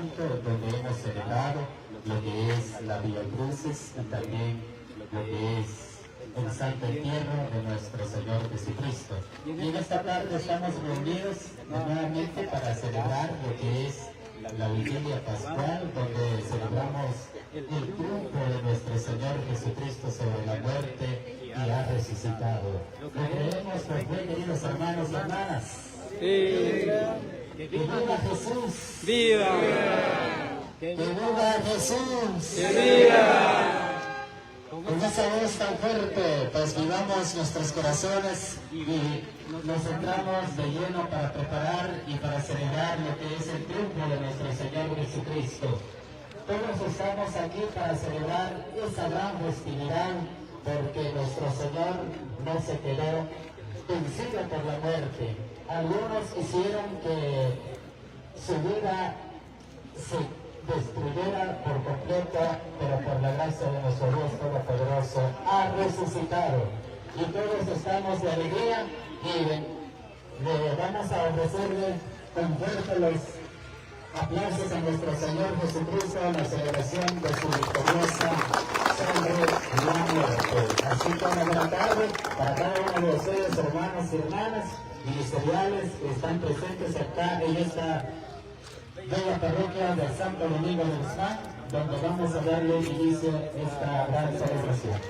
Santo, donde hemos celebrado lo que es la Vía Cruces y también lo que es el santo entierro de nuestro Señor Jesucristo. Y en esta tarde estamos reunidos nuevamente para celebrar lo que es la vigilia pascual, donde celebramos el triunfo de nuestro Señor Jesucristo sobre la muerte y ha resucitado. Lo creemos, pues bien, queridos hermanos y hermanas. Sí. ¡Que viva Jesús! ¡Viva! ¡Que viva Jesús! ¡Que viva! Con esa voz tan fuerte, pues vivamos nuestros corazones y nos entramos de lleno para preparar y para celebrar lo que es el triunfo de nuestro Señor Jesucristo. Todos estamos aquí para celebrar esa gran festividad, porque nuestro Señor no se quedó vencido por la muerte. Algunos quisieron que su vida se destruyera por completo, pero por la gracia de nuestro Dios Todopoderoso ha resucitado. Y todos estamos de alegría y le vamos a ofrecerle con fuerte los aplausos a nuestro Señor Jesucristo en la celebración de su victoriosa sangre y la muerte. Así que una buena tarde para cada uno de ustedes, hermanos y hermanas ministeriales que están presentes acá en esta bella parroquia del Santo Domingo de Guzmán, donde vamos a darle inicio a esta gran celebración.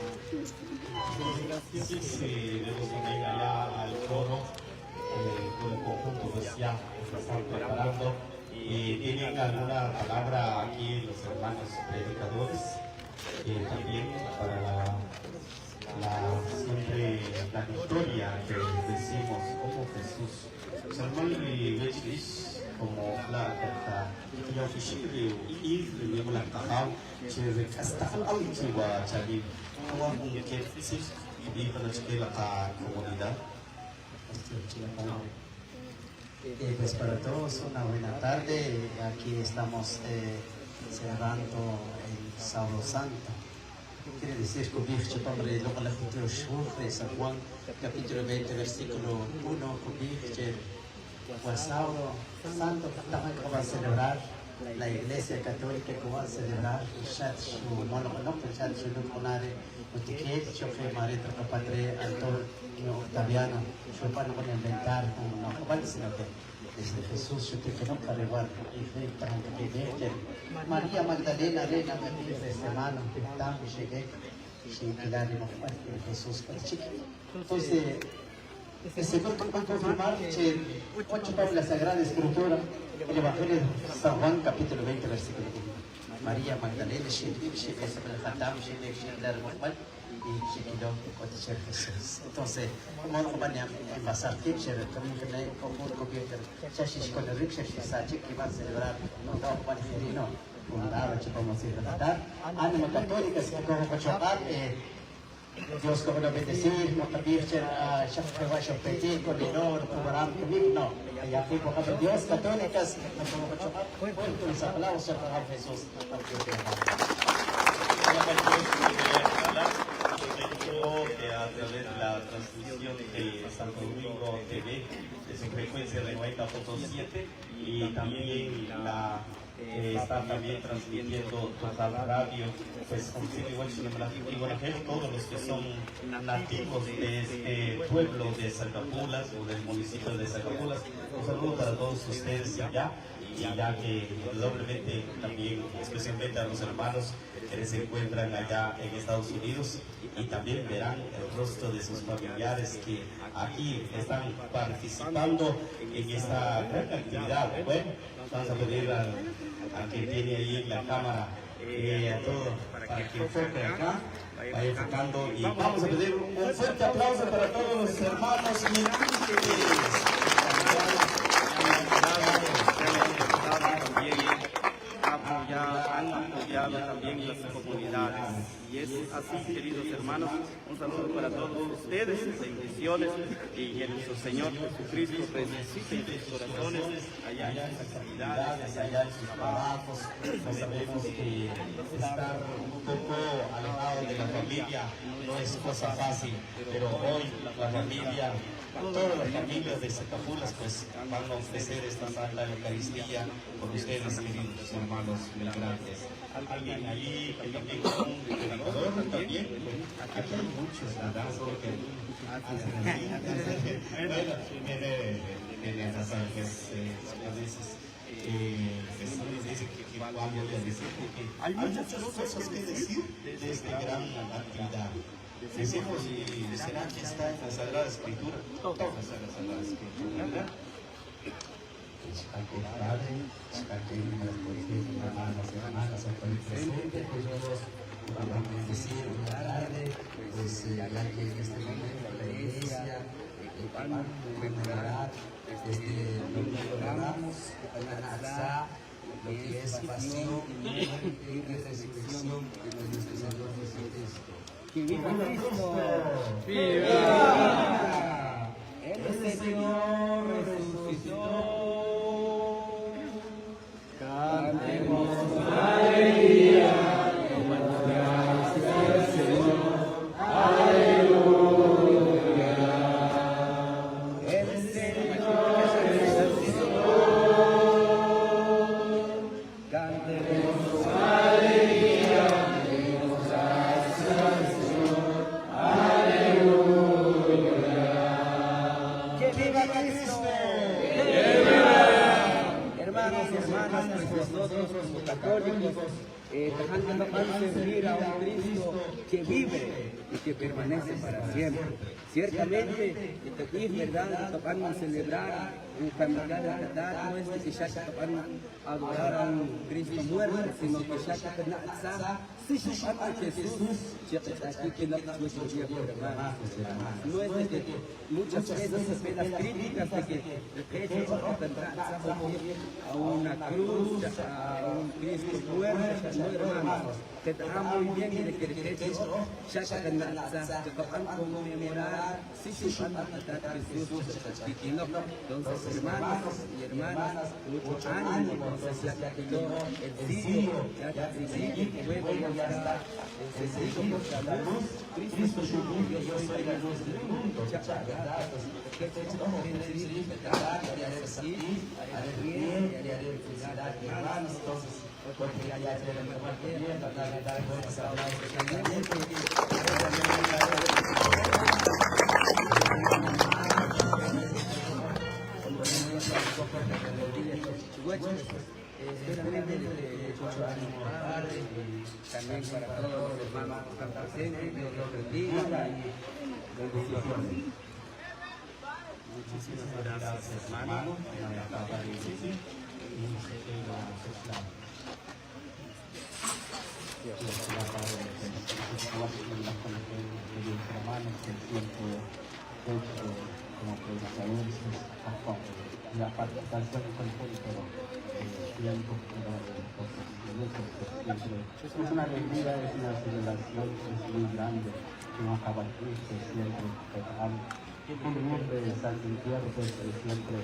Sí, debemos unir allá al coro, con el conjunto pues ya se están preparando y tienen alguna palabra aquí los hermanos predicadores, también para siempre la victoria que decimos como Jesús. Como la carta yo fishiri y yo la caja chere hasta al chiva chali como que sí y para que la comunidad. Pues para todos una buena tarde. Aquí estamos celebrando el Sábado Santo. Quiere decir que Biblia Padre lo que la de San Juan capítulo 20 versículo 1 que el sábado santo que va a celebrar la Iglesia Católica, que va a celebrar el Shat Shumumono, el Shat Shumumonare, Utiquet, Chofe Mareto, Padre Antonio Octaviano, Chopano con inventar, no, ¿cuál sino que desde Jesús, yo te quiero cargar y fe para que María Magdalena, Reina, me dice, hermano, que también llegué, y la de Jesús, entonces, el Señor va a confirmar que 8 para la Sagrada Escritura, el Evangelio de San Juan, capítulo 20, versículo 1. María Magdalena, y Jesús. Entonces, como no van a pasar tiempo, también que me conjunto con el Rick, que va a celebrar, no va a referir, no, una que vamos a tratar. Ánimo católicas que como cochapar, Dios como lo bendecir, no también ya que vaya a pedir con el oro, cobrarán conmigo, no. Ya fui por Dios católicas, no como cochapar, con los aplausos para Jesús. Que a través de la transmisión de Santo Domingo TV de su frecuencia de 90.7 y también está también transmitiendo Total Radio, pues con todos los que son nativos de este pueblo de Zacapulas o del municipio de Zacapulas. Un saludo para todos ustedes allá, y ya que doblemente también, especialmente a los hermanos que se encuentran allá en Estados Unidos, y también verán el rostro de sus familiares que aquí están participando en esta gran actividad. Bueno, vamos a pedir al que tiene ahí en la cámara a todo para que enfoque acá, vaya enfocando, y vamos a pedir un fuerte aplauso para todos los hermanos y apoyado también en las comunidades. Y es así, queridos hermanos, un saludo para todos ustedes, bendiciones, y que nuestro Señor Jesucristo resucite en sus corazones, allá en sus actividades, allá en sus trabajos. No sabemos que estar un poco alejado de la familia no es cosa fácil, pero hoy la familia, todas las familias de Setafulas pues van a ofrecer esta Santa Eucaristía por ustedes, queridos hermanos migrantes. Alguien allí que también es un predicador también. Aquí hay muchos, ¿verdad? Solo que hacen así. Bueno, viene a San Jesús a veces. Jesús dice que vamos a decir porque hay muchas cosas que decir de esta gran actividad. Decimos y será que está en la Sagrada Escritura, todo está en la Sagrada Escritura, ¿verdad? Hermanos y hermanas, aquí presentes, pues nosotros vamos a bendecir una tarde, pues ya que en este momento la iglesia van a conmemorar domingo de Ramos, lo que es pasión y resurrección de nuestro Señor Jesucristo. ¡Que viva Cristo! ¡Viva! El Señor resucitó. Cantemos alegría, demos gracias al Señor. Aleluya. El Señor resucitó. Cantemos alegría, demos gracias al Señor. Aleluya. ¡Que viva Cristo! Hermanos y hermanas, pues nosotros como católicos vamos a servir a un Cristo que vive y que permanece para siempre. Ciertamente, es verdad, vamos a celebrar un familiar no es que ya van a adorar a un Cristo muerto, sino que ya si a Jesús, aquí que no no es de que muchas veces se ven las críticas de que el hecho a una cruz, a un Cristo muerto, no hermanos, que está muy bien de que el hecho ya que van a conmemorar, si van a tratar a Jesús, entonces hermanos y hermanas, mucho ánimo, entonces ya que yo, el sirio, ya que luego ya está, el sirio, la luz, Cristo es su luz, yo soy la luz del mundo, ya, ¿verdad? Que haré bien, haré felicidad, hermanos, entonces, porque ya tenemos bien, dar buenas también para todos los hermanos que están presentes, Dios los bendiga y bendiciones. Muchísimas gracias, hermano. Como predicadores, la participación con el pero tiempo, es una alegría, es una celebración, es muy grande, que no acaba triste, siempre un nombre de Santo Entierro, siempre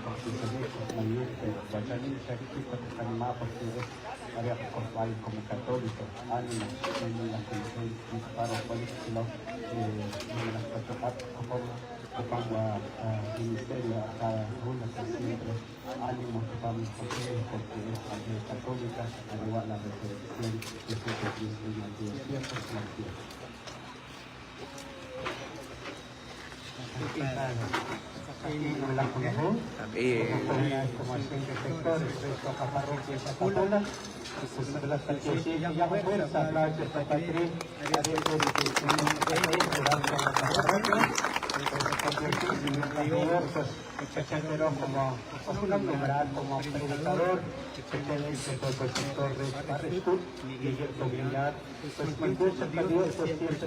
con sus derechos, mayúsculos, Guachanín, Shakita, Canimá, porque es área corporal como católico, ánimo, en la comisión para políticos, en las cuatro partes, como ministerio a cada una, siempre ánimo que vamos a hacer, porque es católica, al igual la resurrección de Jesucristo en aquellos tiempos y en tiempos. La Conajón, como agente sector, respecto a parroquia de Zapatola, pues de las que ya fuera, Zaplache, Zapatri, como una numeral, como predicador, que tiene el sector de Barrestur, y obligar, pues me gusta que Dios siempre se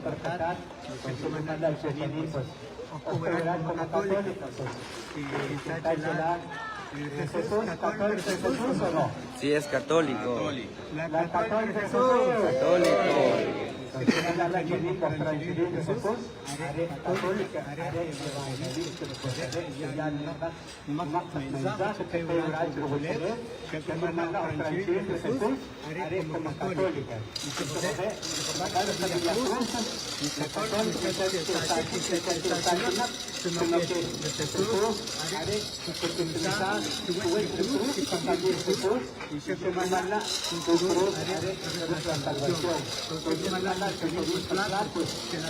percatar, pues se me manda al socialismo, pues operar como católicos, y intentar ¿Jesús católico es Jesús o no? Sí, es católico. La católica Jesús. Católico. La clínica Francisco Jesús, católica, evangelista, mensaje que que manda Francisco Jesús, como católica.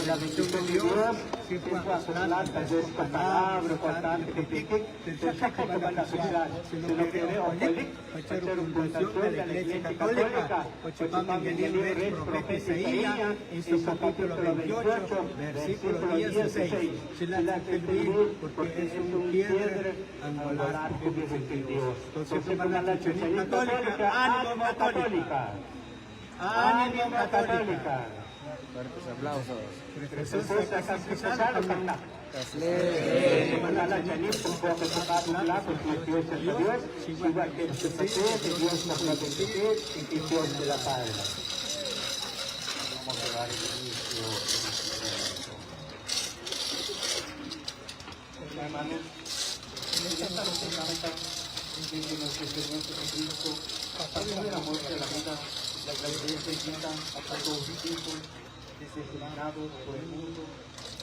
La bendición de Dios, que fue a planta, de esta palabra, cuantante que pique, se saca para la sociedad, se lo que veo, hacer un fundación de la Iglesia Católica, pues vamos a venir el profeta Isaías, en su capítulo 28, versículo 16, se la escribir, porque es un piedra angular que dice Dios. Entonces, hermana la Iglesia Católica, ánimo católica, ánimo católica. Fuertes aplausos. Jesús es sacrificado con la hermana la Janine, con poco tocado un plato, que Dios es Dios, igual que Jesús que Dios nos va a bendecir y que Dios de la Padre. Vamos a dar inicio. Hermanos, en esta tarde en nuestro Señor Jesucristo, pasando de la muerte a la vida, la iglesia invita a todos los hijos decepcionados por el mundo,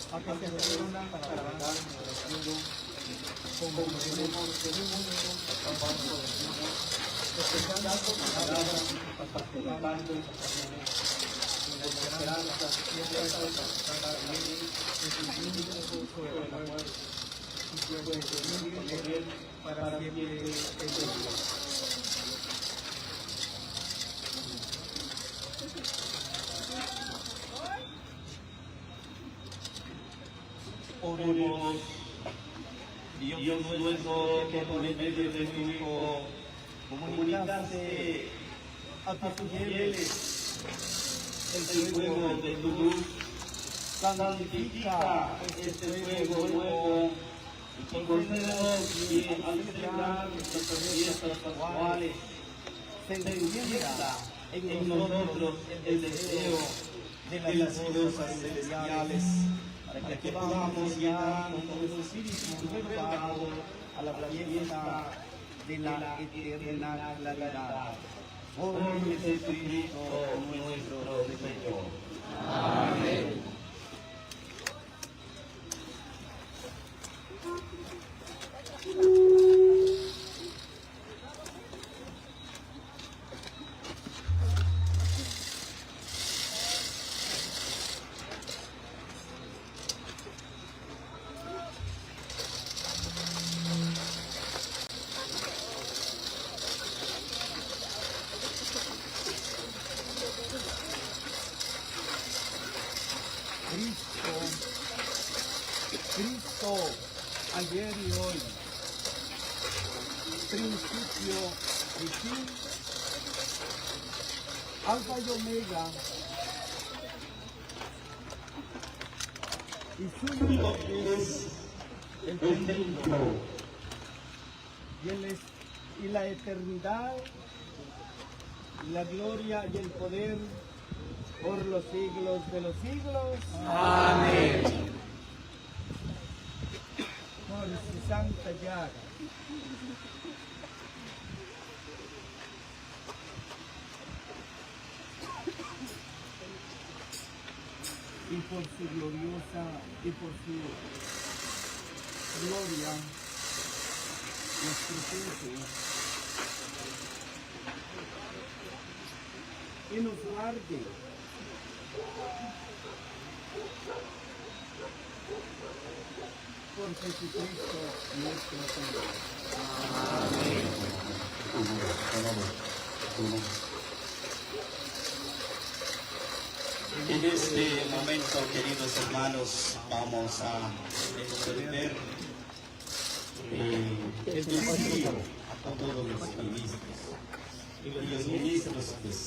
a que se reúnan para trabajar en el cielo, como tenemos en el mundo, trabajando en el cielo, especialmente para participando en las acciones, en la esperanza, siempre para bien, en su mundo, sobre la muerte, y puede vivir con él para siempre en Dios. Oremos. Dios nuestro, que por el medio de tu Hijo comunicaste a tus fieles el fuego de tu luz, santifica este fuego nuevo y concédenos que al celebrar nuestras fiestas pascuales se encienda en nosotros el deseo de las cosas celestiales, para que podamos llegar con nuestro espíritu renovado a la fiesta de la eterna claridad. Por Jesucristo nuestro Señor. Amén. Cristo, ayer y hoy, principio y fin, alfa y omega, y suyo es el templo, y la eternidad, la gloria y el poder por los siglos de los siglos. Amén. Por su santa llaga. Y por su gloriosa, y por su gloria, nuestro Jesús, y nos guarde por Jesucristo nuestro Señor. Amén. En este momento, queridos hermanos, vamos a extender el desafío a todos los ministros. Y los ministros, pues,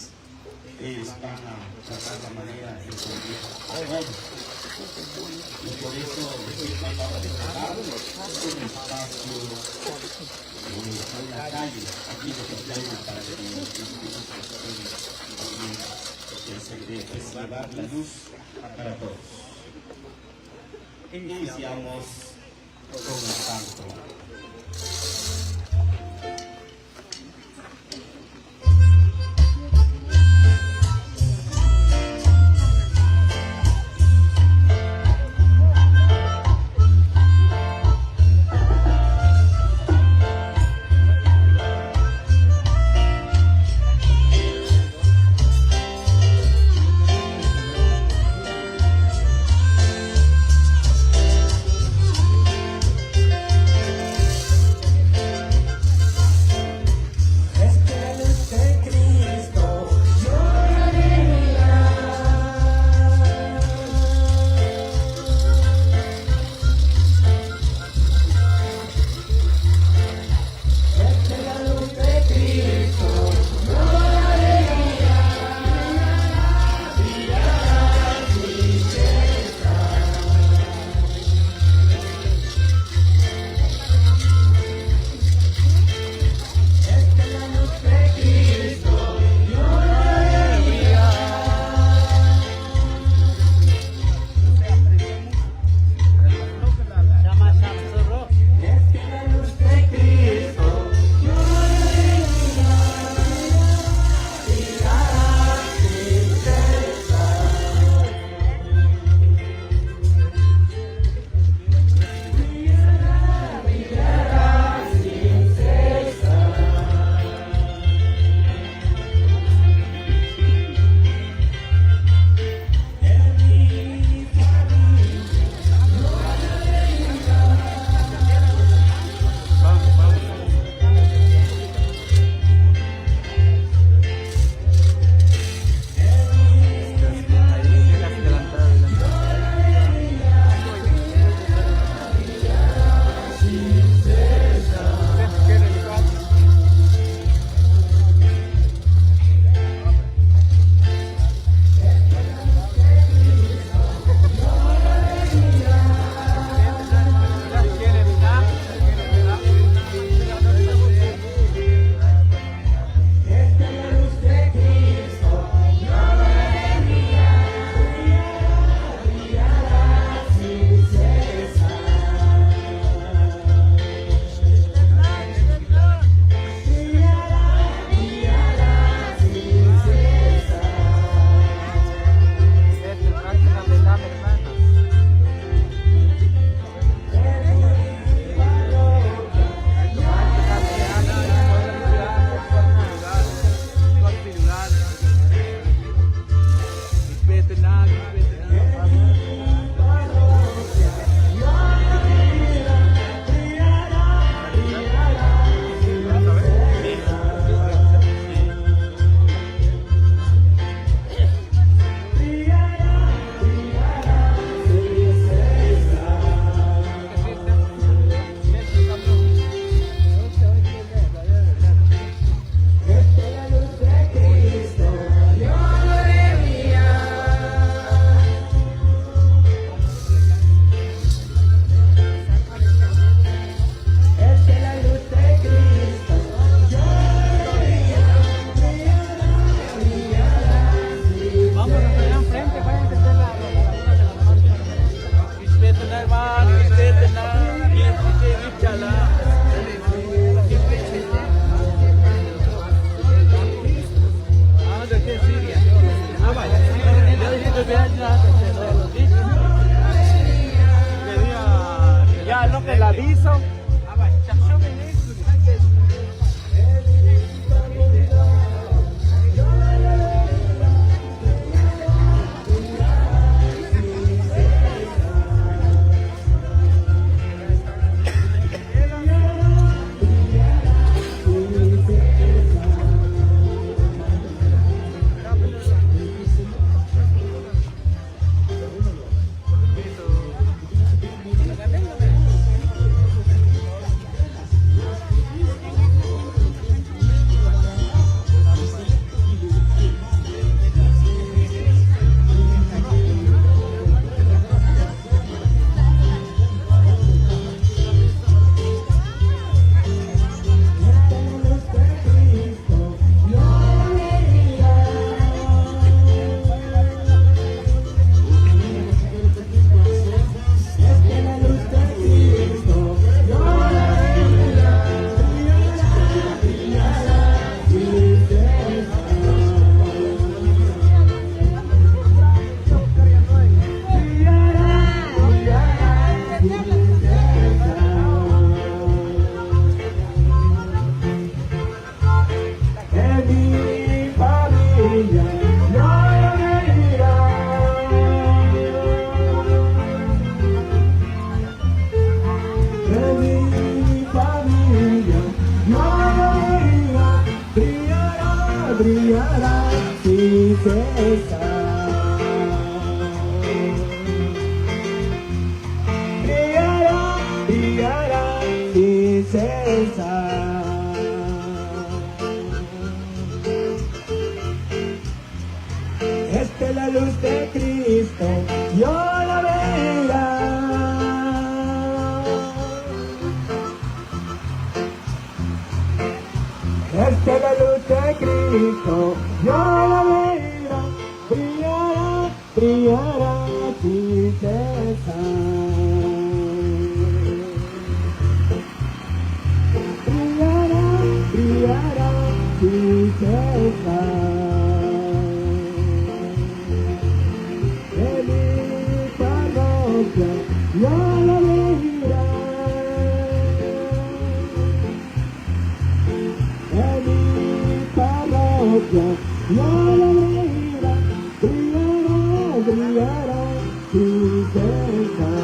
van a tratar la manera de servir a todos. Y por eso después vamos a preparar un espacio en la calle, aquí de Picayna, para que los vecinos puedan llevar la luz para todos. Iniciamos con el canto. brillará sin cesar. Brillará, brillará sin cesar. Esta es la luz de Cristo, yo la verá. Esta es la luz de Cristo, yo la verá. Brillará, brillará sin cesar. Brillará, brillará sin cesar. En mi parroquia yo la verá. En mi parroquia yo la verá. Brillará, brillará sin cesar.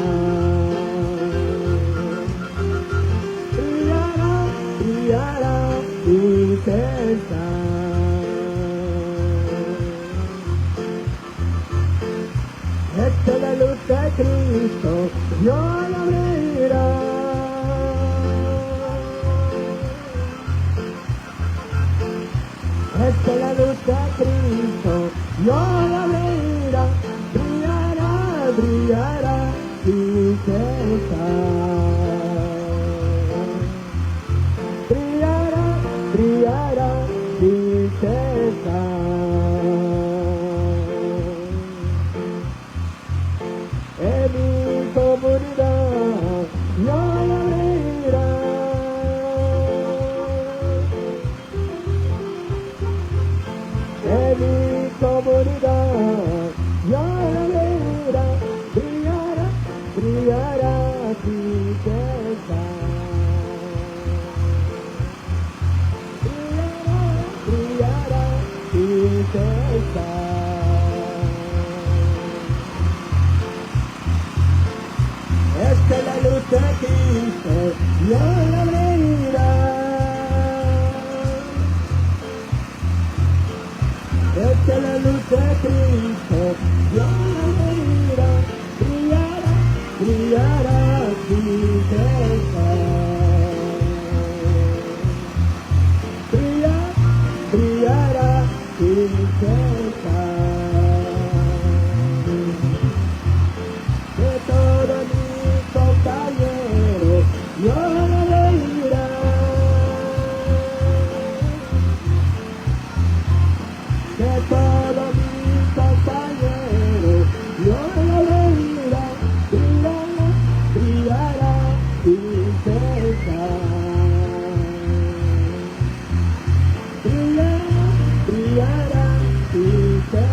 Brillará, brillará sin cesar. Esta es la luz de Cristo, yo la verá. Esta es la luz de Cristo, yo la verá. Brillará, brillará sin cesar. Brillará, brillará sin cesar. En mi comunidad yo la verá. En mi comunidad yo la verá. Brillará, brillará sin cesar. Brillará, brillará sin cesar. Esta es la luz de Cristo, yo la verá. Esta es la luz de Cristo, yo la verá. Brillará, brillará sin cesar. Brillará, brillará sin cesar. De todos mis compañeros yo la verá. De todos mis compañeros yo la verá. Brillará, brillará sin cesar. Brillará, brillará sin cesar.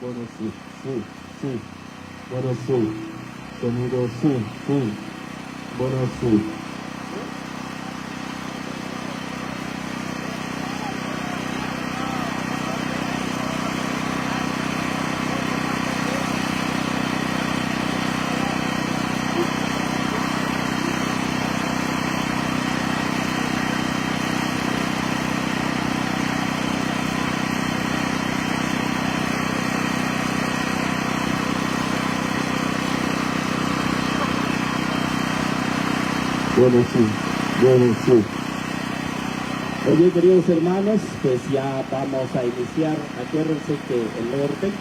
Bueno, sí, sí, sí. Bueno, sí. Sonido, sí, sí. Bueno, sí. Bueno, sí, bueno, sí. Oye, queridos hermanos, pues ya vamos a iniciar. Acuérdense que el orden,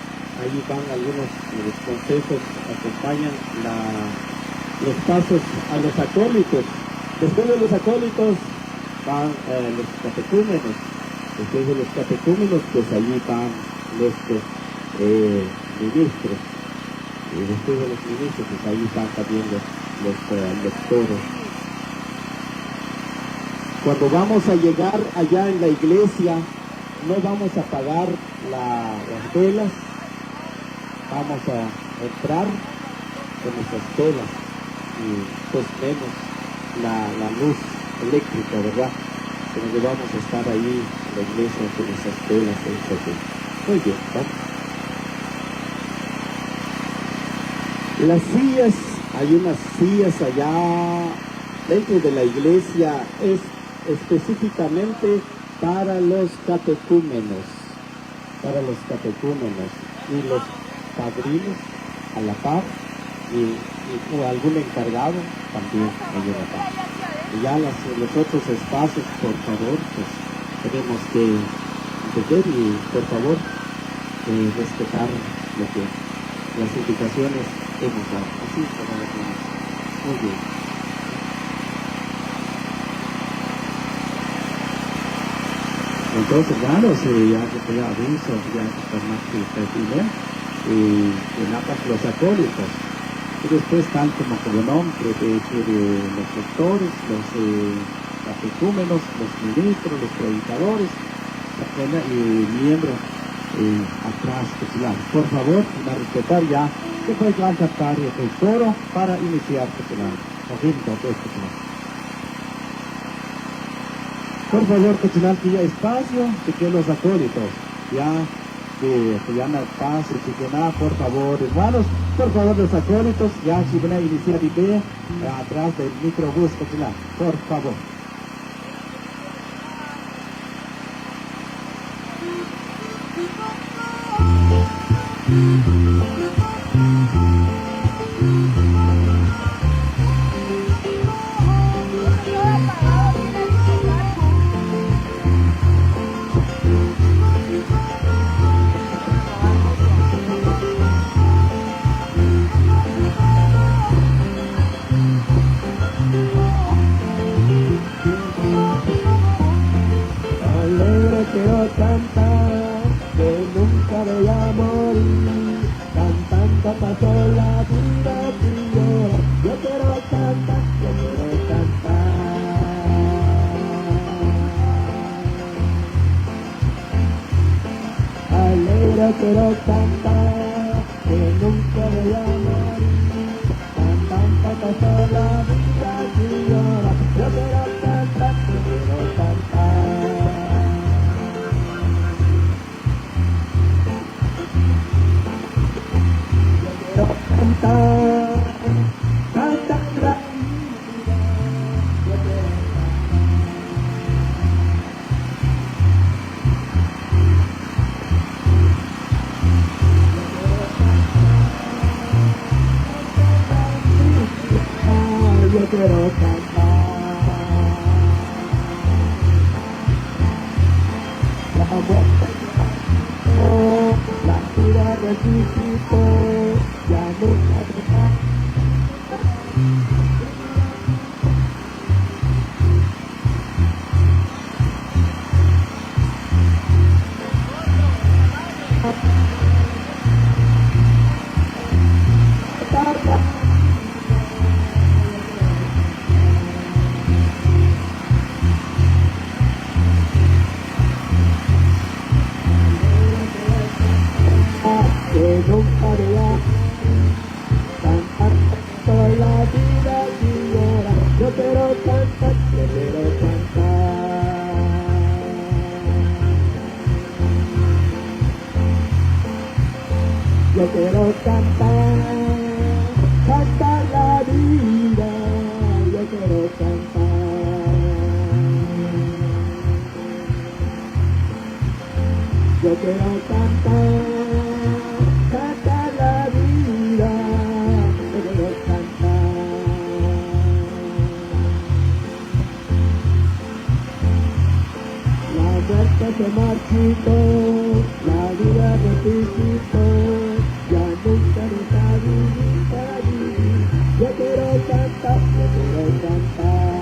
ahí van algunos de los consejos, acompañan los pasos a los acólitos. Después de los acólitos van los catecúmenos. Después de los catecúmenos, pues allí van nuestros ministros. Y después de los ministros, pues ahí van también los lectores. Cuando vamos a llegar allá en la iglesia, no vamos a apagar las velas, vamos a entrar con nuestras velas y pues menos la luz eléctrica, ¿verdad? Pero vamos a estar ahí en la iglesia con esas velas. Muy bien, ¿vamos? Las sillas, hay unas sillas allá dentro de la iglesia, es específicamente para los catecúmenos, y los padrinos a la par, o algún encargado también hay una par. Y ya los otros espacios, por favor, pues tenemos que entender y por favor respetar las indicaciones que hemos dado. Así como lo tenemos. Muy bien. Entonces, hermanos, ya que te aviso, ya que está más que pertinente, en ambas los acólitos. Y después, tal como el nombre de los lectores, los catecúmenos, los ministros, los predicadores, y miembros atrás, pues, por favor, a respetar ya, después van a cantar el coro para iniciar, por favor, que ya espacio, que los acólitos, ya, que ya no pase, que nada, por favor, hermanos, por favor, los acólitos, ya, si van a iniciar de pie, atrás del microbús, por favor. Quiero cantar que nunca voy a morir, cantando pasó la vida primera. Yo quiero cantar, yo quiero cantar. Alegre quiero cantar que nunca voy a morir, cantando pasó la vida primera. Yo quiero cantar, yo quiero cantar. Yo quiero cantar. La vida resucitó, ya nunca Yo quiero cantar, cantar la vida, yo quiero cantar. Yo quiero cantar, cantar la vida, yo quiero cantar. La muerte se marchitó, la vida resucitó, ya nunca nos ha vivir para vivir. Yo quiero cantar, yo quiero cantar.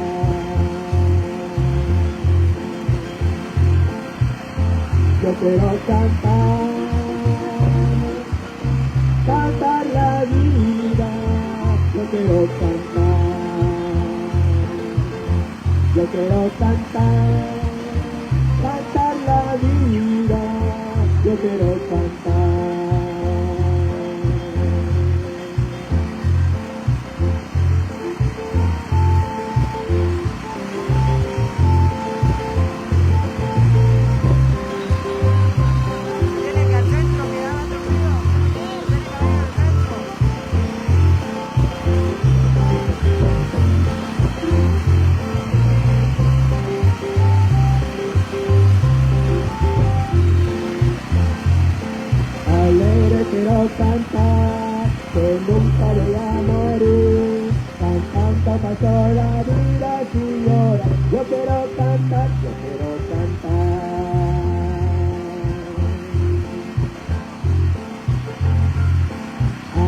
Yo quiero cantar, cantar la vida, yo quiero cantar. Yo quiero cantar, cantar la vida, yo quiero cantar. Tiene que al centro, que haga otro ruido. Tiene que ir al centro. Alegre quiero cantar, que nunca voy a morir. Cantando pasó la vida sin llorar. Yo quiero cantar, yo quiero cantar.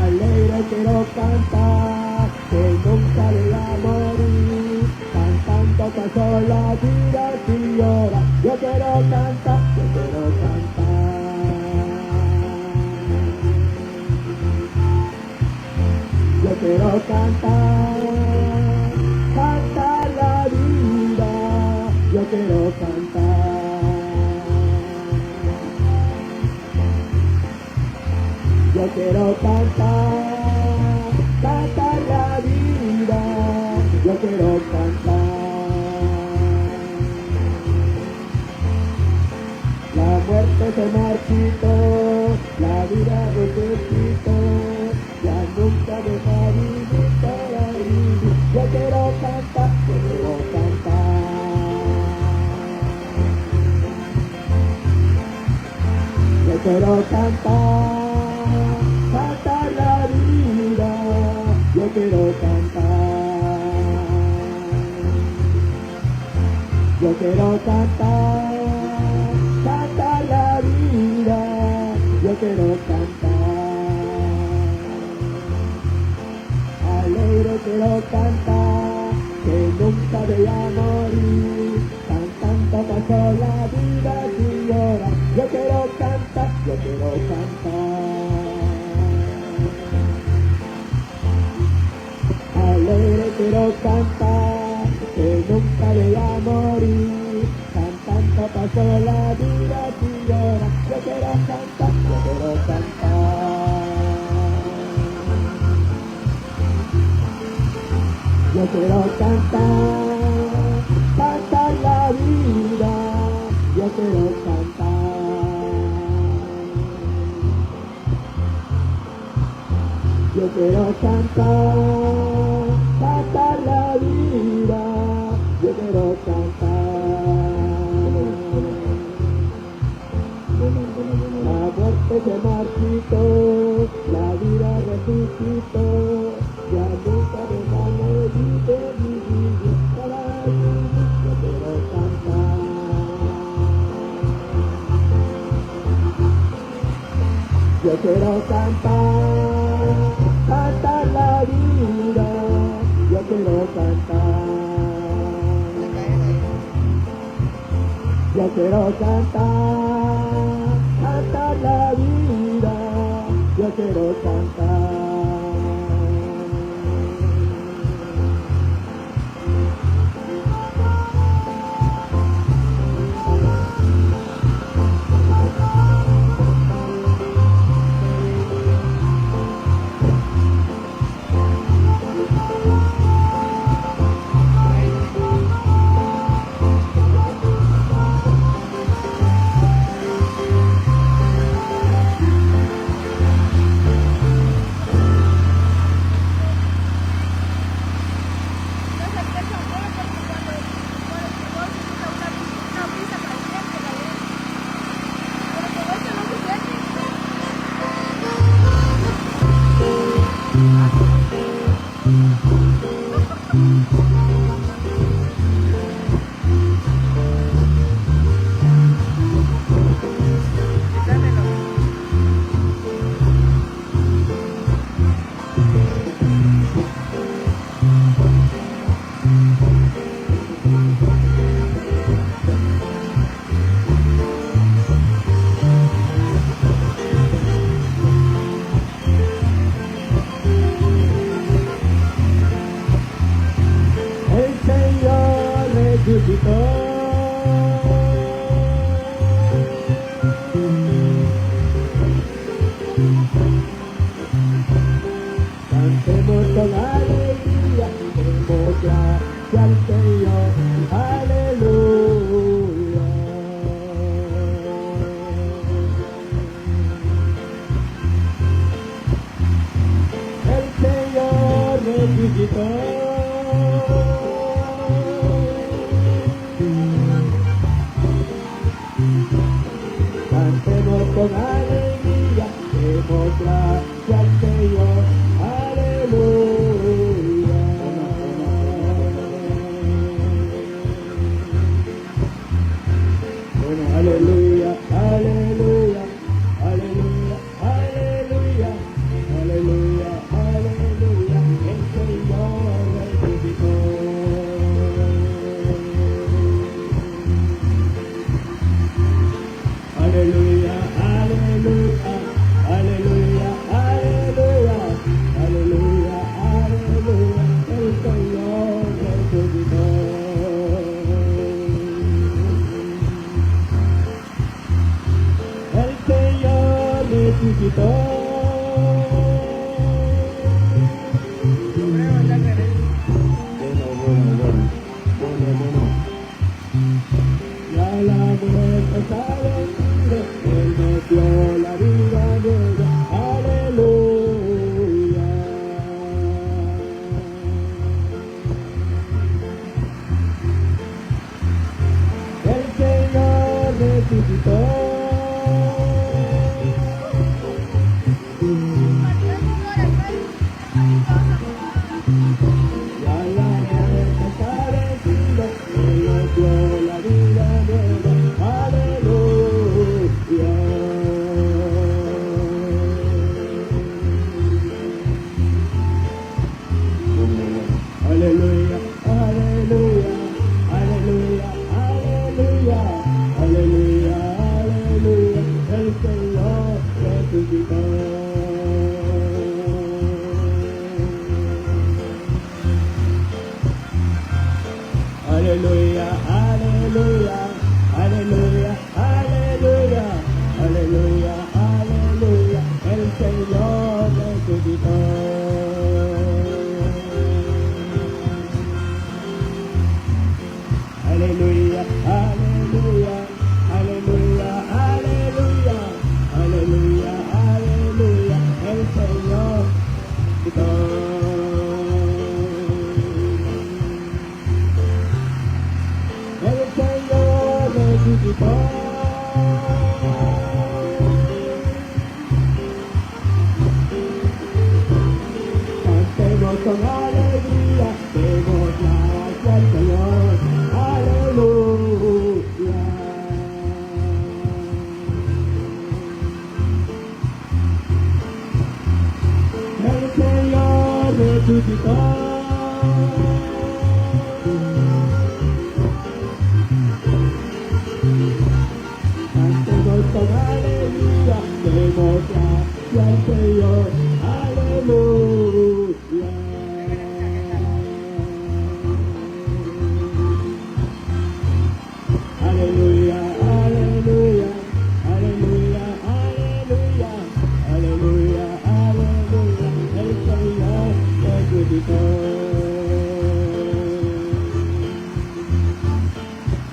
Alegre quiero cantar, que nunca voy a morir. Cantando pasó la vida sin llorar. Yo quiero cantar, yo quiero cantar. Yo quiero cantar, cantar la vida, yo quiero cantar. Yo quiero cantar, cantar la vida, yo quiero cantar. La muerte se marchitó, la vida resucitó, ya nunca deja vivir para vivir. Yo quiero cantar, yo quiero cantar. Yo quiero cantar, cantar la vida, yo quiero cantar. Yo quiero cantar, cantar la vida, yo quiero cantar. Alegre quiero cantar, que nunca voy a morir. Cantando pasó la vida sin llorar. Yo quiero cantar, yo quiero cantar. Alegre quiero cantar, que nunca voy a morir. Cantando pasó la vida sin llorar. Yo quiero cantar, yo quiero cantar. Yo quiero cantar, cantar la vida, yo quiero cantar. Yo quiero cantar, cantar la vida, yo quiero cantar. La muerte se marchitó, la vida resucitó, ya nunca dejamos de vivir para vivir. Yo quiero cantar. Yo quiero cantar, cantar la vida, yo quiero cantar. Yo quiero cantar, cantar la vida, yo quiero cantar. con alegría, demos gracias al Señor, aleluya. Bueno, aleluya, aleluya, aleluya, aleluya, aleluya, aleluya, el Señor resucitó. Aleluya, aleluya, aleluya, aleluya, aleluya, aleluya, el Señor resucitó. El Señor resucitó. Bueno. Ya la muerte está vencida, Él nos dio la vida nueva, aleluya. El Señor resucitó. Ya la muerte está vencida, Él nos dio la vida nueva, aleluya. Aleluya, aleluya, aleluya, aleluya, aleluya, aleluya, el Señor resucitó. Aleluya, aleluya, aleluya, aleluya, aleluya, aleluya, el Señor resucitó. Aleluya, aleluya, aleluya, aleluya, aleluya, aleluya, el Señor resucitó. El Señor resucitó. Cantemos con alegría, demos gracias al Señor, aleluya. El Señor resucitó. Cantemos con alegría, demos gracias al Señor, aleluya. Aleluya, aleluya, aleluya, aleluya, aleluya, aleluya, el Señor resucitó.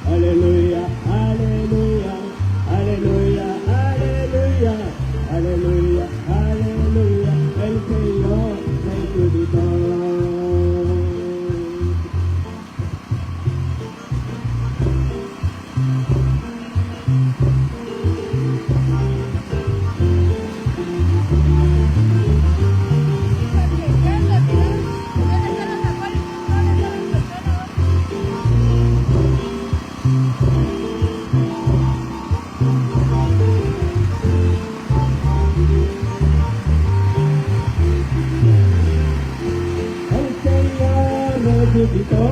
Aleluya, aleluya, aleluya, aleluya, aleluya, aleluya, el Señor resucitó. El Señor resucitó.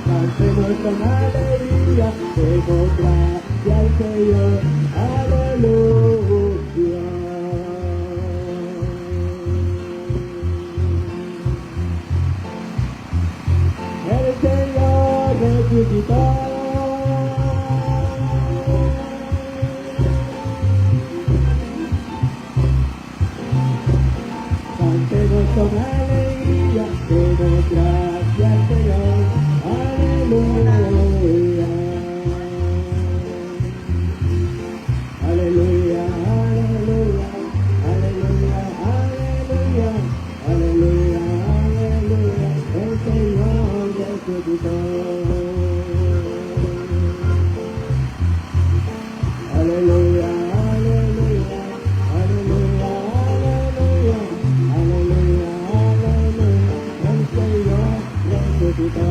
Cantemos con alegría, demos gracias al Señor, aleluya. El Señor resucitó. Cantemos con alegría, demos gracias al Señor, aleluya. Aleluya, aleluya, aleluya, aleluya, aleluya, aleluya, el Señor Aleluya, aleluya, aleluya, aleluya, aleluya, aleluya, el Señor resucitó.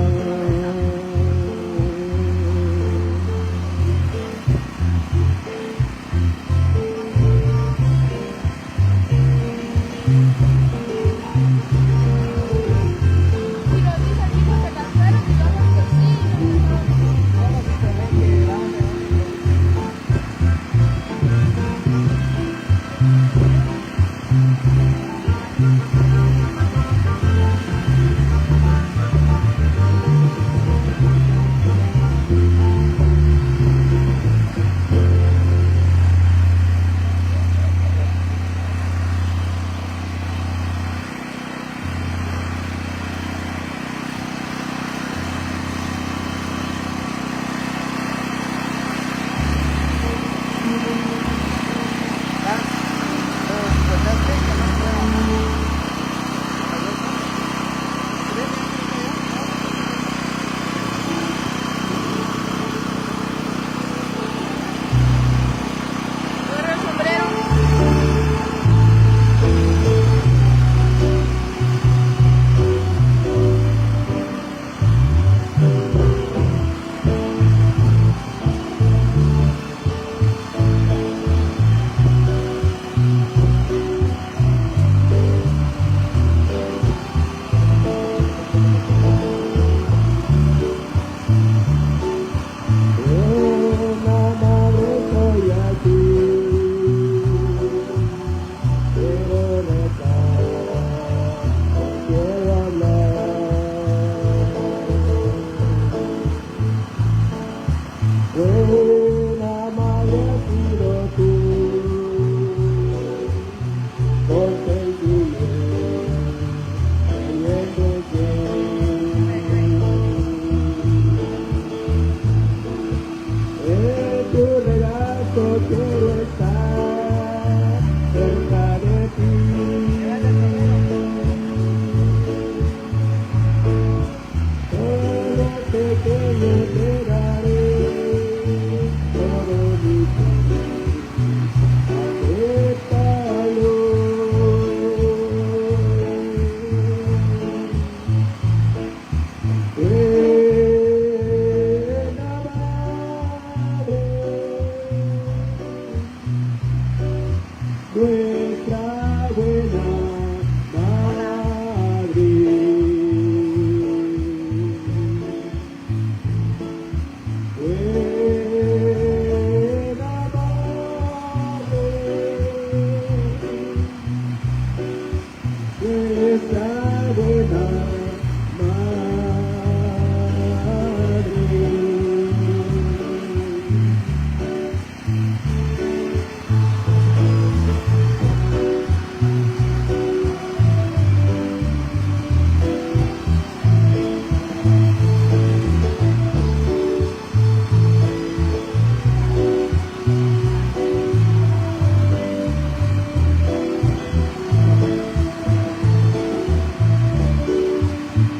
Y nos dice el hijo que las fueron y vamos que sí. Agarra el sombrero. Una madre soy aquí, quiero rezar, quiero hablar. Una madre has sido tú, porque sigue creyéndote. En tu regazo quiero estar cerca de ti. Todo pequeño te daré, todo mi ser, acéptalo. Buena madre, nuestra buena madre. Buena madre, nuestra buena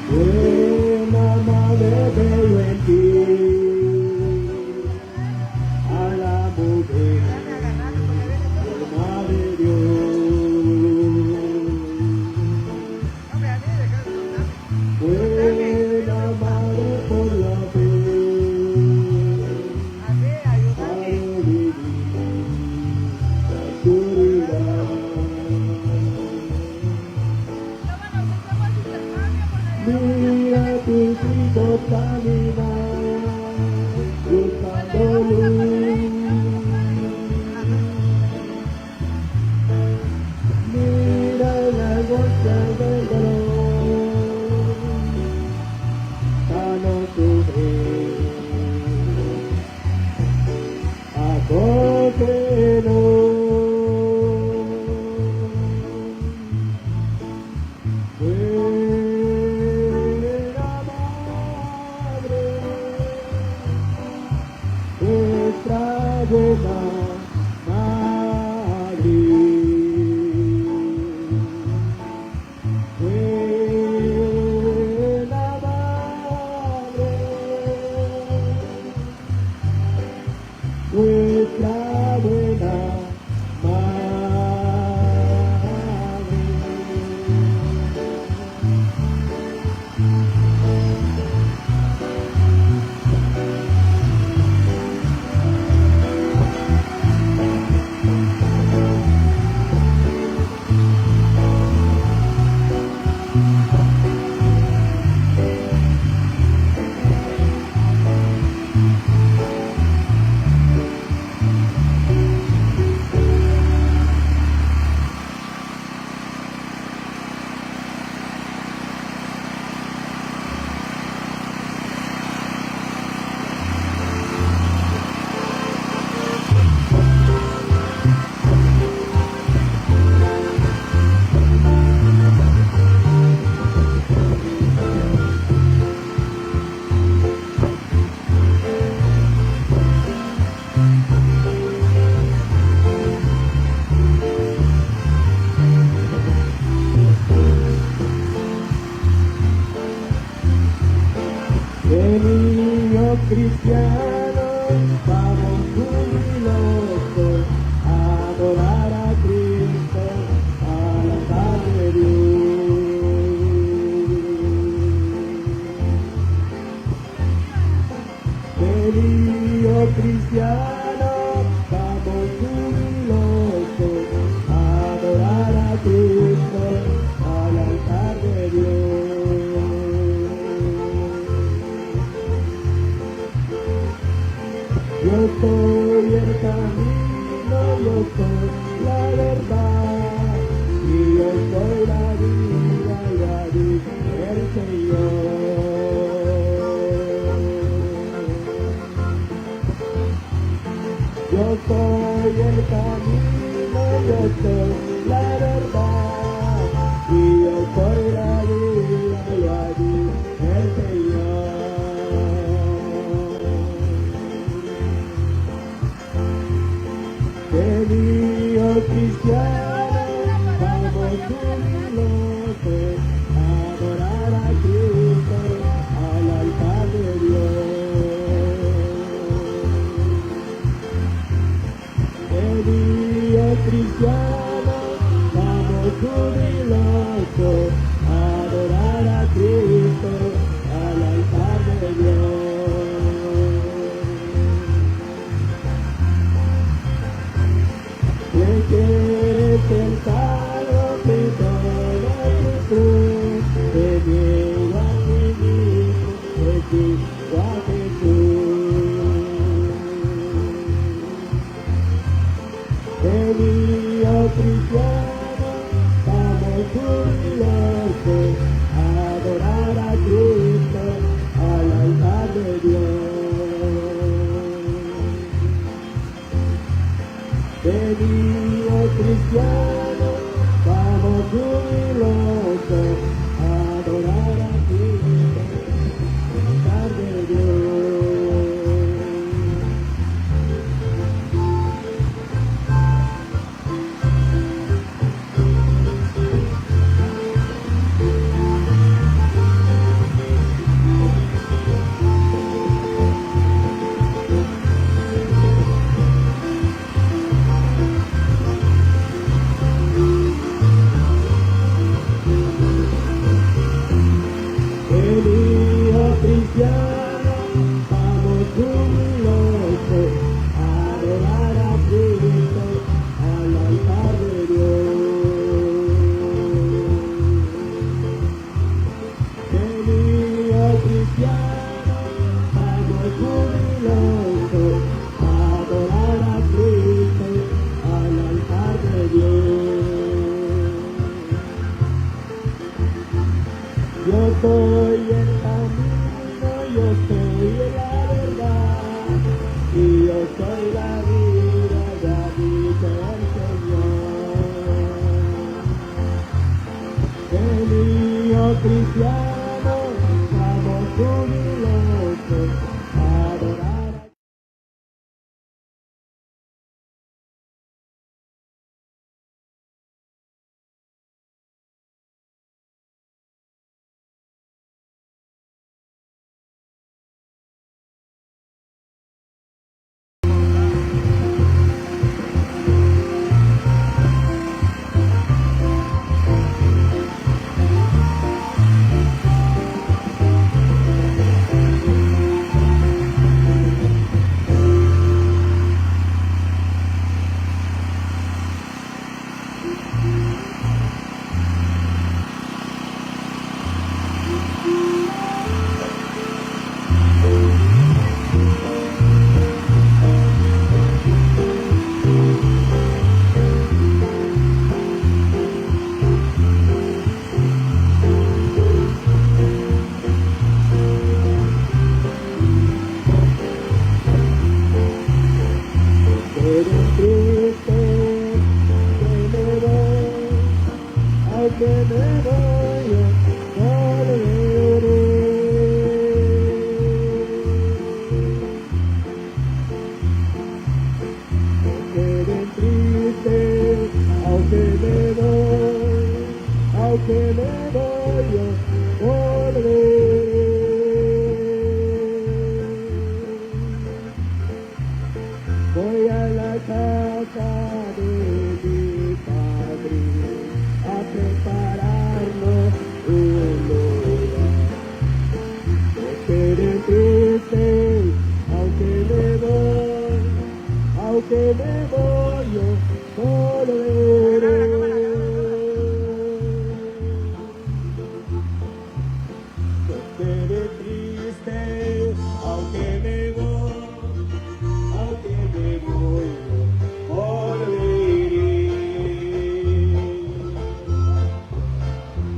Buena madre veo en ti, a la mujer, forma de Dios. Buena madre por la fe, para vivir la oscuridad. Mira tus hijos caminar, buscando luz. Mira la angustia del dolor, sano tu fe, acógelos. Buena madre, nuestra buena madre. Buena madre, niños cristianos, vamos jubilosos a adorar a Cristo, a la paz de Dios. Niños cristianos, vamos jubilosos a adorar a Cristo, al altar de Dios. Yo soy el camino, yo soy la verdad, y yo soy la vida, ya dice el Señor. Yo soy el camino, yo soy la verdad, y yo soy la vida, ya dice el Señor. Queridos cristianos, vamos jubilosos a adorar a Cristo, al altar de Dios. Queridos cristianos, vamos jubilosos a adorar a Cristo, al altar de Dios. Le quieres el salvo que todo tu cruz, te niego a ti mismo, te sigo a Jesús. Queridos cristianos, vamos jubilosos a adorar a Cristo, al altar de Dios. Queridos cristianos, vamos jubilosos a adorar a Cristo, al altar de Dios. Queridos cristianos, vamos jubilosos a adorar a Cristo, al altar de Dios. Queridos cristianos, vamos jubilosos a adorar a Cristo, al altar de Dios. Yo soy el camino, yo soy la verdad, y yo soy la vida, ya dice el Señor. Queridos cristianos, vamos juntos aunque me voy yo volveré. No quede triste, aunque me voy yo volveré.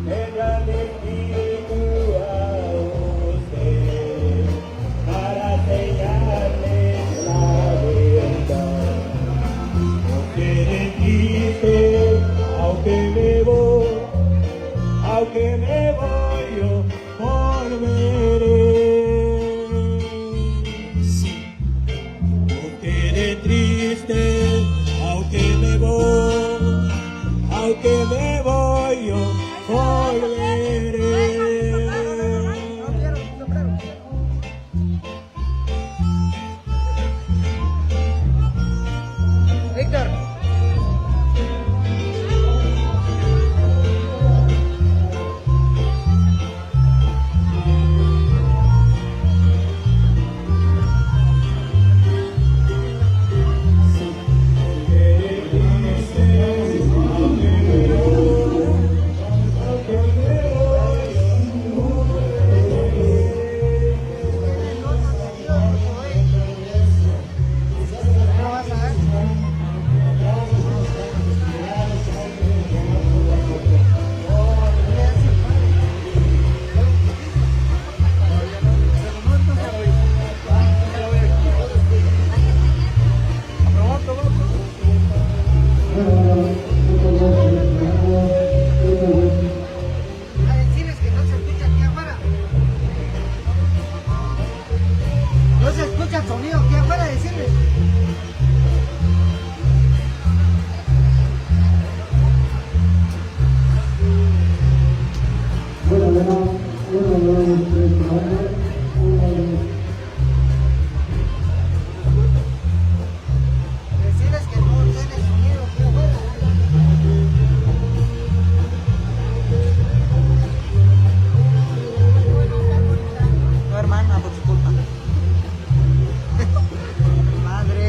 Ella le pido a usted para enseñarle la verdad. No quede triste, aunque me voy yo volveré. Sí. No quede triste, aunque me voy yo volveré. Víctor. A decirles que no se escucha aquí afuera. No se escucha el sonido aquí afuera, decirles. Decirles que no tiene sonido aquí afuera. No, hermana, por su culpa. Madre.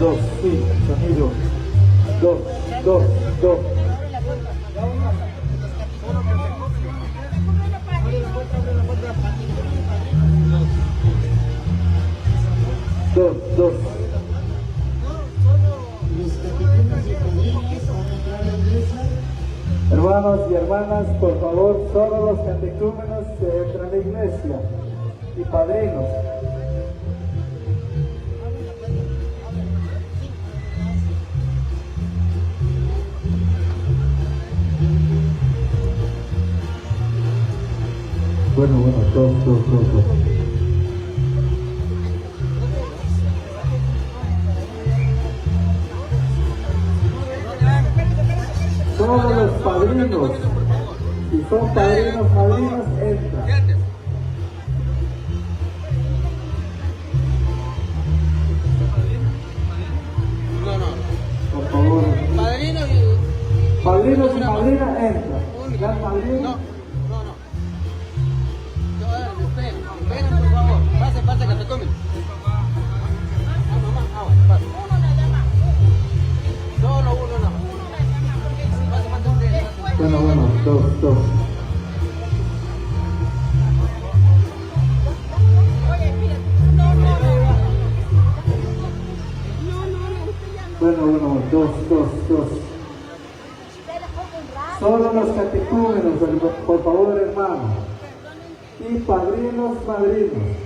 Dos, sí, sonido. Dos. Dos. Hermanos y hermanas, por favor, solo los catecúmenos que entran a la iglesia y padrinos. Bueno, dos. Todos los padrinos, si son padrinos, entran. Por favor. Padrinos y madrinas entran. ¿Ya padrinos? Ven, por favor, pase que te comen. Solo uno nada más. Bueno, 2. Bueno, 2. Solo los catecúmenos, por favor, hermano. Y padrinos, madrinos.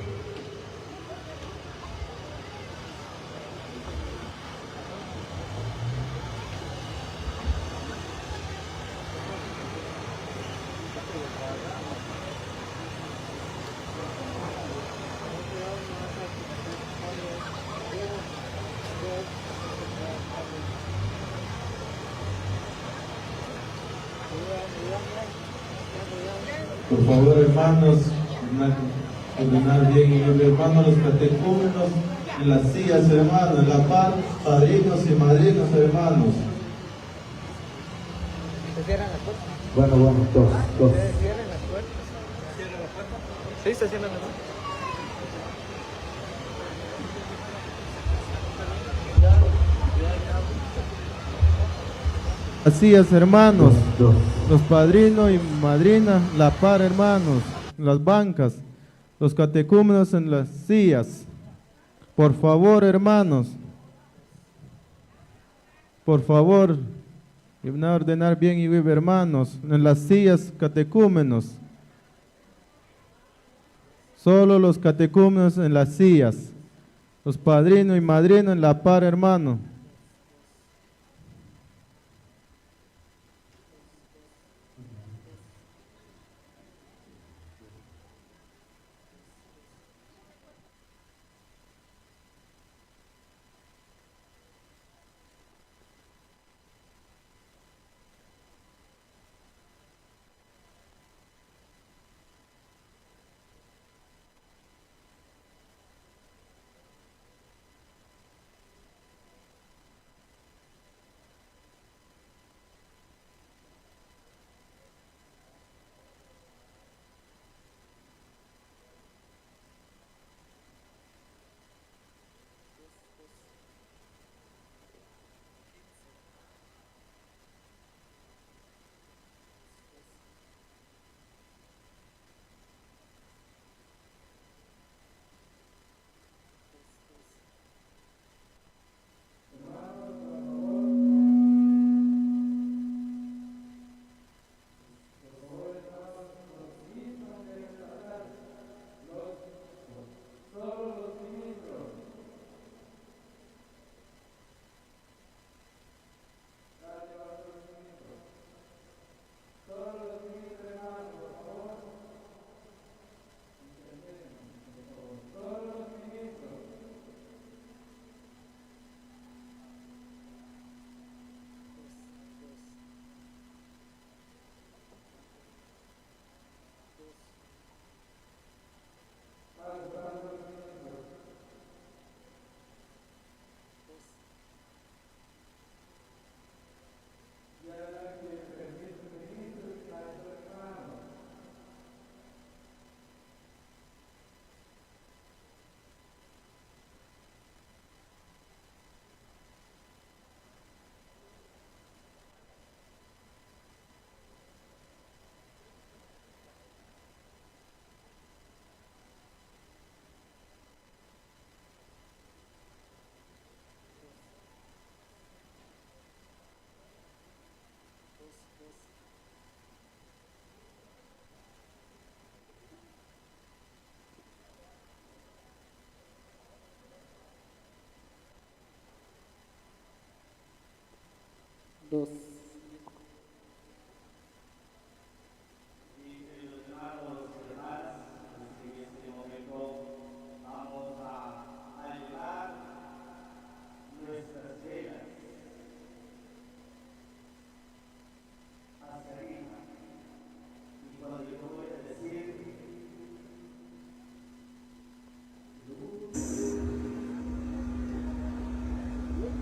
Por favor, hermanos, ordenar bien y hermanos los catecúmenos en las sillas, hermanos, en la par, padrinos y madrinos, hermanos. Bueno, 2. Cierren las puertas. Sí, se cierran las puertas. Las sillas, hermanos, los padrinos y madrinas, la par, hermanos, las bancas, los catecúmenos en las sillas. Por favor, hermanos, por favor, y van a ordenar bien y vive, hermanos, en las sillas catecúmenos. Solo los catecúmenos en las sillas, los padrinos y madrinas en la par, hermano.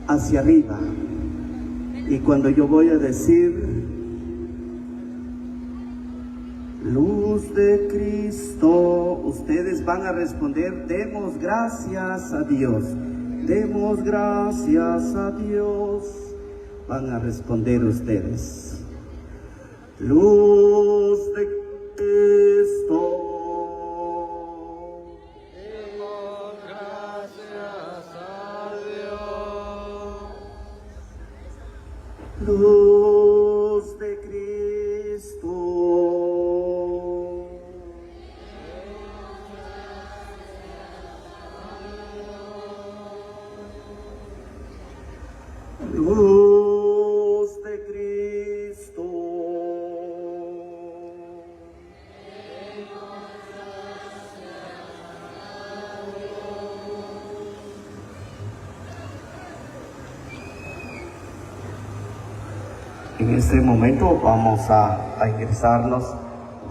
Hacia arriba, y cuando yo voy a decir luz de Cristo, ustedes van a responder demos gracias a Dios, demos gracias a Dios. Van a responder ustedes. luz de Cristo. Demos gracias a Dios. Luz de Cristo. Luz de Cristo. En este momento vamos a ingresarnos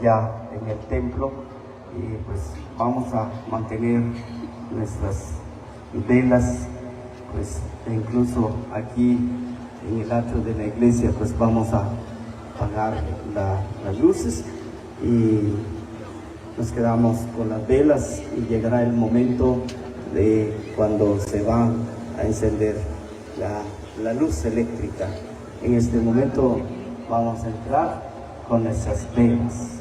ya en el templo y pues vamos a mantener nuestras velas, pues e incluso aquí en el atrio de la iglesia pues vamos a apagar las luces y nos quedamos con las velas y llegará el momento de cuando se va a encender la luz eléctrica. En este momento vamos a entrar con nuestras velas.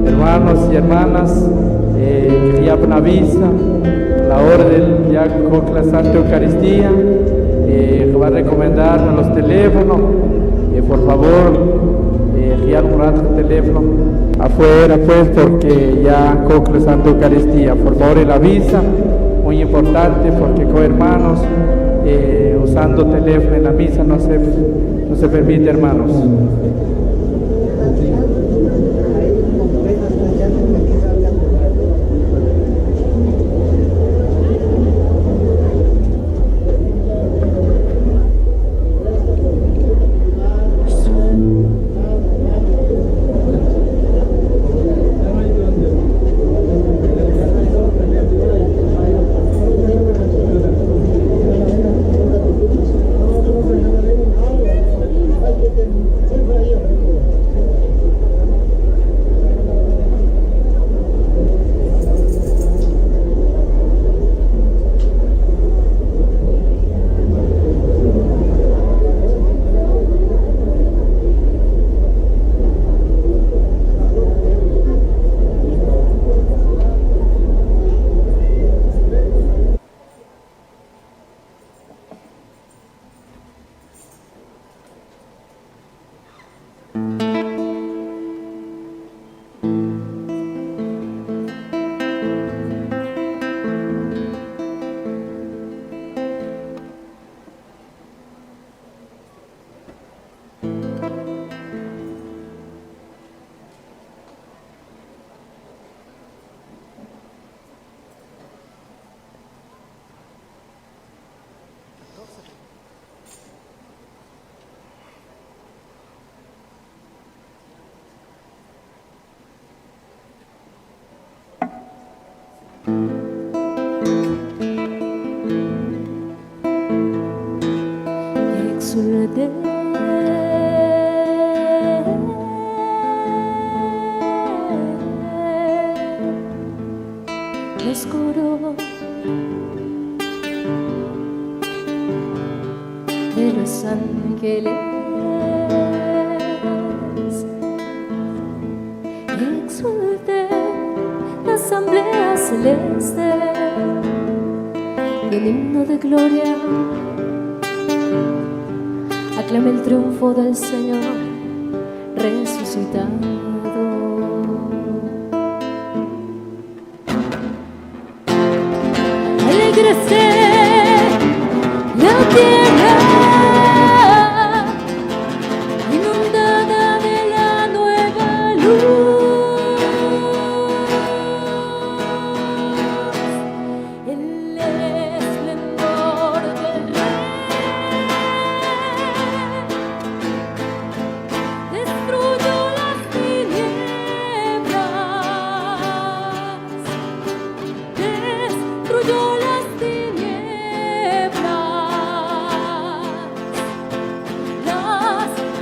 Hermanos y hermanas, ya avisa la orden ya con la Santa Eucaristía, va a recomendar a los teléfonos, por favor, guiar un rato el teléfono afuera, pues, porque ya con la Santa Eucaristía, por favor, el avisa, muy importante, porque con hermanos, usando teléfono en la misa no se permite, hermanos. Siempre suerte. Oscuro de los ángeles, exulte la asamblea celeste y el himno de gloria aclama el triunfo del Señor resucitado. Alégrese la tierra inundada de la nueva luz, el esplendor del Rey destruyó las tinieblas, destruyó las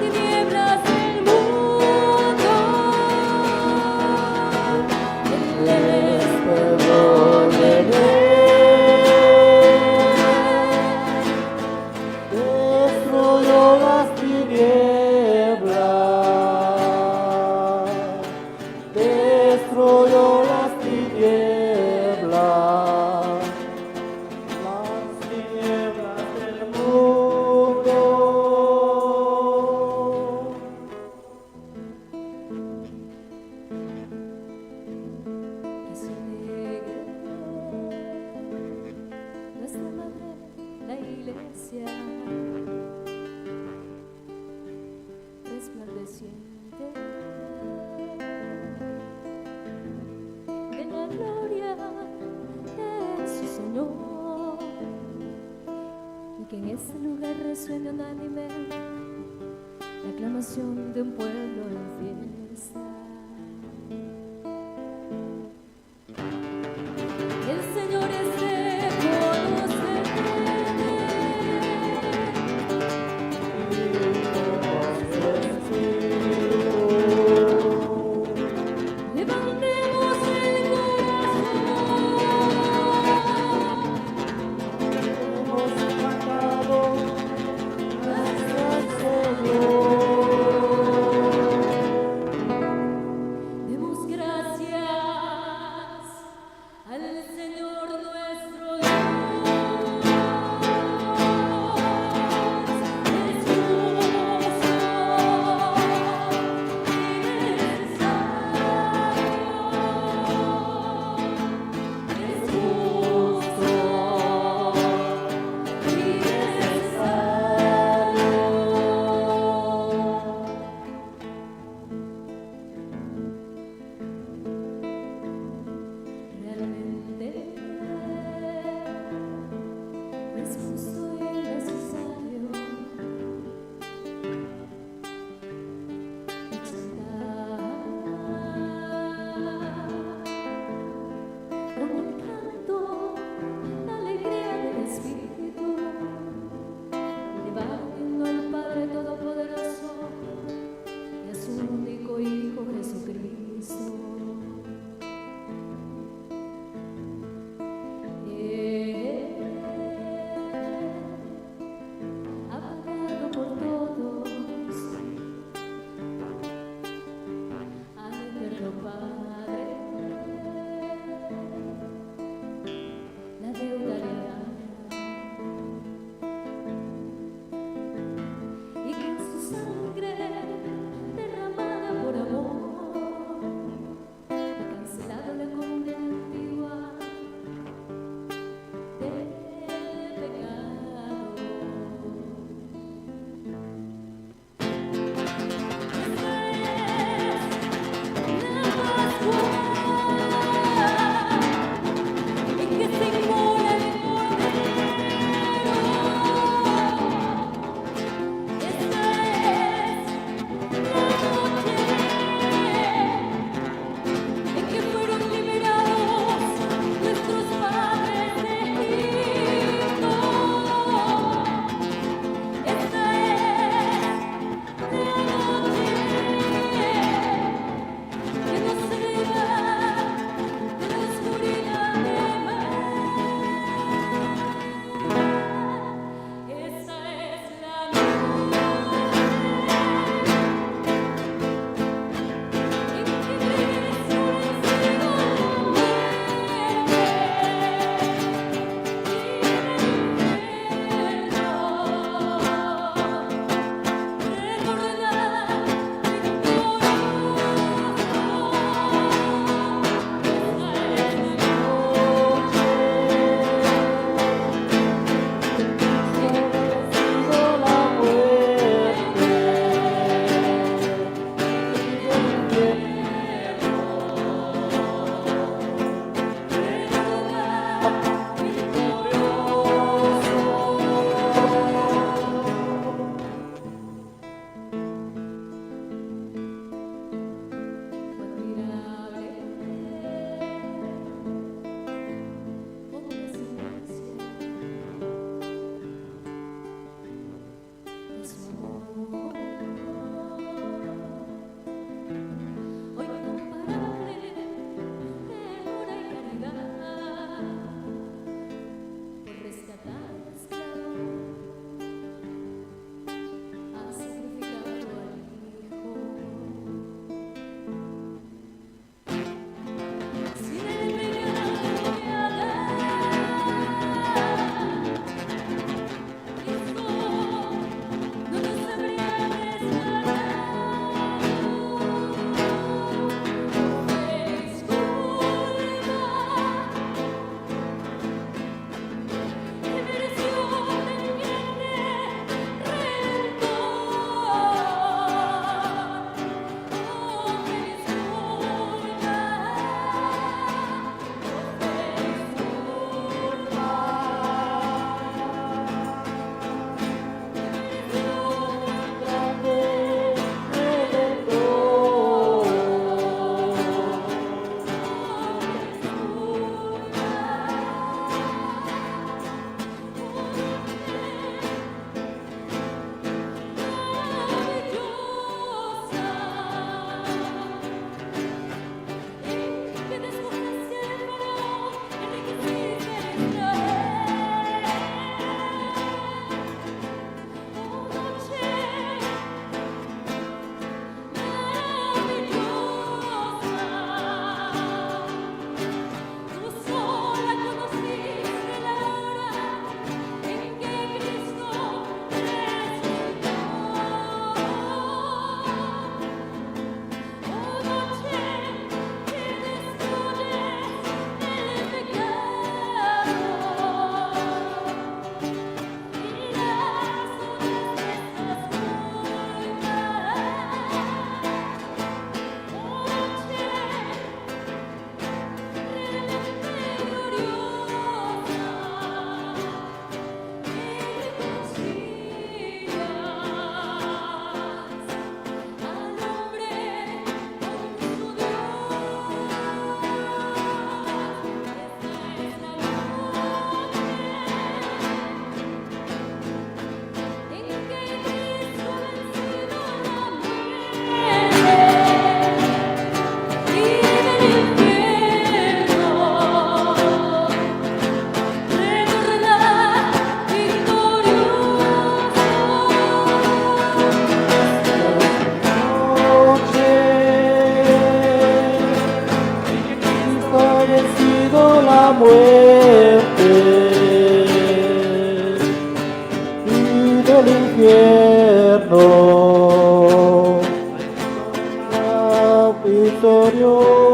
tinieblas del mundo, el esplendor del Rey destruyó las tinieblas, destruyó las tinieblas del mundo. Es alegre nuestra madre, la iglesia, resplandeciente de la gloria de su Señor, y que en este lugar resuene unánime la aclamación de un pueblo en fiesta. El Señor es de conocer, levantemos el corazón. del infierno, victorioso.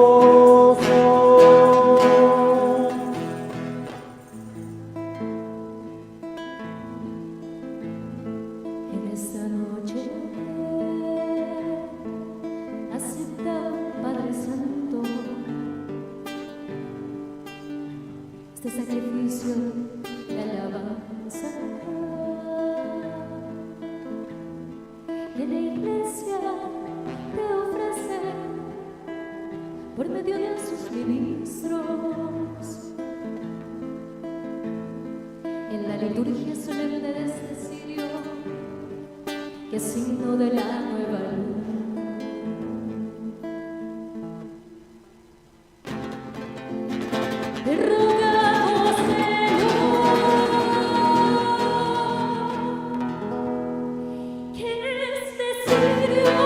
En esta noche acepta, Padre Santo, este sacrificio de alabanza. En la iglesia te ofrece por medio de sus ministros. En la liturgia solemne de este cirio, que es signo de la nueva luz. Te rogamos, Señor, que este cirio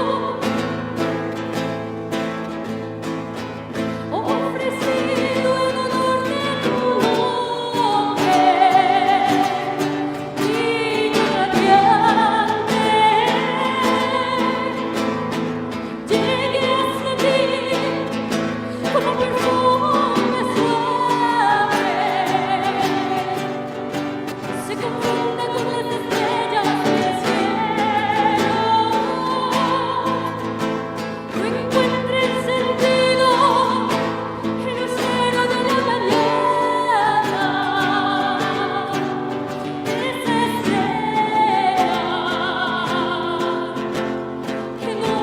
ofrecido en honor de tu nombre, digno radiante, llegue hasta ti como perfume suave, se confunda con las estrellas del cielo, no encuentre el sentido en el cero de la mañana, esa estrella que no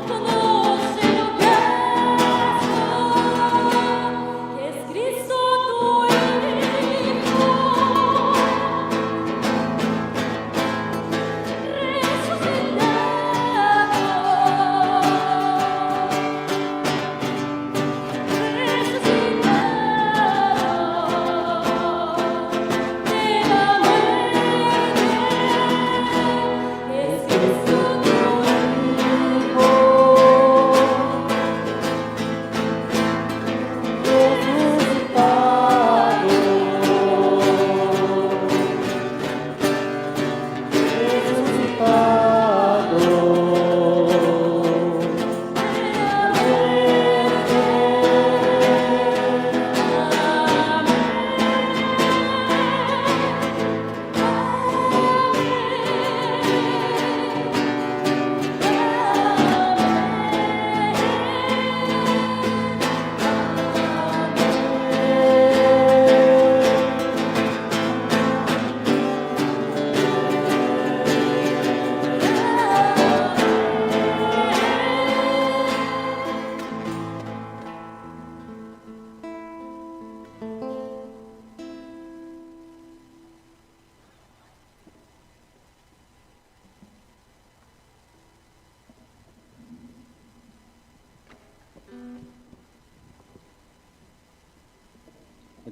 conoce el ocaso, es Cristo tu Hijo,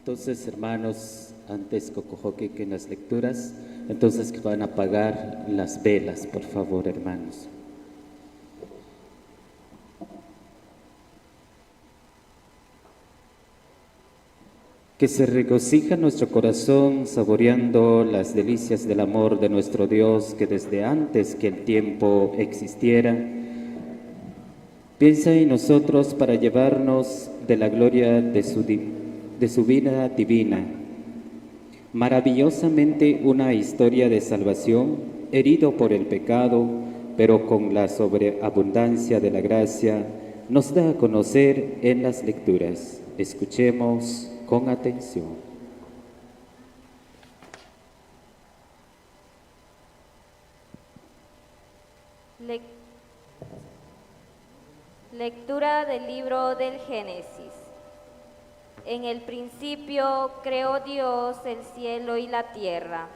Entonces, hermanos, antes cocojoque que en las lecturas, entonces que van a apagar las velas, por favor, hermanos. Que se regocija nuestro corazón saboreando las delicias del amor de nuestro Dios, que desde antes que el tiempo existiera, piensa en nosotros para llevarnos de la gloria de su vida divina. Maravillosamente una historia de salvación, herido por el pecado, pero con la sobreabundancia de la gracia, nos da a conocer en las lecturas. Escuchemos con atención. Lectura del libro del Génesis. En el principio creó Dios el cielo y la tierra.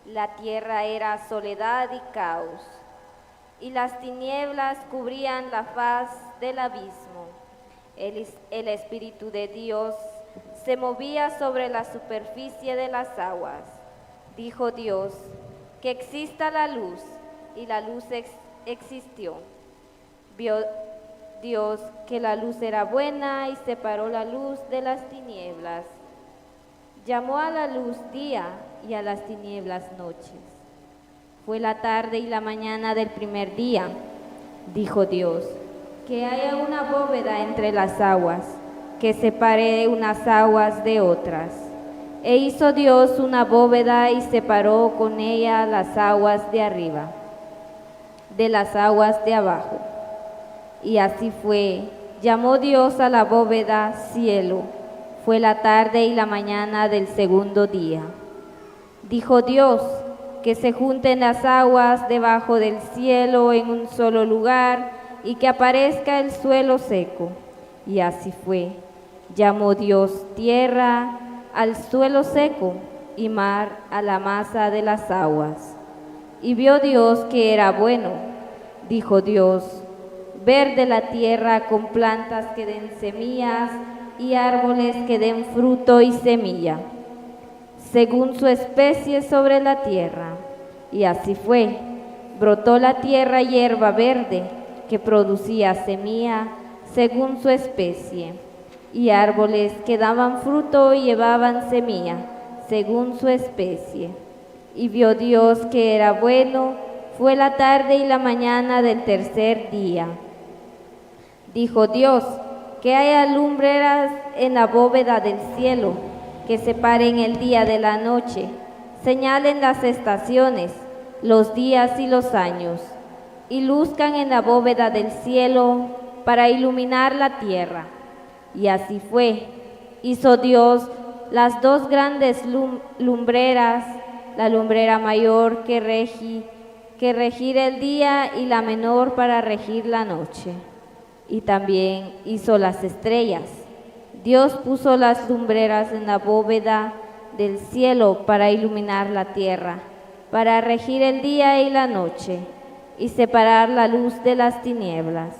La tierra era soledad y caos, y las tinieblas cubrían la faz del abismo. El Espíritu de Dios se movía sobre la superficie de las aguas. Dijo Dios, que exista la luz, y la luz existió. Vio Dios que la luz era buena y separó la luz de las Fue la tarde y la mañana del primer día. Dijo Dios, que haya una bóveda entre las aguas, que separe unas aguas de otras. E hizo Dios una bóveda y separó con ella las aguas de arriba de las aguas de abajo. Y así fue. Llamó Dios a la bóveda cielo. Fue la tarde y la mañana del segundo día. Dijo Dios, que se junten las aguas debajo del cielo en un solo lugar y que aparezca el suelo seco. Y así fue. Llamó Dios tierra al suelo seco y mar a la masa de las aguas. Y vio Dios que era bueno. Dijo Dios, verde la tierra con plantas que den semillas y árboles que den fruto y semilla, según su especie sobre la tierra. Y así fue. Brotó la tierra hierba verde que producía semilla según su especie, y árboles que daban fruto y llevaban semilla según su especie. Y vio Dios que era bueno. Fue la tarde y la mañana del tercer día. Dijo Dios, que haya lumbreras en la bóveda del cielo, que separen el día de la noche, señalen las estaciones, los días y los años, y luzcan en la bóveda del cielo para iluminar la tierra. Y así fue. Hizo Dios las dos grandes lumbreras, la lumbrera mayor que regir el día y la menor para regir la noche. Y también hizo las estrellas. Dios puso las lumbreras en la bóveda del cielo para iluminar la tierra, para regir el día y la noche, y separar la luz de las tinieblas.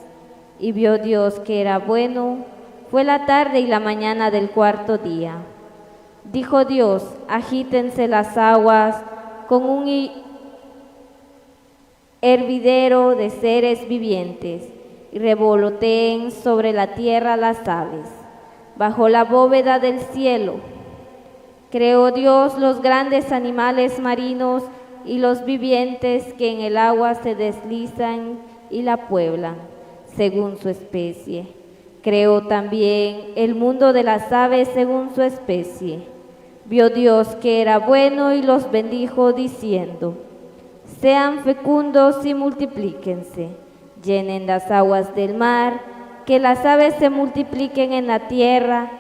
Y vio Dios que era bueno. Fue la tarde y la mañana del cuarto día. Dijo Dios, agítense las aguas con un hervidero de seres vivientes, y revoloteen sobre la tierra las aves, bajo la bóveda del cielo. Creó Dios los grandes animales marinos y los vivientes que en el agua se deslizan y la pueblan, según su especie. Creó también el mundo de las aves según su especie. Vio Dios que era bueno y los bendijo diciendo, sean fecundos y multiplíquense, llenen las aguas del mar, que las aves se multipliquen en la tierra.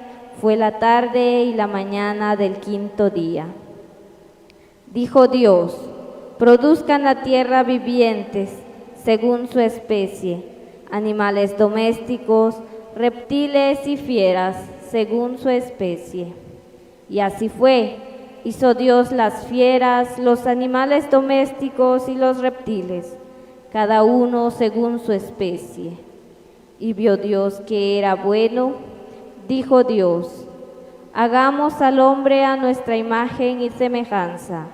Fue la tarde y la mañana del quinto día. Dijo Dios, produzcan la tierra vivientes según su especie, animales domésticos, reptiles y fieras según su especie. Y así fue. Hizo Dios las fieras, los animales domésticos y los reptiles, cada uno según su especie. Y vio Dios que era bueno. Dijo Dios, hagamos al hombre a nuestra imagen y semejanza,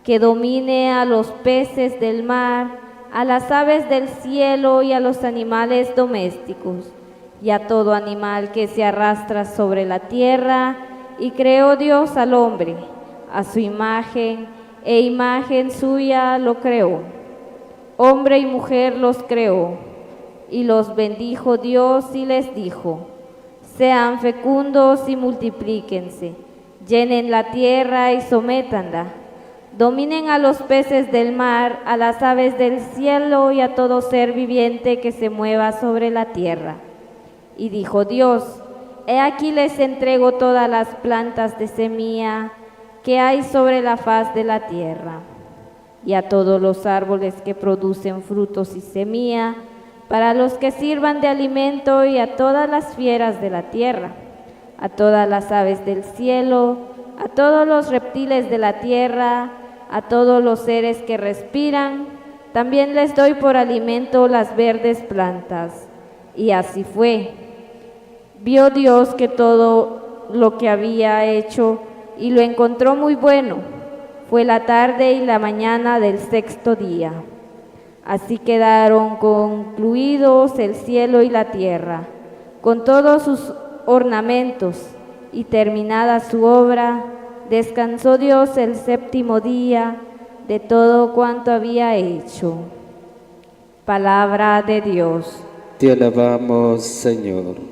que domine a los peces del mar, a las aves del cielo y a los animales domésticos, y a todo animal que se arrastra sobre la tierra. Y creó Dios al hombre, a su imagen, e imagen suya lo creó. Hombre y mujer los creó, y los bendijo Dios y les dijo, sean fecundos y multiplíquense, llenen la tierra y sométanla, dominen a los peces del mar, a las aves del cielo y a todo ser viviente que se mueva sobre la tierra. Y dijo Dios, he aquí les entrego todas las plantas de semilla que hay sobre la faz de la tierra, y a todos los árboles que producen frutos y semilla, para los que sirvan de alimento, y a todas las fieras de la tierra, a todas las aves del cielo, a todos los reptiles de la tierra, a todos los seres que respiran, también les doy por alimento las verdes plantas. Y así fue. Vio Dios que todo lo que había hecho y lo encontró muy bueno. Fue la tarde y la mañana del sexto día. Así quedaron concluidos el cielo y la tierra, con todos sus ornamentos, y terminada su obra, descansó Dios el séptimo día, de todo cuanto había hecho. Palabra de Dios. Te alabamos, Señor.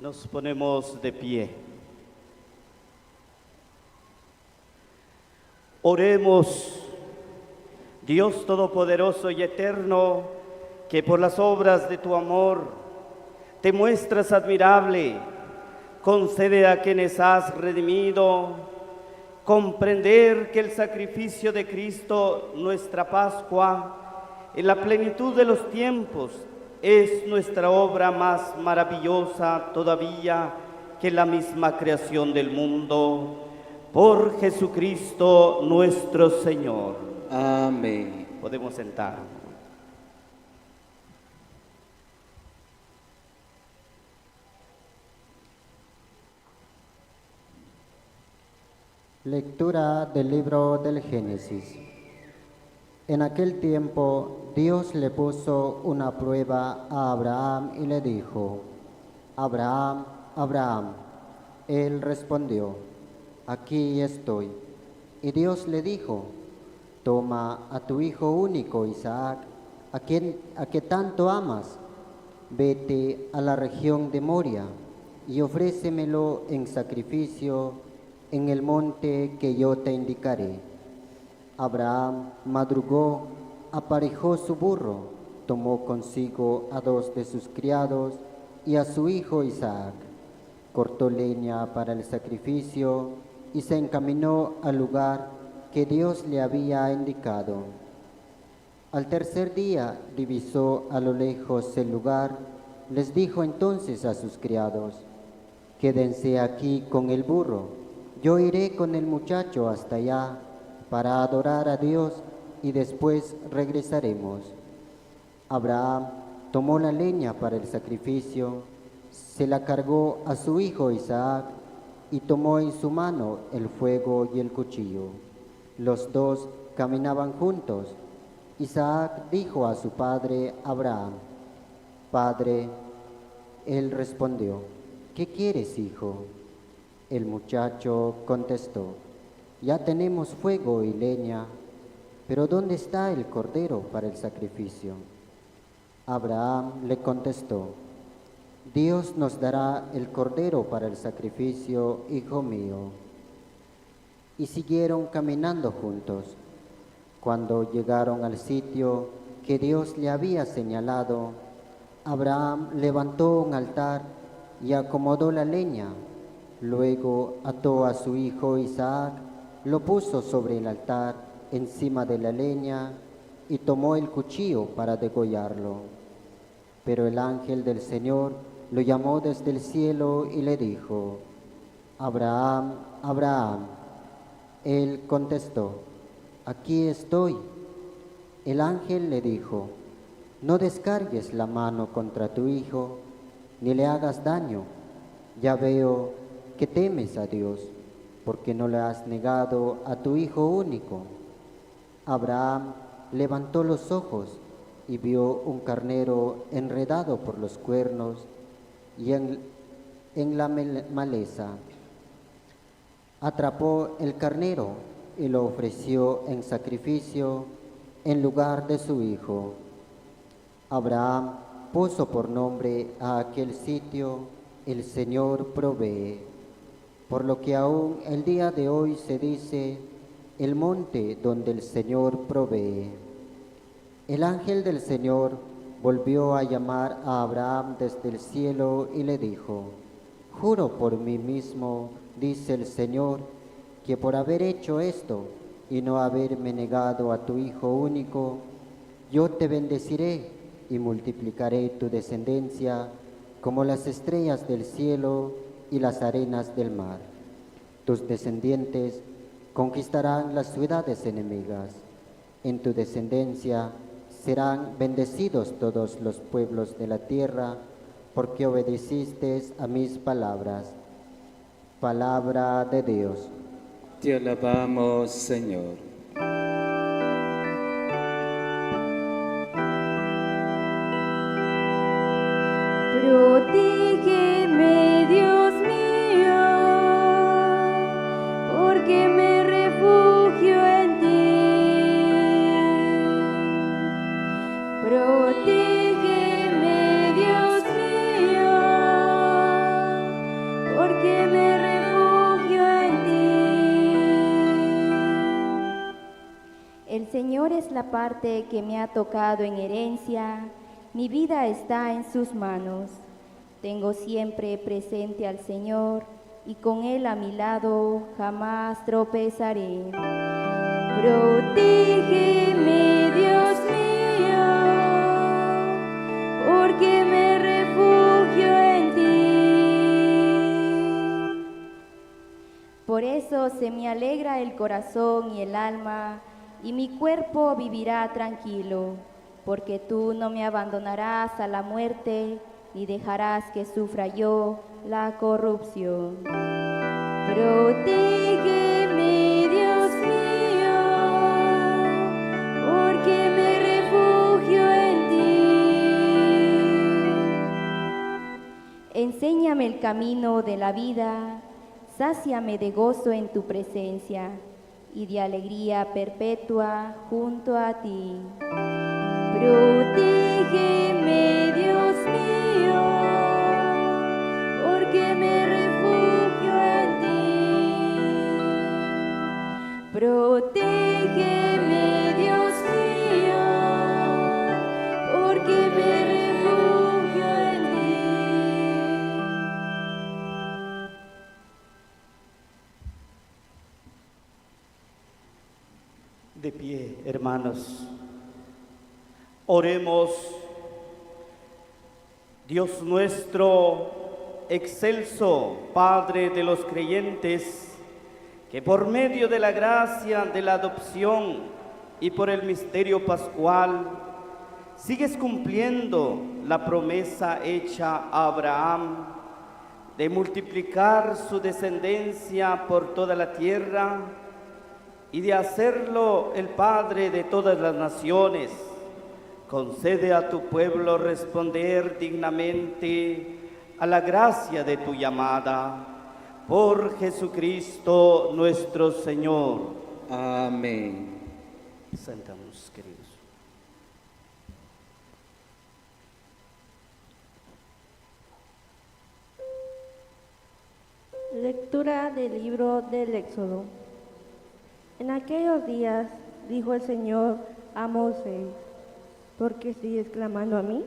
Nos ponemos de pie. Oremos, Dios Todopoderoso y Eterno, que por las obras de tu amor te muestras admirable, concede a quienes has redimido comprender que el sacrificio de Cristo, nuestra Pascua, en la plenitud de los tiempos, es nuestra obra más maravillosa todavía que la misma creación del mundo. Por Jesucristo nuestro Señor. Amén. Podemos sentar. Lectura del libro del Génesis. En aquel tiempo Dios le puso una prueba a Abraham y le dijo: Abraham, Abraham. Él respondió: aquí estoy. Y Dios le dijo: toma a tu hijo único Isaac, a que tanto amas, vete a la región de Moria y ofrécemelo en sacrificio en el monte que yo te indicaré. Abraham madrugó, aparejó su burro, tomó consigo a 2 de sus criados y a su hijo Isaac, cortó leña para el sacrificio y se encaminó al lugar que Dios le había indicado. Al tercer día divisó a lo lejos el lugar. Les dijo entonces a sus criados: quédense aquí con el burro, yo iré con el muchacho hasta allá para adorar a Dios y después regresaremos. Abraham tomó la leña para el sacrificio, se la cargó a su hijo Isaac y tomó en su mano el fuego y el cuchillo. Los dos caminaban juntos. Isaac dijo a su padre Abraham: Padre. Él respondió: ¿qué quieres, hijo? El muchacho contestó: ya tenemos fuego y leña, pero ¿dónde está el cordero para el sacrificio? Abraham le contestó: Dios nos dará el cordero para el sacrificio, hijo mío. Y siguieron caminando juntos. Cuando llegaron al sitio que Dios le había señalado, Abraham levantó un altar y acomodó la leña. Luego ató a su hijo Isaac, lo puso sobre el altar encima de la leña y tomó el cuchillo para degollarlo. Pero el ángel del Señor lo llamó desde el cielo y le dijo: Abraham, Abraham. Él contestó: aquí estoy. El ángel le dijo: no descargues la mano contra tu hijo, ni le hagas daño. Ya veo que temes a Dios, porque no le has negado a tu hijo único. Abraham levantó los ojos y vio un carnero enredado por los cuernos y en la maleza. Atrapó el carnero y lo ofreció en sacrificio en lugar de su hijo. Abraham puso por nombre a aquel sitio: el Señor provee, por lo que aún el día de hoy se dice: el monte donde el Señor provee. El ángel del Señor volvió a llamar a Abraham desde el cielo y le dijo: juro por mí mismo, dice el Señor, que por haber hecho esto y no haberme negado a tu hijo único, yo te bendeciré y multiplicaré tu descendencia como las estrellas del cielo y las arenas del mar. Tus descendientes conquistarán las ciudades enemigas. En tu descendencia serán bendecidos todos los pueblos de la tierra, porque obedeciste a mis palabras. Palabra de Dios. Te alabamos, Señor. Protégeme, Dios mío, porque me refugio en ti. Protégeme, Dios mío, porque me refugio en ti. El Señor es la parte que me ha tocado en herencia. Mi vida está en sus manos. Tengo siempre presente al Señor y con Él a mi lado jamás tropezaré. Protégeme, Dios mío, porque me refugio en ti. Por eso se me alegra el corazón y el alma, y mi cuerpo vivirá tranquilo. Porque tú no me abandonarás a la muerte, ni dejarás que sufra yo la corrupción. Protégeme, Dios mío, porque enséñame el camino de la vida, sáciame de gozo en tu presencia y de alegría perpetua junto a ti. Protégeme, Dios mío, porque me refugio en ti. Protégeme, Dios mío, porque me refugio en ti. De pie, hermanos. Oremos. Dios nuestro, excelso Padre de los creyentes, que por medio de la gracia de la adopción y por el misterio pascual, sigues cumpliendo la promesa hecha a Abraham de multiplicar su descendencia por toda la tierra y de hacerlo el Padre de todas las naciones. Concede a tu pueblo responder dignamente a la gracia de tu llamada. Por Jesucristo nuestro Señor. Amén. Sentamos, queridos. Lectura del libro del Éxodo. En aquellos días dijo el Señor a Moisés: ¿por qué sigues clamando a mí?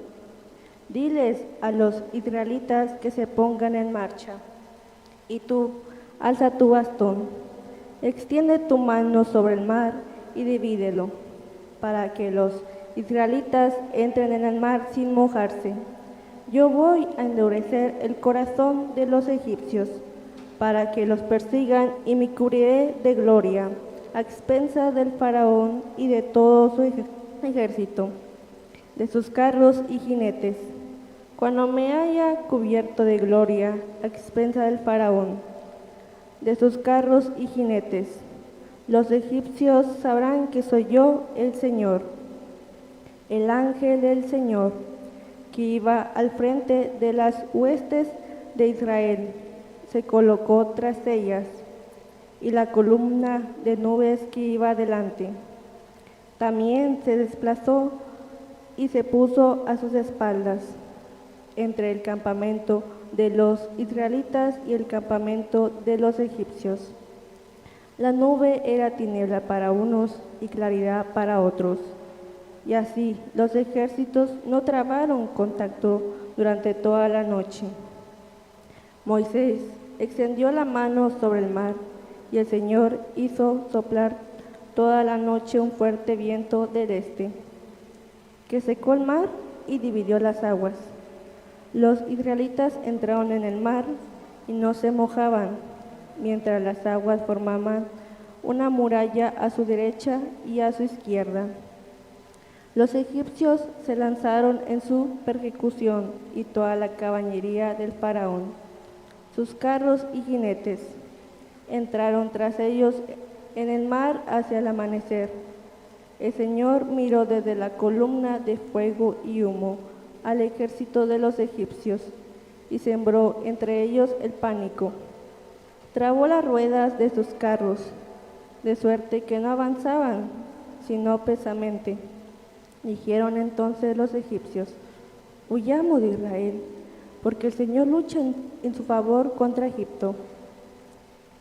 Diles a los israelitas que se pongan en marcha. Y tú, alza tu bastón, extiende tu mano sobre el mar y divídelo, para que los israelitas entren en el mar sin mojarse. Yo voy a endurecer el corazón de los egipcios, para que los persigan, y me cubriré de gloria, a expensas del faraón y de todo su ejército, de sus carros y jinetes. Cuando me haya cubierto de gloria a expensa del faraón, de sus carros y jinetes, los egipcios sabrán que soy yo el Señor. El ángel del Señor, que iba al frente de las huestes de Israel, se colocó tras ellas, y la columna de nubes que iba delante también se desplazó y se puso a sus espaldas, entre el campamento de los israelitas y el campamento de los egipcios. La nube era tiniebla para unos y claridad para otros, y así los ejércitos no trabaron contacto durante toda la noche. Moisés extendió la mano sobre el mar, y el Señor hizo soplar toda la noche un fuerte viento del este, que secó el mar y dividió las aguas. Los israelitas entraron en el mar y no se mojaban, mientras las aguas formaban una muralla a su derecha y a su izquierda. Los egipcios se lanzaron en su persecución y toda la caballería del faraón, sus carros y jinetes, entraron tras ellos en el mar hacia el amanecer. El Señor miró desde la columna de fuego y humo al ejército de los egipcios y sembró entre ellos el pánico. Trabó las ruedas de sus carros, de suerte que no avanzaban, sino pesamente. Dijeron entonces los egipcios: huyamos de Israel, porque el Señor lucha en su favor contra Egipto.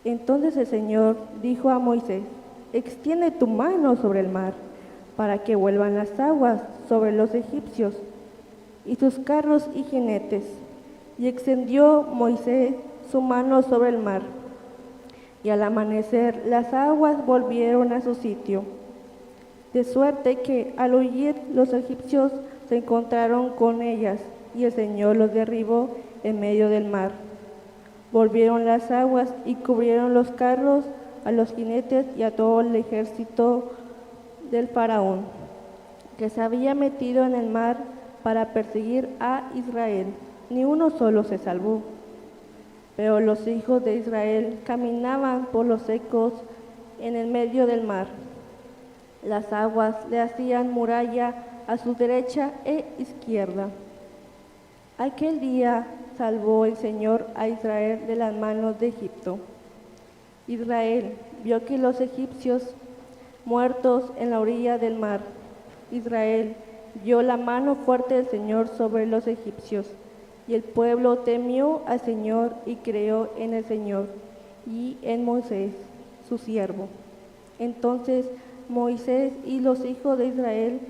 Entonces el Señor dijo a Moisés: extiende tu mano sobre el mar, para que vuelvan las aguas sobre los egipcios y sus carros y jinetes. Y extendió Moisés su mano sobre el mar, y al amanecer las aguas volvieron a su sitio. De suerte que al huir los egipcios se encontraron con ellas, y el Señor los derribó en medio del mar. Volvieron las aguas y cubrieron los carros, a los jinetes y a todo el ejército del faraón, que se había metido en el mar para perseguir a Israel. Ni uno solo se salvó. Pero los hijos de Israel caminaban por los secos en el medio del mar. Las aguas le hacían muralla a su derecha e izquierda. Aquel día salvó el Señor a Israel de las manos de Egipto. Israel vio que los egipcios muertos en la orilla del mar. Israel vio la mano fuerte del Señor sobre los egipcios. Y el pueblo temió al Señor y creyó en el Señor y en Moisés, su siervo. Entonces Moisés y los hijos de Israel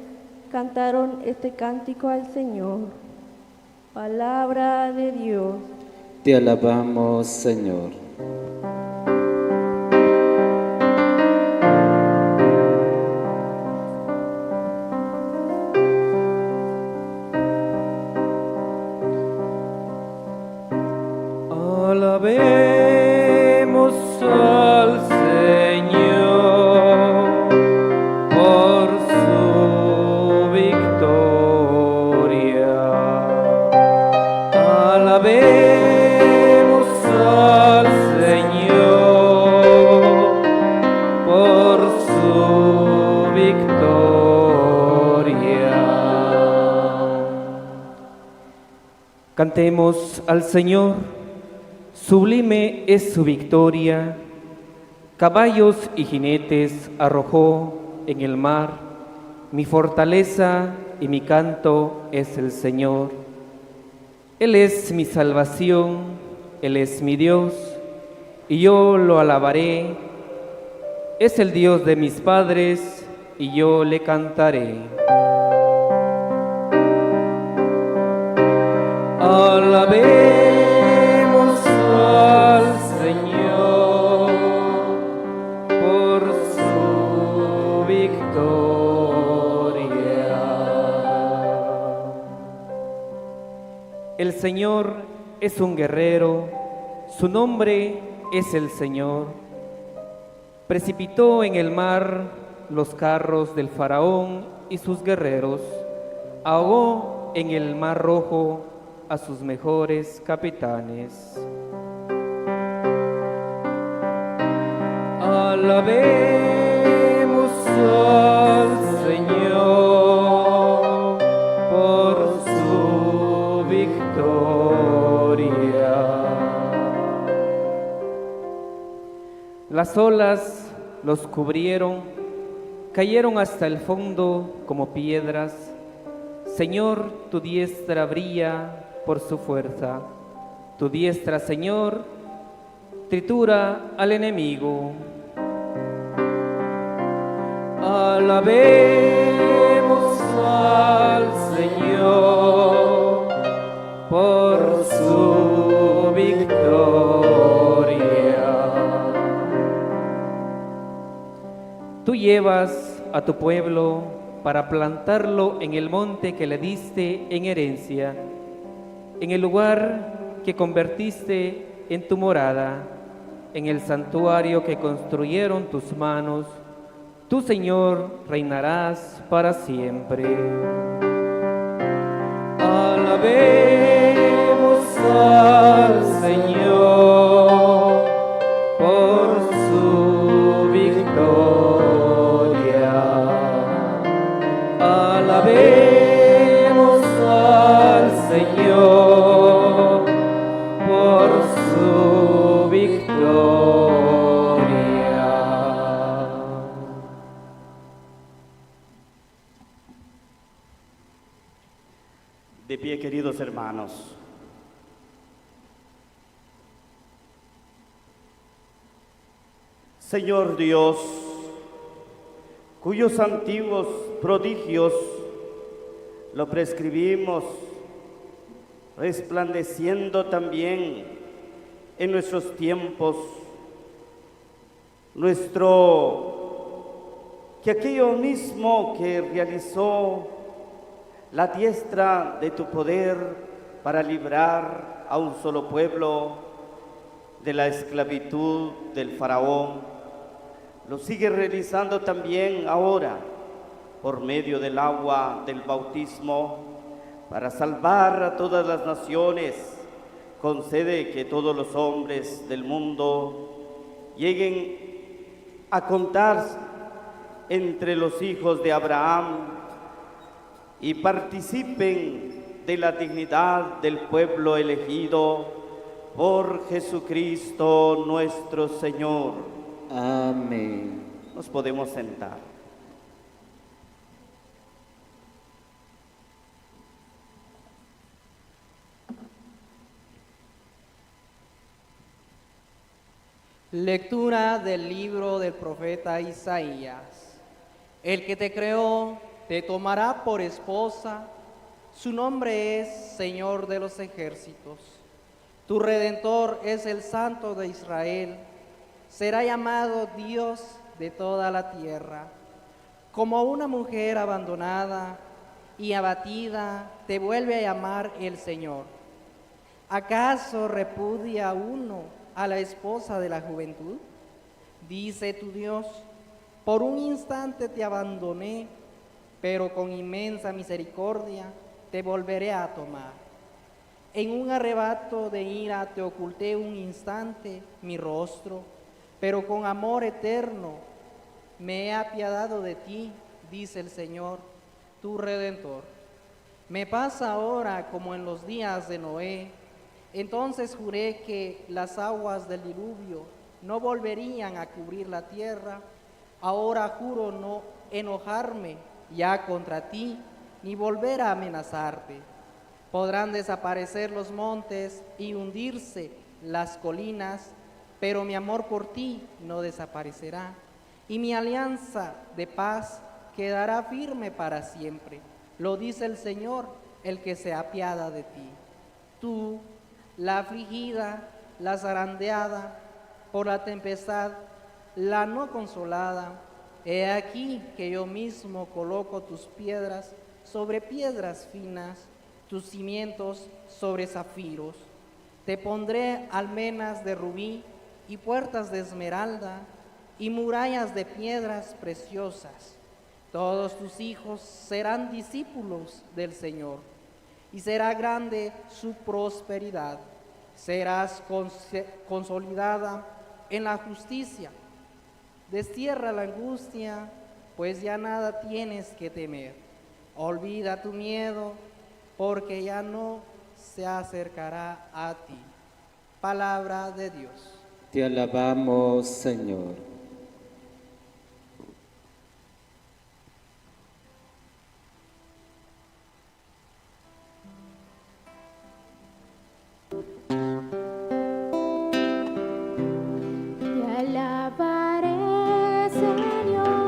cantaron este cántico al Señor. Palabra de Dios. Te alabamos, Señor. Alabemos al Señor por su victoria. Alabemos al Señor por su victoria. Cantemos al Señor. Sublime es su victoria, caballos y jinetes arrojó en el mar, mi fortaleza y mi canto es el Señor. Él es mi salvación, Él es mi Dios, y yo lo alabaré. Es el Dios de mis padres, y yo le cantaré. Alabemos al Señor por su victoria. El Señor es un guerrero, su nombre es el Señor. Precipitó en el mar los carros del faraón y sus guerreros, ahogó en el mar rojo a sus mejores capitanes. Alabemos al Señor por su victoria. Las olas los cubrieron, cayeron hasta el fondo como piedras. Señor, tu diestra brilla por su fuerza. Tu diestra, Señor, tritura al enemigo. Alabemos al Señor por su victoria. Tú llevas a tu pueblo para plantarlo en el monte que le diste en herencia, en el lugar que convertiste en tu morada, en el santuario que construyeron tus manos. Tú, Señor, reinarás para siempre. Alabemos al Señor por su victoria. Alabemos al Señor por su victoria. De pie, queridos hermanos. Señor Dios, cuyos antiguos prodigios lo prescribimos, resplandeciendo también en nuestros tiempos, que aquello mismo que realizó la diestra de tu poder para librar a un solo pueblo de la esclavitud del faraón, lo sigue realizando también ahora por medio del agua del bautismo para salvar a todas las naciones. Concede que todos los hombres del mundo lleguen a contar entre los hijos de Abraham y participen de la dignidad del pueblo elegido por Jesucristo nuestro Señor. Amén. Nos podemos sentar. Lectura del libro del profeta Isaías. El que te creó te tomará por esposa, su nombre es Señor de los ejércitos. Tu Redentor es el Santo de Israel, será llamado Dios de toda la tierra. Como una mujer abandonada y abatida, te vuelve a llamar el Señor. ¿Acaso repudia uno a la esposa de la juventud? Dice tu Dios, por un instante te abandoné, pero con inmensa misericordia te volveré a tomar. En un arrebato de ira te oculté un instante mi rostro, pero con amor eterno me he apiadado de ti, dice el Señor, tu Redentor. Me pasa ahora como en los días de Noé. Entonces juré que las aguas del diluvio no volverían a cubrir la tierra. Ahora juro no enojarme ya contra ti, ni volver a amenazarte. Podrán desaparecer los montes y hundirse las colinas, pero mi amor por ti no desaparecerá, y mi alianza de paz quedará firme para siempre. Lo dice el Señor, el que se apiada de ti. Tú, la afligida, la zarandeada por la tempestad, la no consolada, he aquí que yo mismo coloco tus piedras sobre piedras finas, tus cimientos sobre zafiros. Te pondré almenas de rubí y puertas de esmeralda y murallas de piedras preciosas. Todos tus hijos serán discípulos del Señor, y será grande su prosperidad. Serás consolidada en la justicia. Destierra la angustia, pues ya nada tienes que temer. Olvida tu miedo, porque ya no se acercará a ti. Palabra de Dios. Te alabamos, Señor. Alabaré, Señor,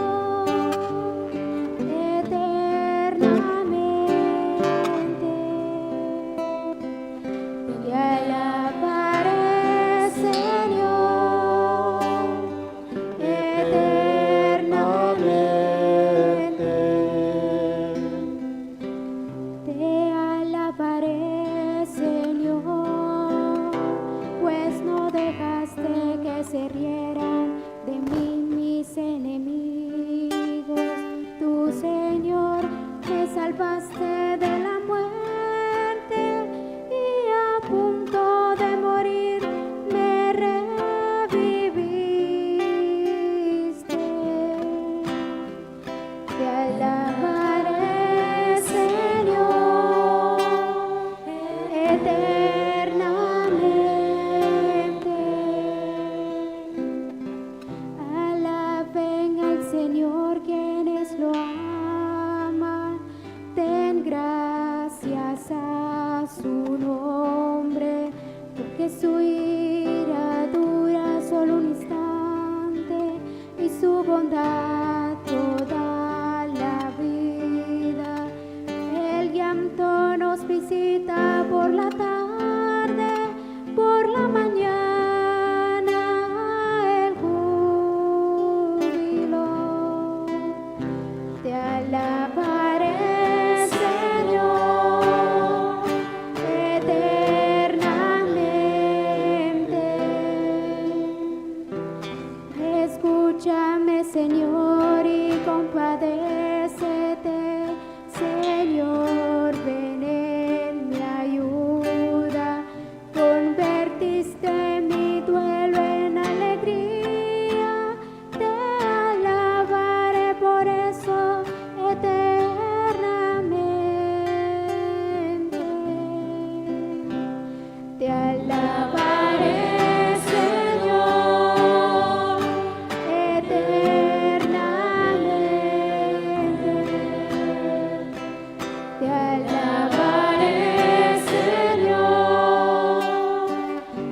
te alabaré, Señor,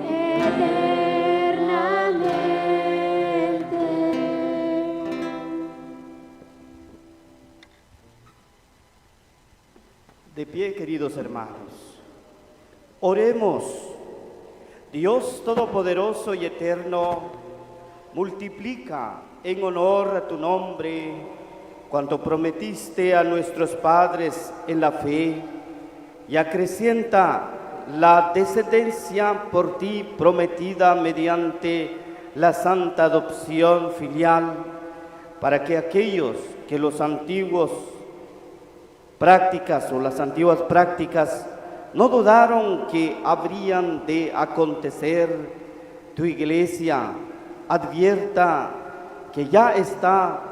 eternamente. De pie, queridos hermanos, oremos. Dios Todopoderoso y Eterno, multiplica en honor a tu nombre cuanto prometiste a nuestros padres en la fe y acrecienta la descendencia por ti prometida mediante la santa adopción filial, para que aquellos que las antiguas prácticas no dudaron que habrían de acontecer, tu iglesia advierta que ya está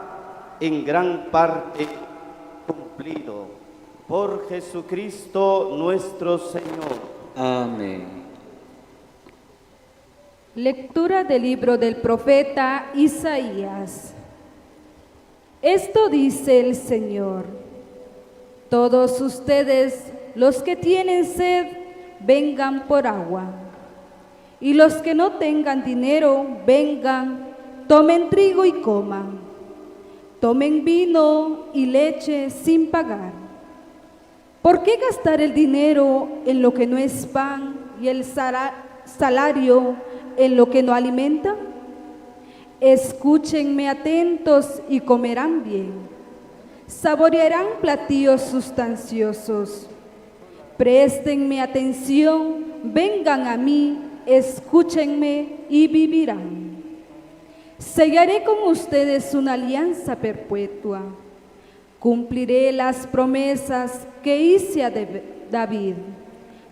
en gran parte cumplido. Por Jesucristo nuestro Señor. Amén. Lectura del libro del profeta Isaías. Esto dice el Señor: todos ustedes, los que tienen sed, vengan por agua, y los que no tengan dinero, vengan, tomen trigo y coman, tomen vino y leche sin pagar. ¿Por qué gastar el dinero en lo que no es pan y el salario en lo que no alimenta? Escúchenme atentos y comerán bien, saborearán platillos sustanciosos. Préstenme atención, vengan a mí, escúchenme y vivirán. Sellaré con ustedes una alianza perpetua. Cumpliré las promesas que hice a David,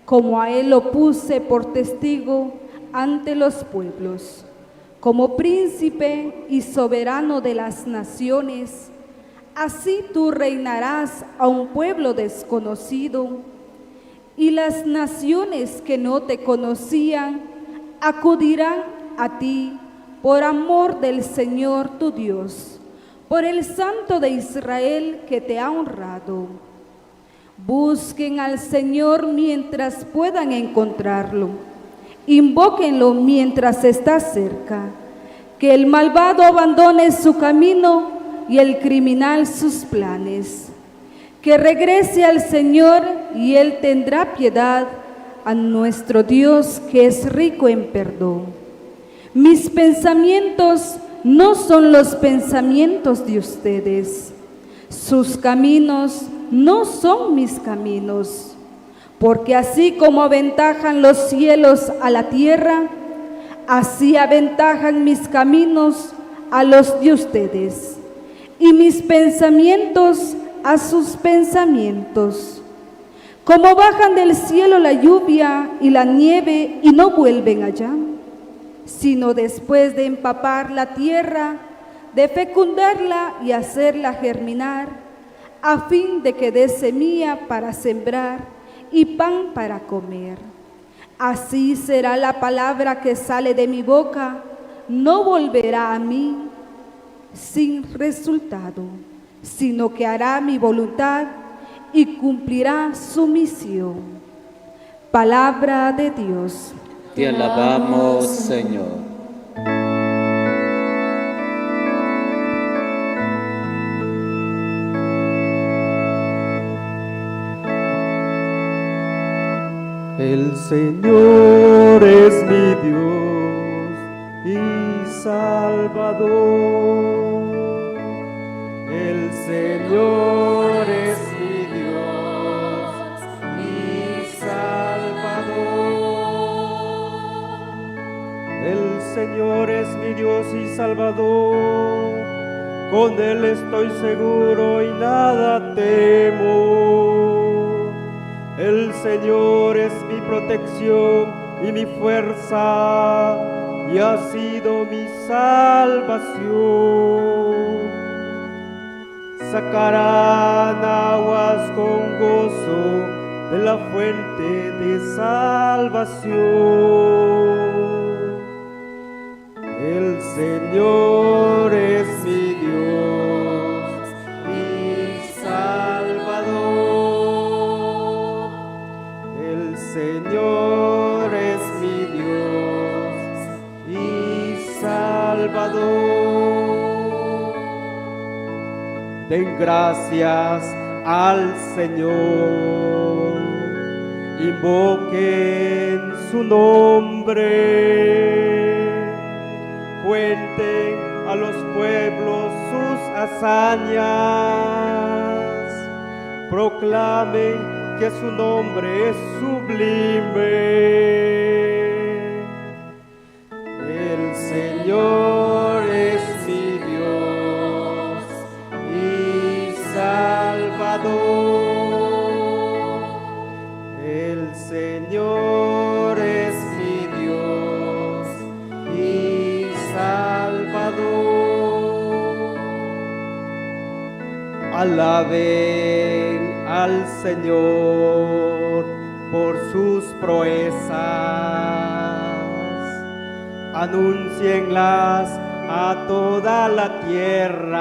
como a él lo puse por testigo ante los pueblos, como príncipe y soberano de las naciones. Así tú reinarás a un pueblo desconocido, y las naciones que no te conocían acudirán a ti por amor del Señor tu Dios, por el Santo de Israel que te ha honrado. Busquen al Señor mientras puedan encontrarlo, invóquenlo mientras está cerca. Que el malvado abandone su camino y el criminal sus planes. Que regrese al Señor y Él tendrá piedad, a nuestro Dios que es rico en perdón. Mis pensamientos no son los pensamientos de ustedes, sus caminos no son mis caminos, porque así como aventajan los cielos a la tierra, así aventajan mis caminos a los de ustedes, y mis pensamientos a sus pensamientos. Como bajan del cielo la lluvia y la nieve y no vuelven allá, sino después de empapar la tierra, de fecundarla y hacerla germinar, a fin de que dé semilla para sembrar y pan para comer. Así será la palabra que sale de mi boca, no volverá a mí sin resultado, sino que hará mi voluntad y cumplirá su misión. Palabra de Dios. Te alabamos, Señor. El Señor es mi Dios y Salvador. El Señor es mi Dios y Salvador. El Señor es mi Dios y Salvador. Con Él estoy seguro y nada temo. El Señor es mi protección y mi fuerza, y ha sido mi salvación. Sacarán aguas con gozo de la fuente de salvación. El Señor es mi Dios y Salvador. Señor es mi Dios y Salvador. Den gracias al Señor, invoquen su nombre, cuenten a los pueblos sus hazañas, proclamen que su nombre es sublime. El Señor es mi Dios y Salvador. El Señor es mi Dios y Salvador. Alaben al Señor por sus proezas, anúncienlas a toda la tierra.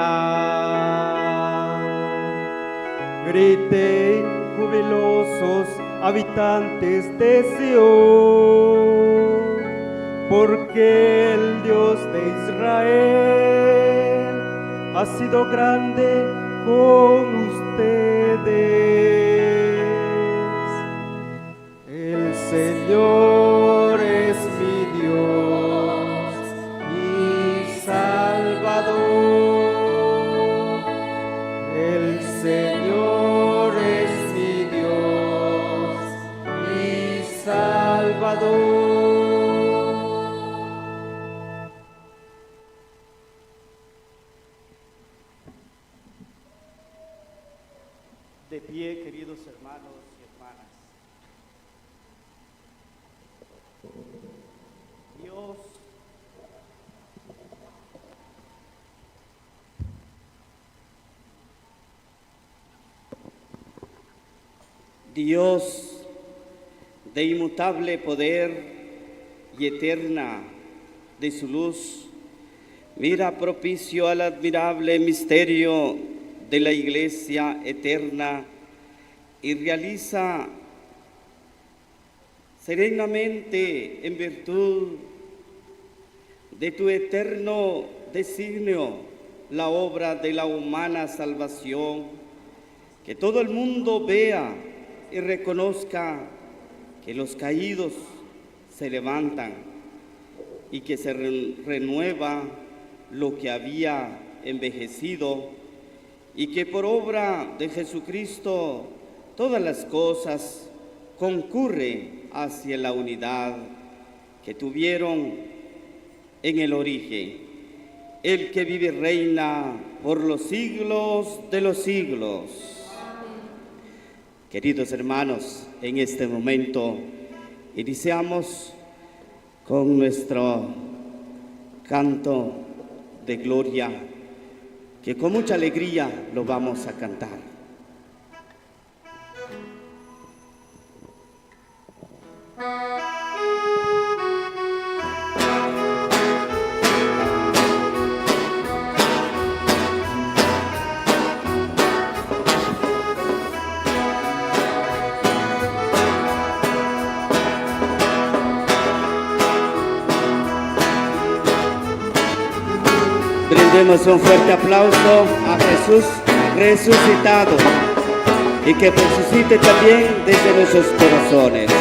Griten jubilosos habitantes de Sion, porque el Dios de Israel ha sido grande con ustedes. El Señor es mi Dios y Salvador. El Señor es mi Dios y Salvador. De pie, queridos hermanos y hermanas. Dios de inmutable poder y eterna de su luz, mira propicio al admirable misterio de la Iglesia eterna y realiza serenamente en virtud de tu eterno designio la obra de la humana salvación, que todo el mundo vea y reconozca que los caídos se levantan y que se renueva lo que había envejecido, y que por obra de Jesucristo todas las cosas concurren hacia la unidad que tuvieron en el origen, el que vive y reina por los siglos de los siglos. Queridos hermanos, en este momento iniciamos con nuestro canto de gloria, que con mucha alegría lo vamos a cantar. Brindemos un fuerte aplauso a Jesús resucitado y que resucite también desde nuestros corazones.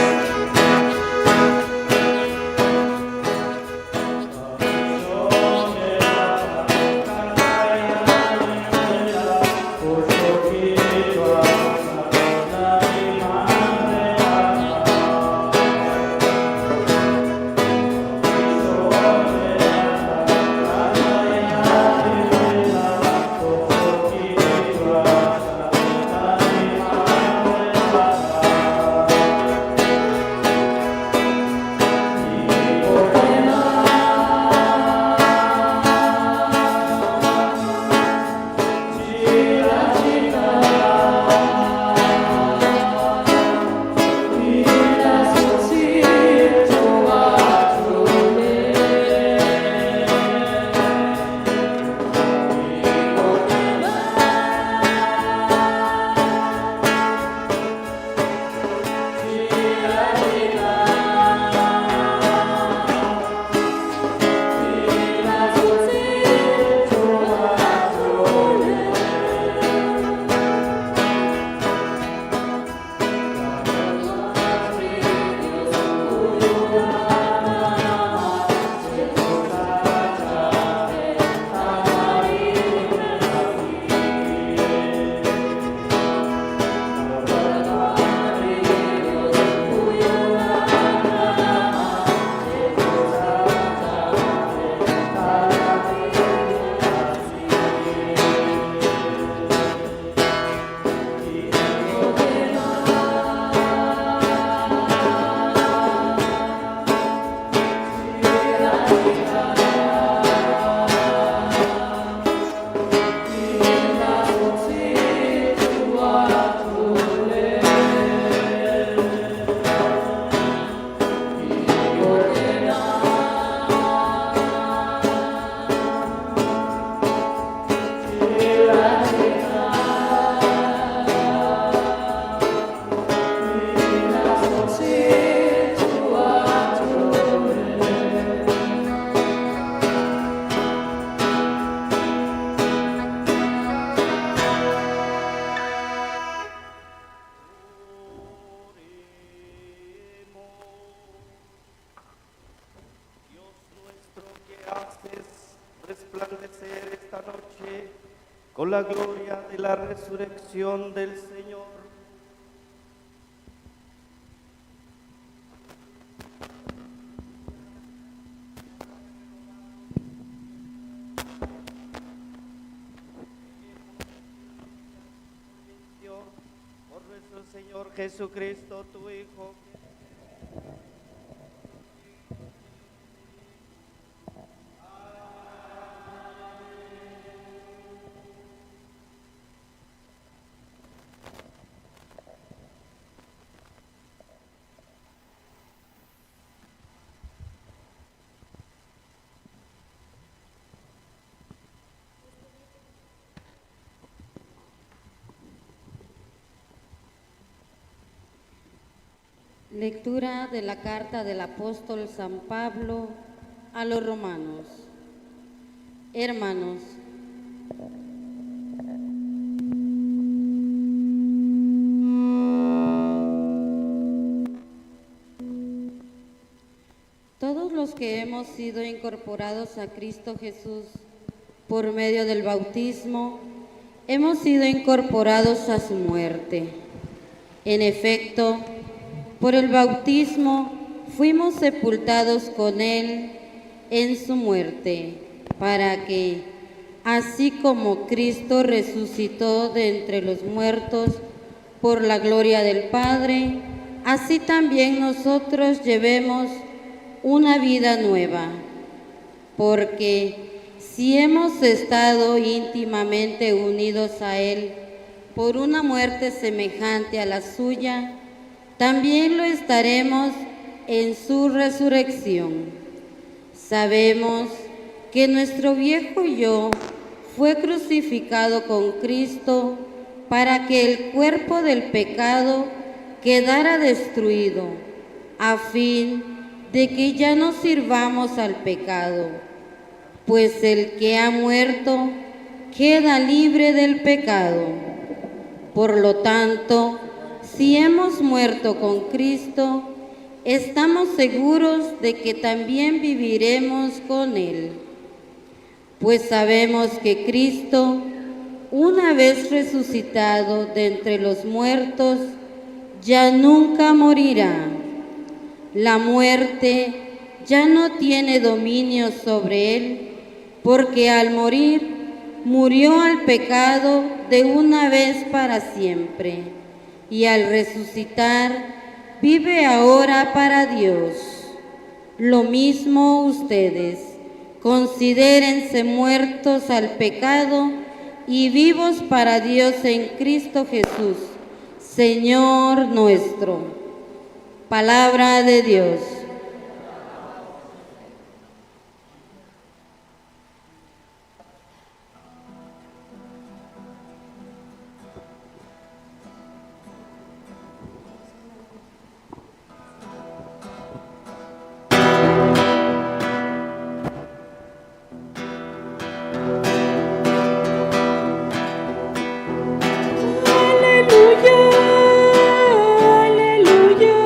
resplandecer esta noche con la gloria de la resurrección del Señor. Por nuestro Señor Jesucristo, tu Hijo. Lectura de la carta del apóstol San Pablo a los romanos. Hermanos, todos los que hemos sido incorporados a Cristo Jesús por medio del bautismo, hemos sido incorporados a su muerte. En efecto, por el bautismo fuimos sepultados con Él en su muerte, para que, así como Cristo resucitó de entre los muertos por la gloria del Padre, así también nosotros llevemos una vida nueva. Porque si hemos estado íntimamente unidos a Él por una muerte semejante a la suya, también lo estaremos en su resurrección. Sabemos que nuestro viejo yo fue crucificado con Cristo para que el cuerpo del pecado quedara destruido, a fin de que ya no sirvamos al pecado, pues el que ha muerto queda libre del pecado. Por lo tanto, si hemos muerto con Cristo, estamos seguros de que también viviremos con Él. Pues sabemos que Cristo, una vez resucitado de entre los muertos, ya nunca morirá. La muerte ya no tiene dominio sobre Él, porque al morir, murió al pecado de una vez para siempre. Y al resucitar, vive ahora para Dios. Lo mismo ustedes, considérense muertos al pecado y vivos para Dios en Cristo Jesús, Señor nuestro. Palabra de Dios. Aleluya, aleluya.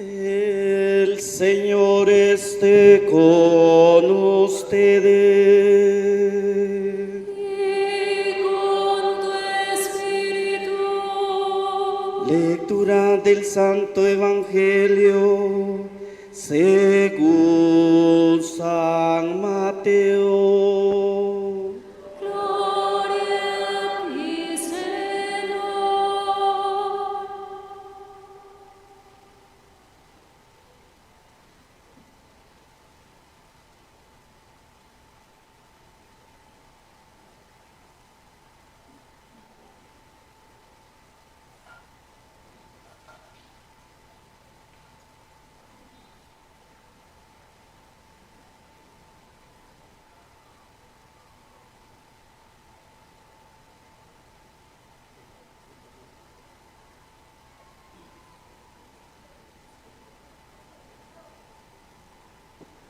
El Señor esté con ustedes. Y con tu espíritu. Lectura del Santo Evangelio según San Mateo. Gloria a ti, Señor.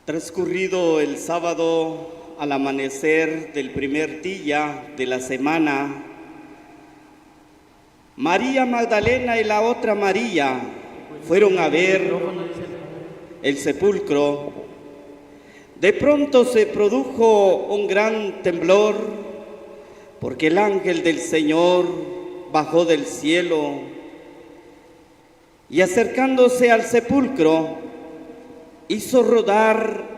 Transcurrido el sábado al amanecer del primer día de la semana, María Magdalena y la otra María fueron a ver el sepulcro. De pronto se produjo un gran temblor, porque el ángel del Señor bajó del cielo y acercándose al sepulcro, hizo rodar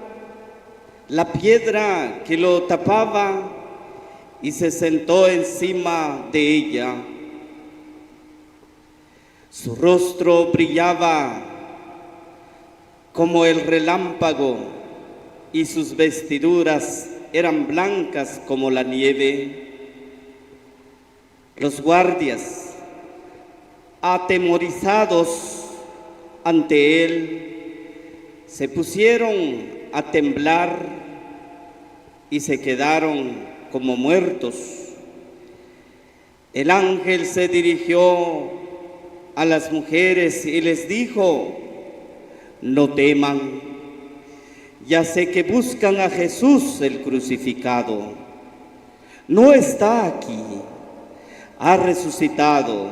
la piedra que lo tapaba y se sentó encima de ella. Su rostro brillaba como el relámpago y sus vestiduras eran blancas como la nieve. Los guardias, atemorizados ante él, se pusieron a temblar y se quedaron como muertos. El ángel se dirigió a las mujeres y les dijo: no teman, ya sé que buscan a Jesús el crucificado. No está aquí, ha resucitado,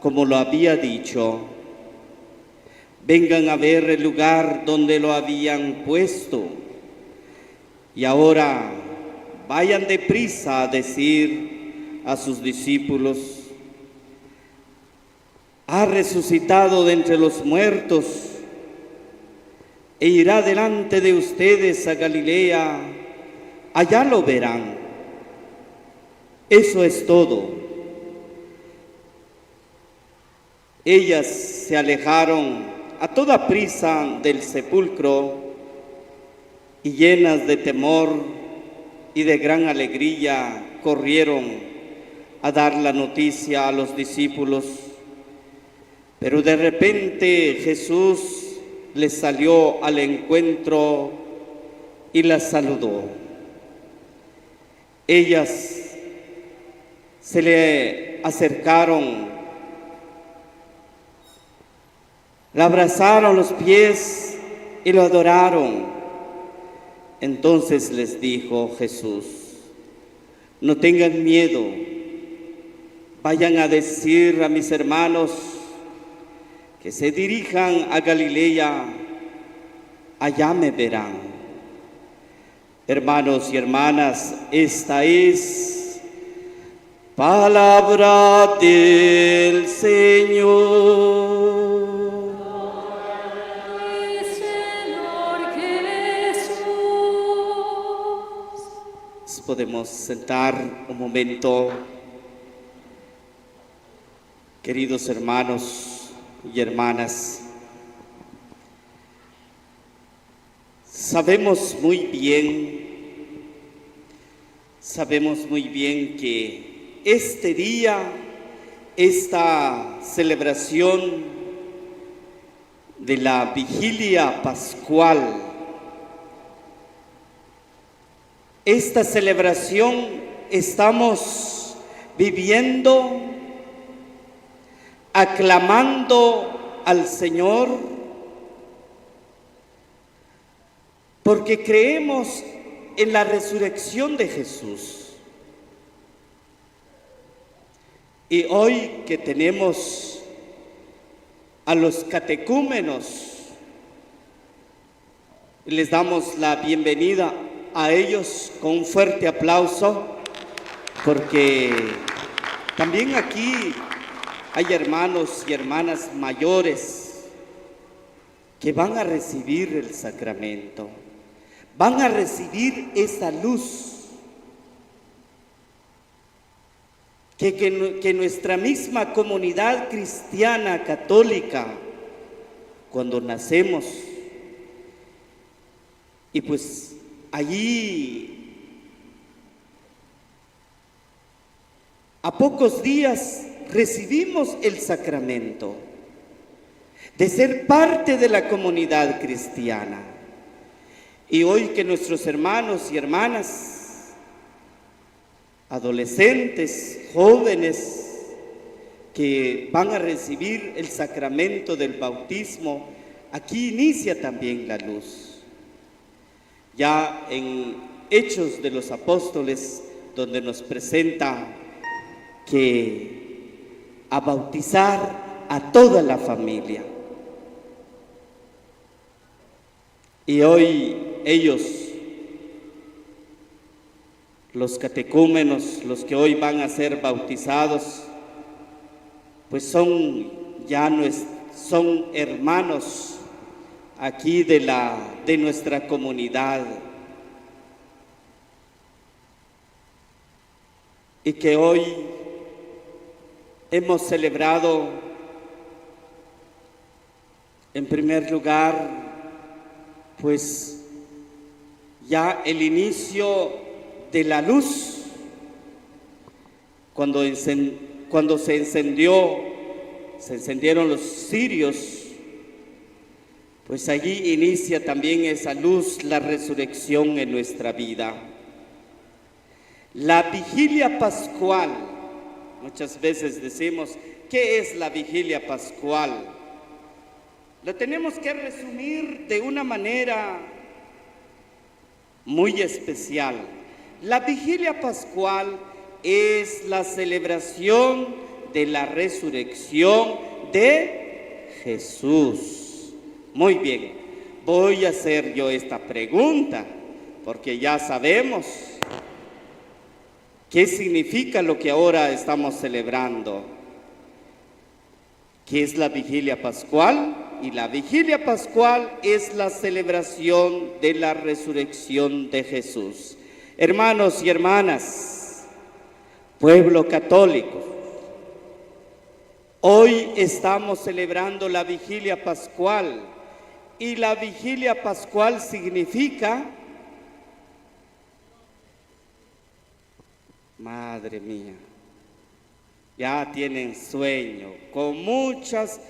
como lo había dicho. Vengan a ver el lugar donde lo habían puesto. Y ahora vayan deprisa a decir a sus discípulos: ha resucitado de entre los muertos e irá delante de ustedes a Galilea, allá lo verán. Eso es todo. Ellas se alejaron a toda prisa del sepulcro y llenas de temor y de gran alegría corrieron a dar la noticia a los discípulos. Pero de repente Jesús les salió al encuentro y las saludó. Ellas se le acercaron, le abrazaron los pies y lo adoraron. Entonces les dijo Jesús: no tengan miedo, vayan a decir a mis hermanos que se dirijan a Galilea, allá me verán. Hermanos y hermanas, esta es palabra del Señor. Podemos sentar un momento. Queridos hermanos y hermanas, sabemos muy bien que este día, esta celebración de la vigilia pascual, esta celebración estamos viviendo, aclamando al Señor, porque creemos en la resurrección de Jesús. Y hoy que tenemos a los catecúmenos. Les damos la bienvenida a ellos con un fuerte aplauso, porque también aquí hay hermanos y hermanas mayores que van a recibir el sacramento, van a recibir esa luz que nuestra misma comunidad cristiana católica, cuando nacemos, y pues allí a pocos días recibimos el sacramento de ser parte de la comunidad cristiana. Y hoy que nuestros hermanos y hermanas, adolescentes, jóvenes, que van a recibir el sacramento del bautismo, aquí inicia también la luz. Ya en Hechos de los Apóstoles, donde nos presenta que a bautizar a toda la familia. Y hoy ellos, los catecúmenos, los que hoy van a ser bautizados, pues son hermanos aquí de nuestra comunidad, y que hoy hemos celebrado en primer lugar pues ya el inicio de la luz, cuando se encendieron los cirios, pues allí inicia también esa luz, la resurrección en nuestra vida. La vigilia pascual, muchas veces decimos, ¿qué es la vigilia pascual? Lo tenemos que resumir de una manera muy especial. La vigilia pascual es la celebración de la resurrección de Jesús. Muy bien, voy a hacer yo esta pregunta, porque ya sabemos qué significa lo que ahora estamos celebrando, que es la vigilia pascual. Y la vigilia pascual es la celebración de la resurrección de Jesús. Hermanos y hermanas, pueblo católico, hoy estamos celebrando la vigilia pascual, y la vigilia pascual significa, madre mía, ya tienen sueño, con muchas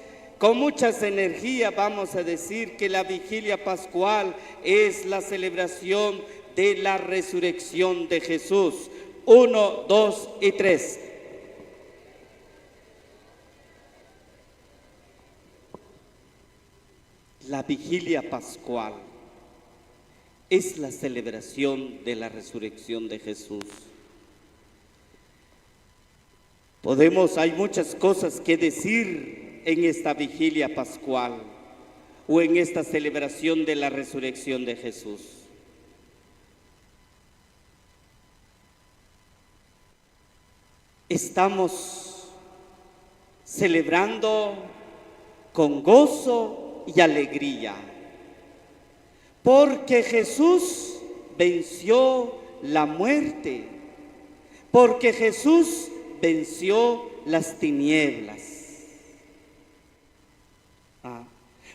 energías vamos a decir que la vigilia pascual es la celebración de la resurrección de Jesús. 1, 2 y 3. La vigilia pascual es la celebración de la resurrección de Jesús. Hay muchas cosas que decir en esta vigilia pascual o en esta celebración de la resurrección de Jesús. Estamos celebrando con gozo y alegría, porque Jesús venció la muerte, porque Jesús venció las tinieblas.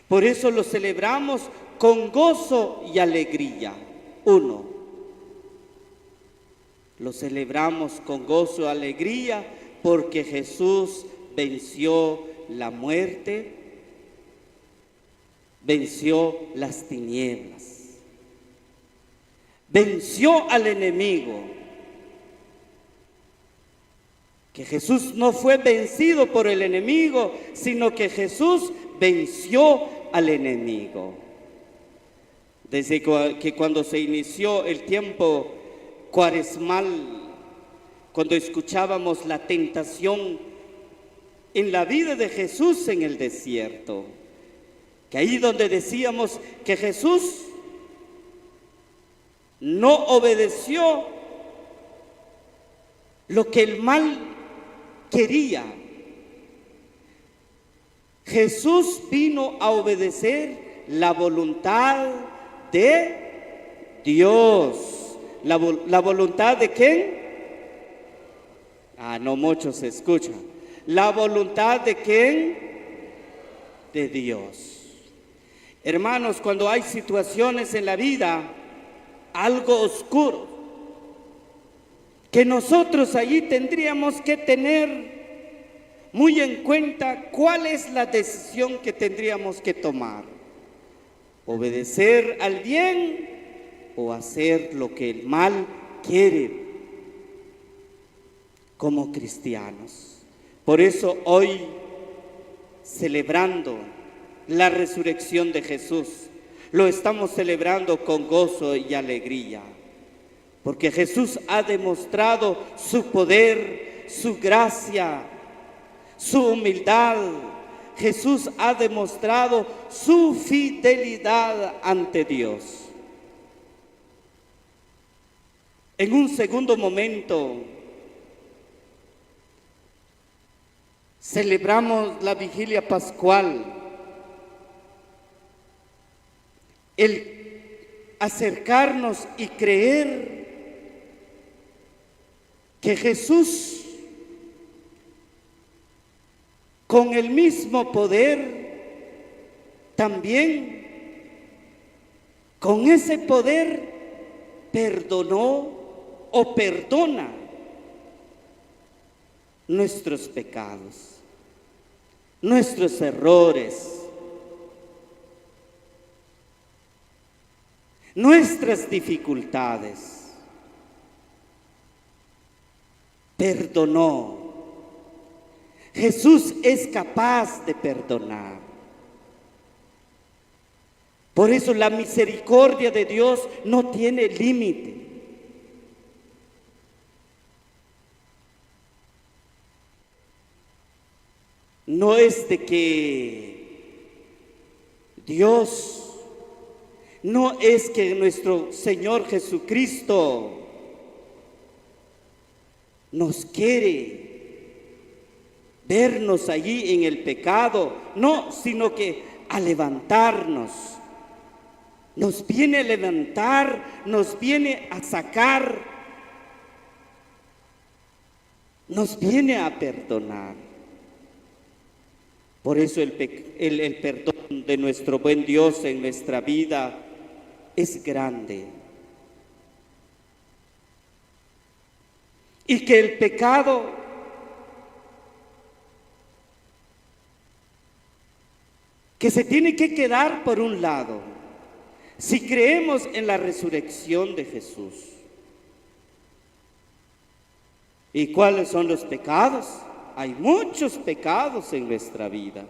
Por eso lo celebramos con gozo y alegría. 1. Lo celebramos con gozo y alegría porque Jesús venció la muerte, venció las tinieblas, venció al enemigo. Que Jesús no fue vencido por el enemigo, sino que Jesús venció al enemigo. Desde que cuando se inició el tiempo cuaresmal, cuando escuchábamos la tentación en la vida de Jesús en el desierto. Que ahí donde decíamos que Jesús no obedeció lo que el mal quería. Jesús vino a obedecer la voluntad de Dios. ¿La voluntad de quién? No muchos se escuchan. ¿La voluntad de quién? De Dios. Hermanos, cuando hay situaciones en la vida, algo oscuro, que nosotros allí tendríamos que tener muy en cuenta cuál es la decisión que tendríamos que tomar. Obedecer al bien o hacer lo que el mal quiere como cristianos. Por eso hoy, celebrando la resurrección de Jesús, lo estamos celebrando con gozo y alegría, porque Jesús ha demostrado su poder, su gracia, su humildad. Jesús ha demostrado su fidelidad ante Dios. En un segundo momento, celebramos la vigilia pascual, el acercarnos y creer que Jesús, con el mismo poder, también con ese poder perdonó o perdona nuestros pecados, nuestros errores, nuestras dificultades. Perdonó. Jesús es capaz de perdonar. Por eso la misericordia de Dios no tiene límite. No es de que Dios, no es que nuestro Señor Jesucristo nos quiere vernos allí en el pecado, no, sino que a levantarnos. Nos viene a levantar, nos viene a sacar, nos viene a perdonar. Por eso el perdón de nuestro buen Dios en nuestra vida es grande. Y que el pecado que se tiene que quedar por un lado, si creemos en la resurrección de Jesús. ¿Y cuáles son los pecados? Hay muchos pecados en nuestra vida.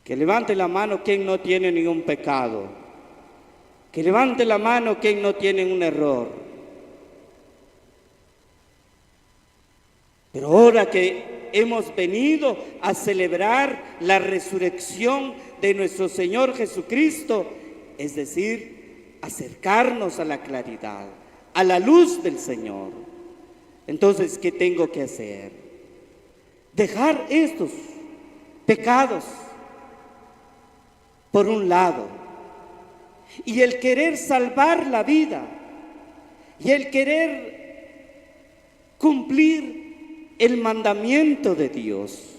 Que levante la mano quien no tiene ningún pecado. Que levante la mano quien no tiene un error. Pero ahora que hemos venido a celebrar la resurrección de nuestro Señor Jesucristo, es decir, acercarnos a la claridad, a la luz del Señor. Entonces, ¿qué tengo que hacer? Dejar estos pecados por un lado, y el querer salvar la vida, y el querer cumplir el mandamiento de Dios,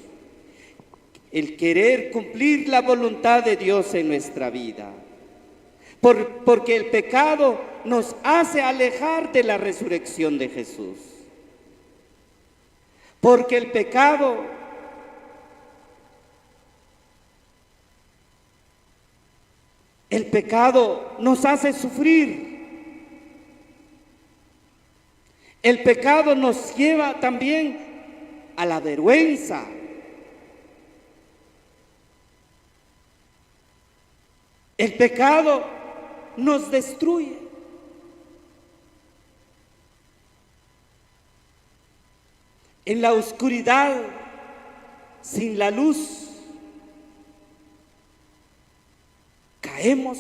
el querer cumplir la voluntad de Dios en nuestra vida, porque el pecado nos hace alejar de la resurrección de Jesús. Porque el pecado nos hace sufrir. El pecado nos lleva también a la vergüenza. El pecado nos destruye. En la oscuridad sin la luz, caemos.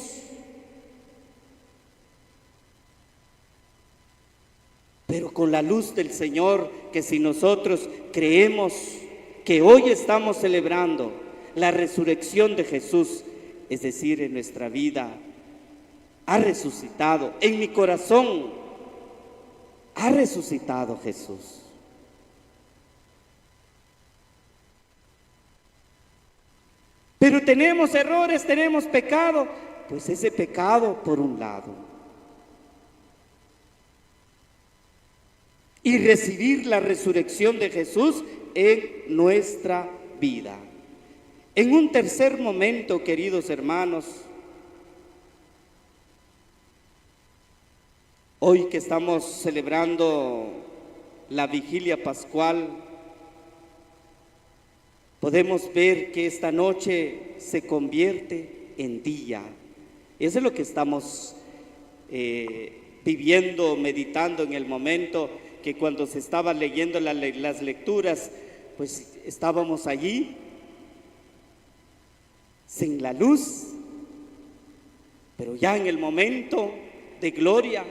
Pero con la luz del Señor, que si nosotros creemos que hoy estamos celebrando la resurrección de Jesús, es decir, en nuestra vida ha resucitado, en mi corazón ha resucitado Jesús. Pero tenemos errores, tenemos pecado, pues ese pecado por un lado. Y recibir la resurrección de Jesús en nuestra vida. En un tercer momento, queridos hermanos, hoy que estamos celebrando la vigilia pascual, podemos ver que esta noche se convierte en día. Eso es lo que estamos viviendo, meditando en el momento que cuando se estaban leyendo las lecturas, pues estábamos allí, sin la luz, pero ya en el momento de gloria,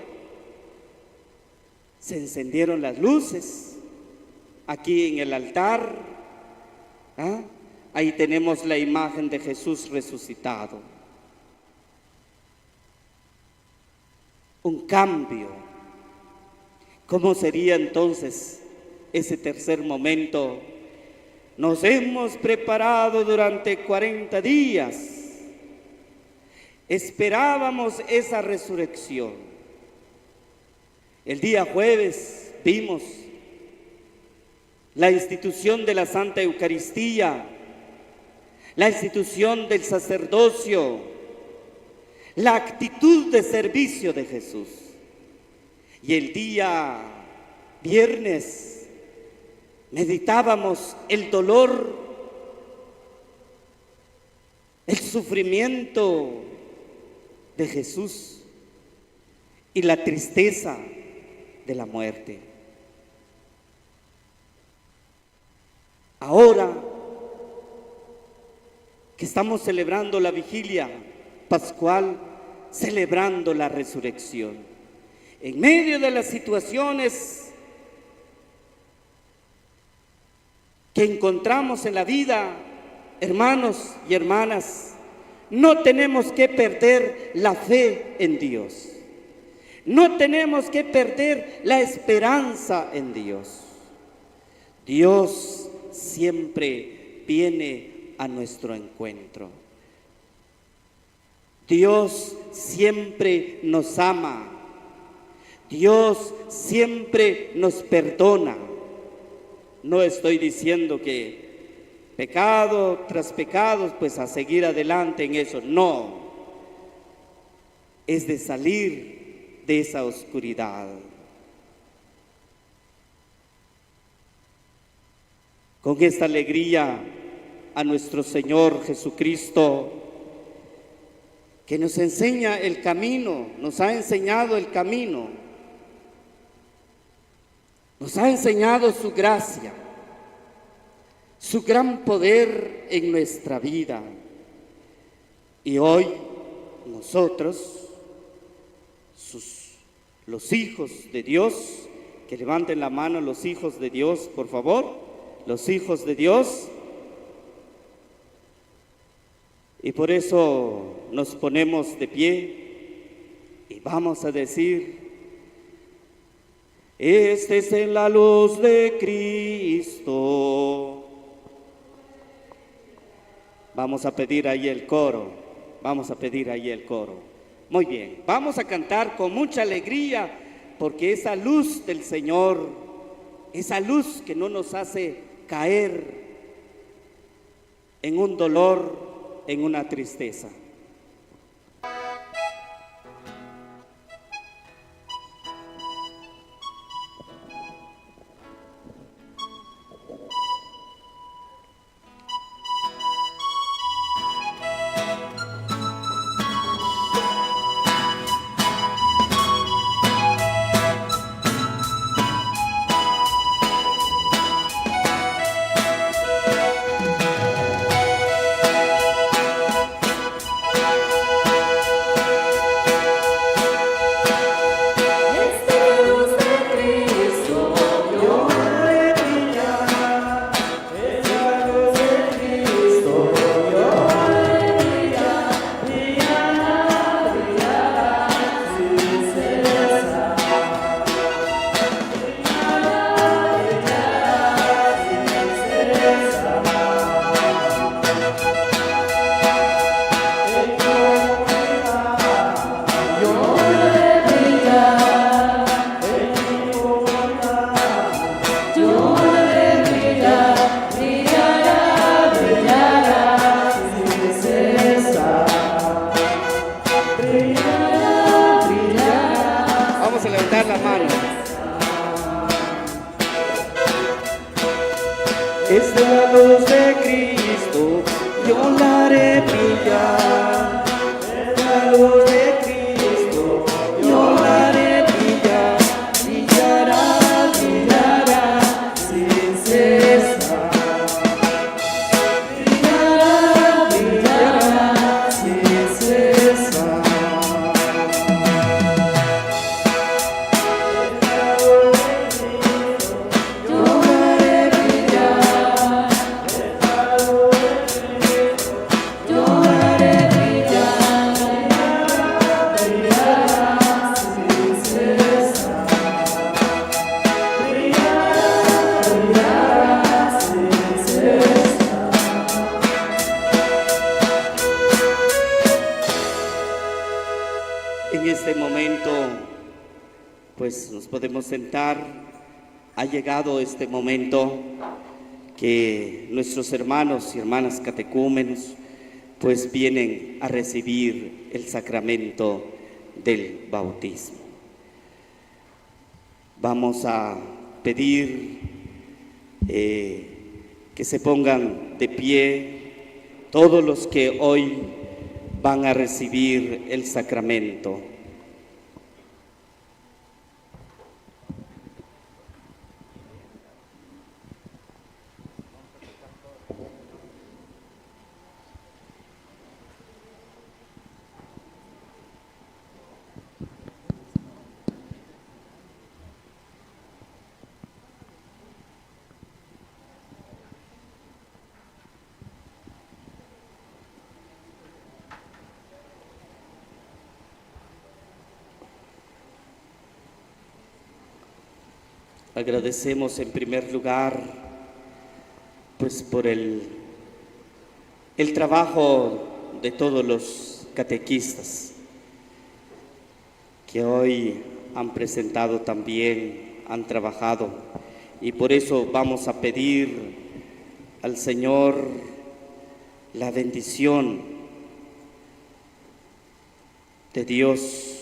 se encendieron las luces, aquí en el altar, ahí tenemos la imagen de Jesús resucitado. Un cambio. ¿Cómo sería entonces ese tercer momento? Nos hemos preparado durante 40 días. Esperábamos esa resurrección. El día jueves vimos la institución de la Santa Eucaristía, la institución del sacerdocio, la actitud de servicio de Jesús. Y el día viernes meditábamos el dolor, el sufrimiento de Jesús y la tristeza de la muerte. Ahora que estamos celebrando la vigilia pascual, celebrando la resurrección, en medio de las situaciones que encontramos en la vida, hermanos y hermanas, no tenemos que perder la fe en Dios. No tenemos que perder la esperanza en Dios. Dios siempre viene a nuestro encuentro. Dios siempre nos ama. Dios siempre nos perdona. No estoy diciendo que pecado tras pecado, pues a seguir adelante en eso. No. Es de salir de esa oscuridad. Con esta alegría a nuestro Señor Jesucristo, que nos enseña el camino, nos ha enseñado el camino. Nos ha enseñado su gracia, su gran poder en nuestra vida. Y hoy nosotros, los hijos de Dios, que levanten la mano los hijos de Dios, por favor, los hijos de Dios. Y por eso nos ponemos de pie y vamos a decir: este es en la luz de Cristo. Vamos a pedir ahí el coro. Vamos a pedir ahí el coro. Muy bien, vamos a cantar con mucha alegría, porque esa luz del Señor, esa luz que no nos hace caer en un dolor, en una tristeza. es la luz de Cristo, yo la haré brillar. Es la luz de Cristo, yo la haré brillar. Brillará, brillará sin cesar. Brillará, brillará sin cesar. En este momento, pues nos podemos sentar. Ha llegado este momento que nuestros hermanos y hermanas catecúmenos pues vienen a recibir el sacramento del bautismo. Vamos a pedir que se pongan de pie todos los que hoy van a recibir el sacramento. Agradecemos en primer lugar pues por el trabajo de todos los catequistas que hoy han presentado también, han trabajado, y por eso vamos a pedir al Señor la bendición de Dios.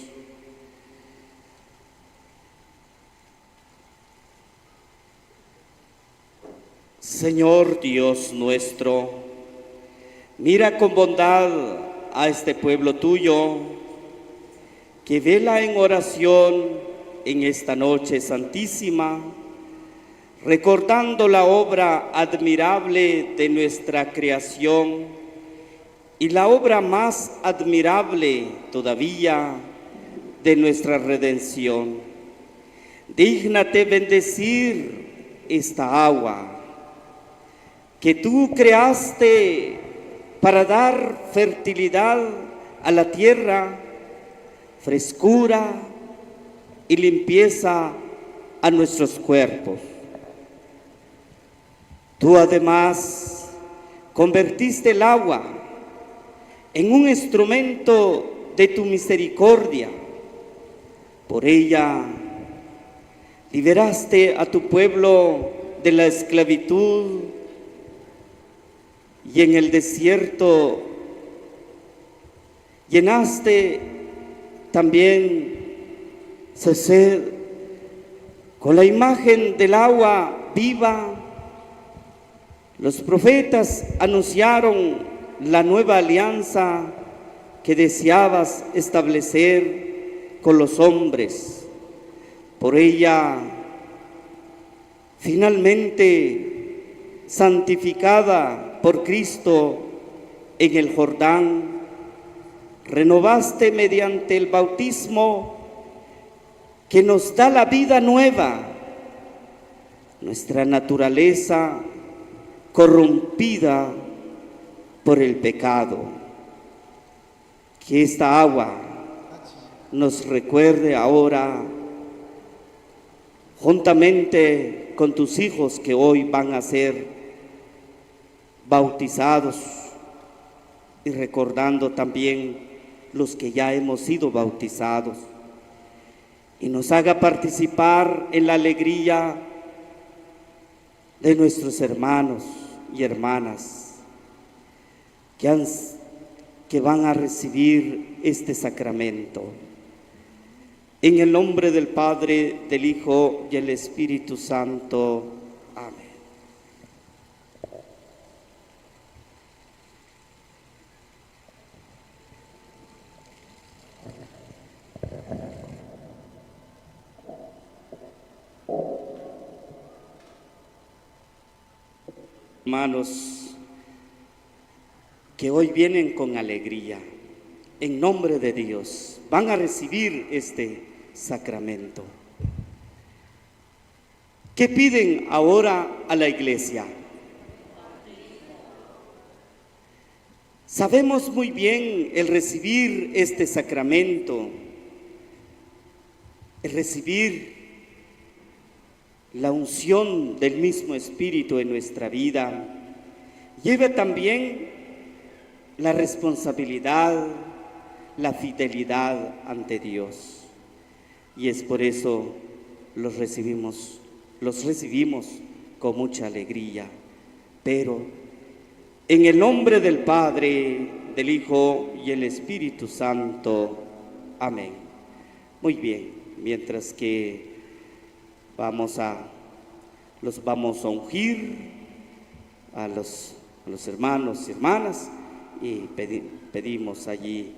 Señor Dios nuestro, mira con bondad a este pueblo tuyo, que vela en oración en esta noche santísima, recordando la obra admirable de nuestra creación y la obra más admirable todavía de nuestra redención. Dígnate bendecir esta agua que tú creaste para dar fertilidad a la tierra, frescura y limpieza a nuestros cuerpos. Tú además convertiste el agua en un instrumento de tu misericordia. Por ella liberaste a tu pueblo de la esclavitud, y en el desierto llenaste también su sed con la imagen del agua viva. Los profetas anunciaron la nueva alianza que deseabas establecer con los hombres. Por ella, finalmente santificada por Cristo en el Jordán, renovaste mediante el bautismo que nos da la vida nueva, nuestra naturaleza corrompida por el pecado. Que esta agua nos recuerde ahora, juntamente con tus hijos que hoy van a ser bautizados, y recordando también los que ya hemos sido bautizados, y nos haga participar en la alegría de nuestros hermanos y hermanas que van a recibir este sacramento. En el nombre del Padre, del Hijo y el Espíritu Santo. Amén. Hermanos, que hoy vienen con alegría, en nombre de Dios, van a recibir este sacramento. ¿Qué piden ahora a la iglesia? Sabemos muy bien el recibir este sacramento, el recibir la unción del mismo Espíritu en nuestra vida, lleva también la responsabilidad, la fidelidad ante Dios. Y es por eso los recibimos con mucha alegría. Pero en el nombre del Padre, del Hijo y el Espíritu Santo. Amén. Muy bien, mientras que los vamos a ungir a los hermanos y hermanas y pedimos allí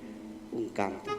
un canto.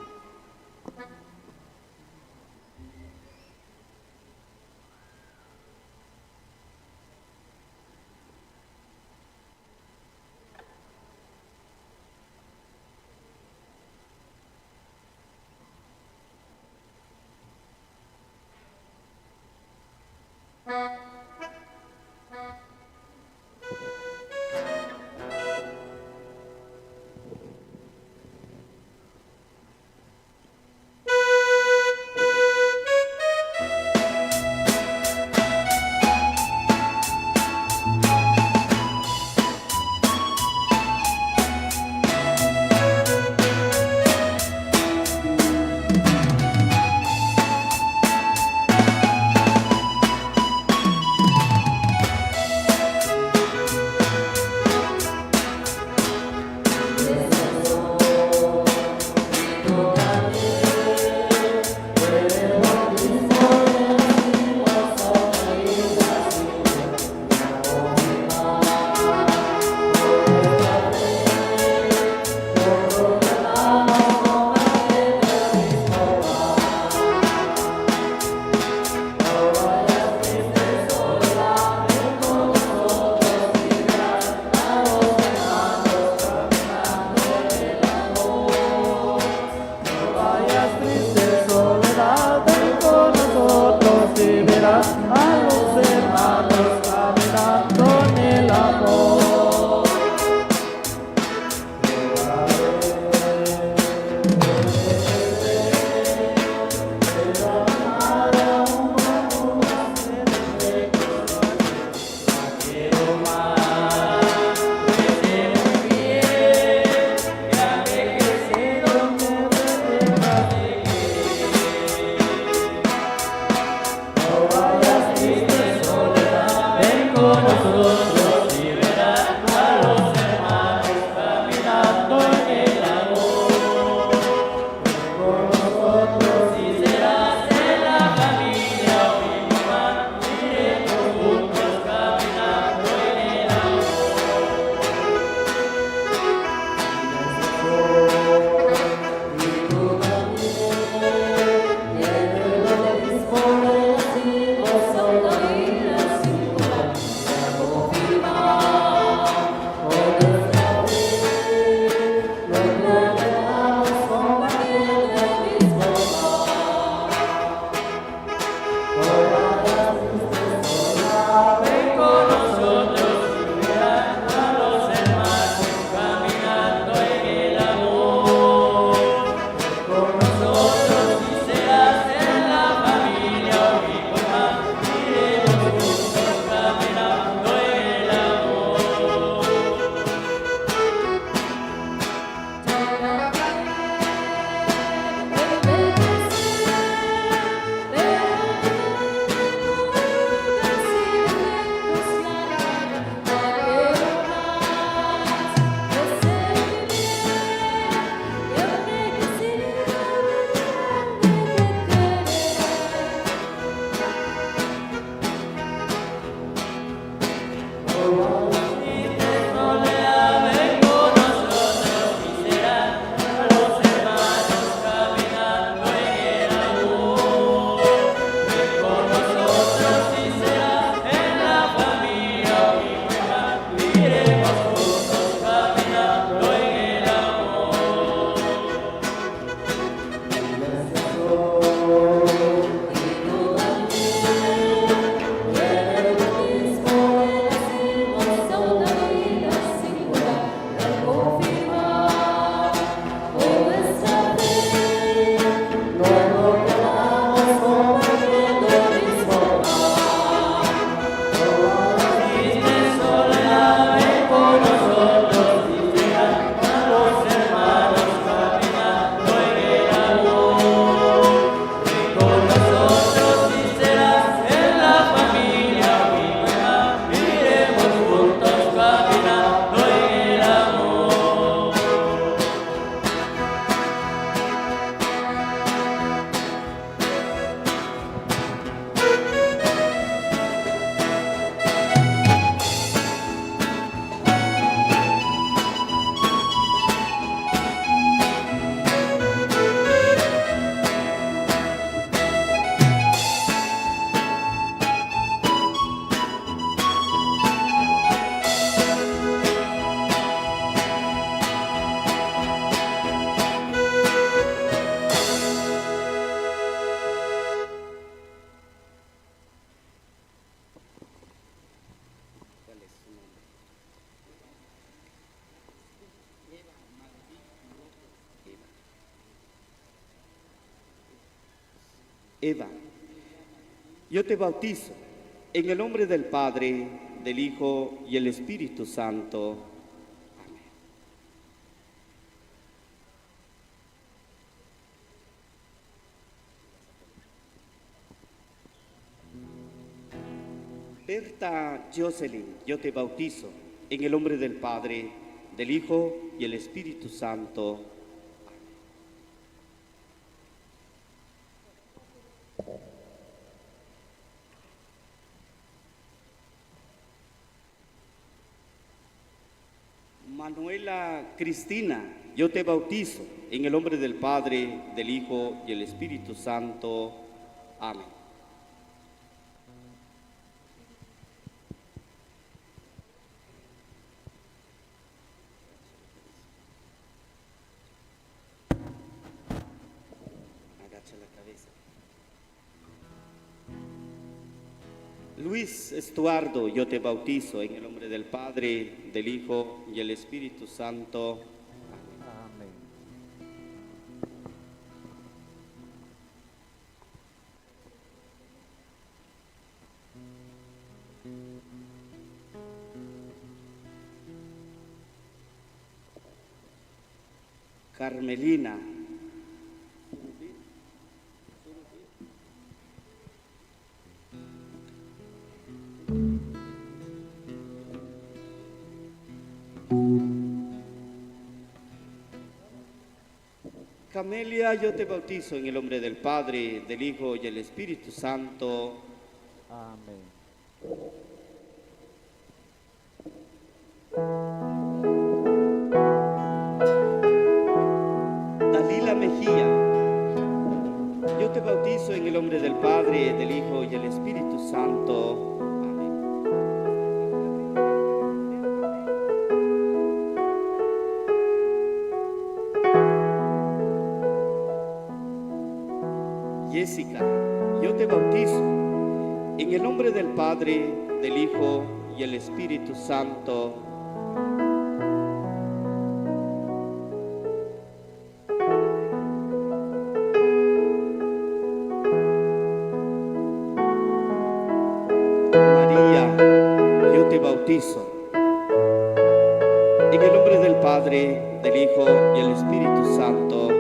Eva, yo te bautizo en el nombre del Padre, del Hijo y el Espíritu Santo. Amén. Berta Jocelyn, yo te bautizo en el nombre del Padre, del Hijo y el Espíritu Santo. Manuela Cristina, yo te bautizo en el nombre del Padre, del Hijo y el Espíritu Santo. Amén. Agacha la cabeza. Luis Estuardo, yo te bautizo en el nombre del Padre, del Hijo y el Espíritu Santo. Amén. Carmelina. Camelia, yo te bautizo en el nombre del Padre, del Hijo y el Espíritu Santo. Amén. Dalila Mejía, yo te bautizo en el nombre del Padre, del Hijo y el Espíritu Santo. Jessica, yo te bautizo en el nombre del Padre, del Hijo y el Espíritu Santo. María, yo te bautizo en el nombre del Padre, del Hijo y el Espíritu Santo.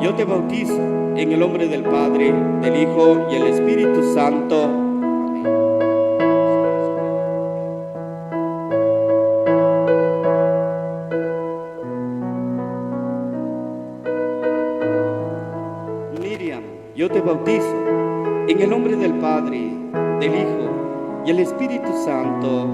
Yo te bautizo en el nombre del Padre, del Hijo y el Espíritu Santo. Miriam, yo te bautizo en el nombre del Padre, del Hijo y el Espíritu Santo.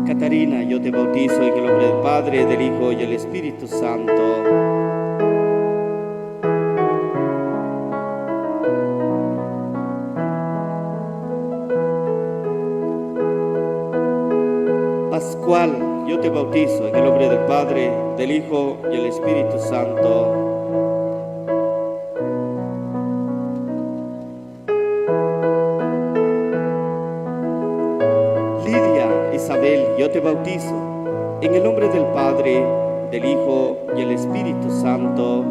Catarina, yo te bautizo en el nombre del Padre, del Hijo y el Espíritu Santo. Pascual, yo te bautizo en el nombre del Padre, del Hijo y el Espíritu Santo. Isabel, yo te bautizo en el nombre del Padre, del Hijo y el Espíritu Santo.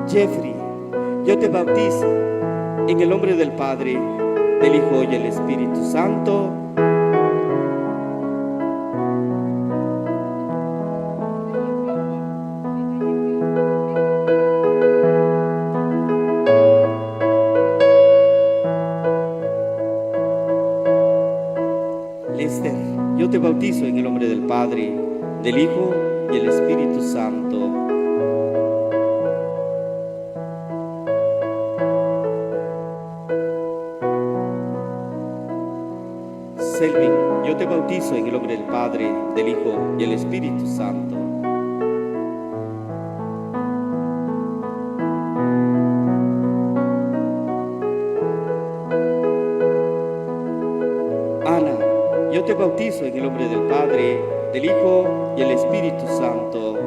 Jeffrey, yo te bautizo en el nombre del Padre, del Hijo y el Espíritu Santo. Lester, yo te bautizo en el nombre del Padre, del Hijo y el Espíritu Santo. Selvin, yo te bautizo en el nombre del Padre, del Hijo y el Espíritu Santo. Ana, yo te bautizo en el nombre del Padre, del Hijo y el Espíritu Santo.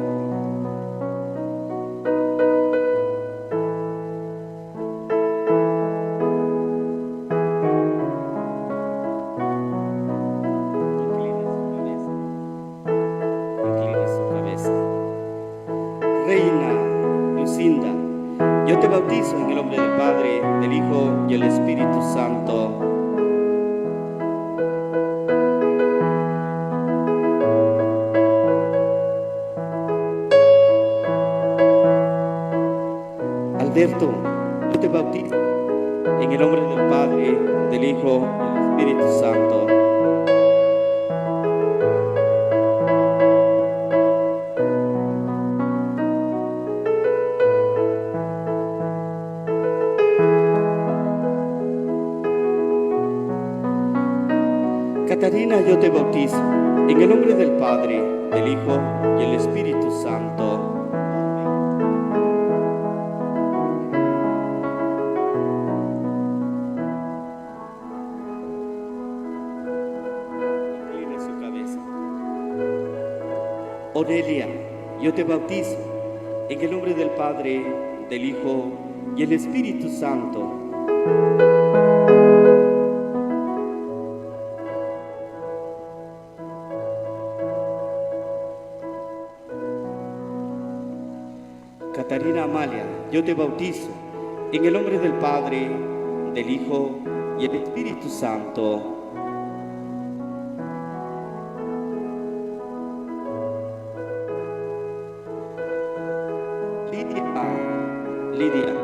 Inclina su cabeza. Reina Lucinda, yo te bautizo en el nombre del Padre, del Hijo y el Espíritu Santo. Alberto, yo te bautizo en el nombre del Padre, del Hijo y del Espíritu Santo. Catarina, yo te bautizo en el nombre del Padre, del Hijo y el Espíritu Santo. Incline su cabeza. Onelia, yo te bautizo en el nombre del Padre, del Hijo y el Espíritu Santo. Catarina Amalia, yo te bautizo en el nombre del Padre, del Hijo y el Espíritu Santo. Lidia,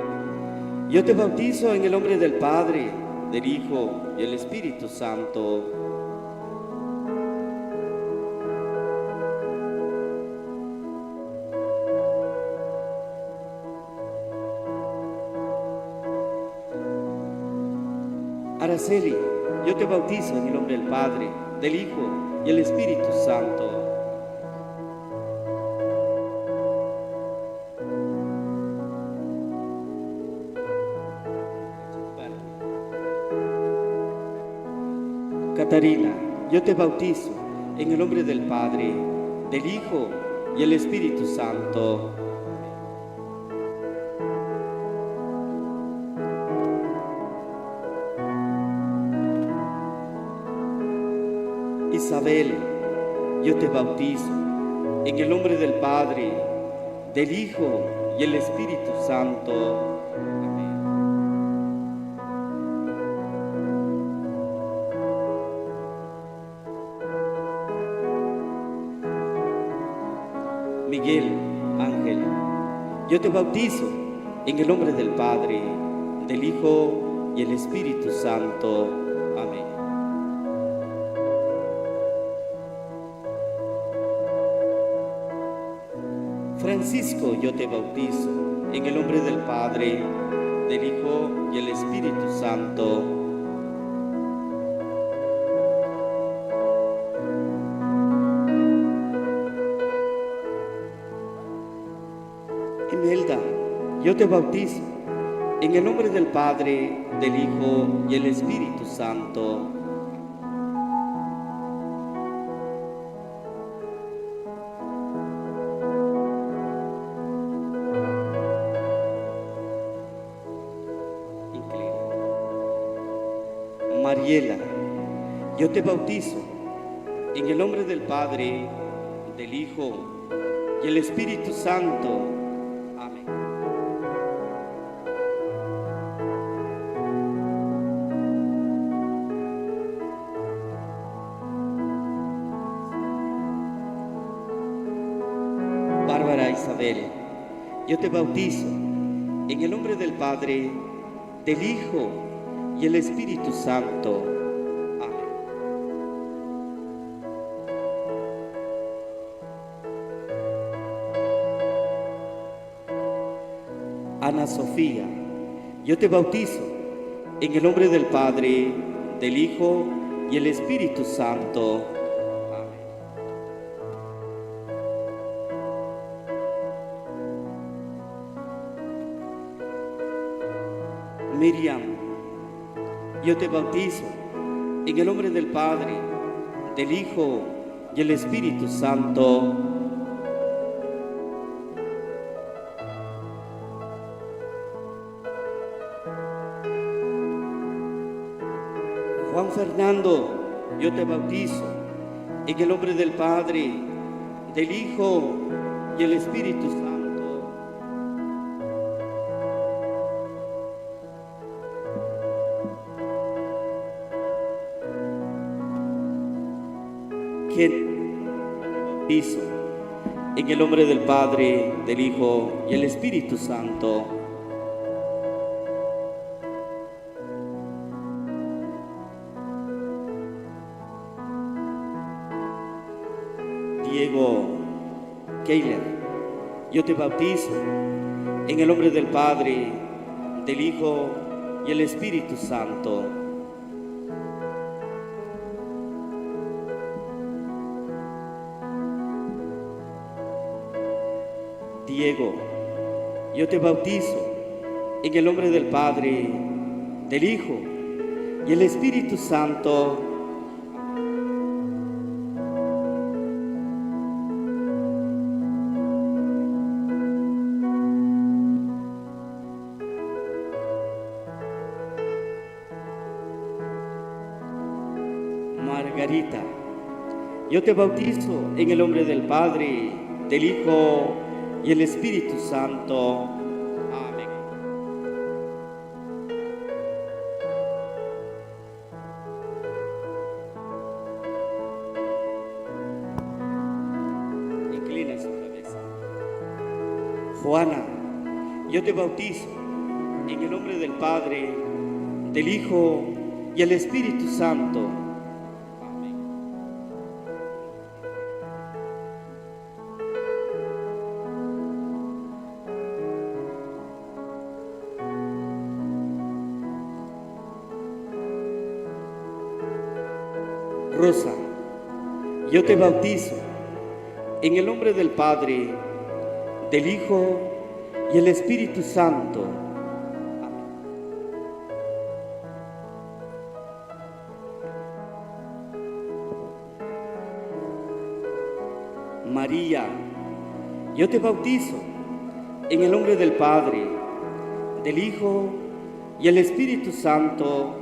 yo te bautizo en el nombre del Padre, del Hijo y el Espíritu Santo. Araceli, yo te bautizo en el nombre del Padre, del Hijo y el Espíritu Santo. Catarina, yo te bautizo en el nombre del Padre, del Hijo y el Espíritu Santo. Isabel, yo te bautizo en el nombre del Padre, del Hijo y el Espíritu Santo. Miguel Ángel, yo te bautizo en el nombre del Padre, del Hijo y el Espíritu Santo. Amén. Francisco, yo te bautizo en el nombre del Padre, del Hijo y el Espíritu Santo. Imelda, yo te bautizo en el nombre del Padre, del Hijo y el Espíritu Santo. Mariela, yo te bautizo en el nombre del Padre, del Hijo y el Espíritu Santo. Amén. Isabel, yo te bautizo en el nombre del Padre, del Hijo y el Espíritu Santo. Amén. Ana Sofía, yo te bautizo en el nombre del Padre, del Hijo y el Espíritu Santo. Miriam, yo te bautizo en el nombre del Padre, del Hijo y el Espíritu Santo. Juan Fernando, yo te bautizo en el nombre del Padre, del Hijo y el Espíritu Santo. Bautizo en el nombre del Padre, del Hijo y el Espíritu Santo. Diego Keiler, yo te bautizo en el nombre del Padre, del Hijo y el Espíritu Santo. Diego, yo te bautizo en el nombre del Padre, del Hijo y el Espíritu Santo. Margarita, yo te bautizo en el nombre del Padre, del Hijo y el Espíritu Santo. Amén. Inclina su cabeza. Juana, yo te bautizo en el nombre del Padre, del Hijo y el Espíritu Santo. Rosa, yo te bautizo en el nombre del Padre, del Hijo y el Espíritu Santo. María, yo te bautizo en el nombre del Padre, del Hijo y el Espíritu Santo.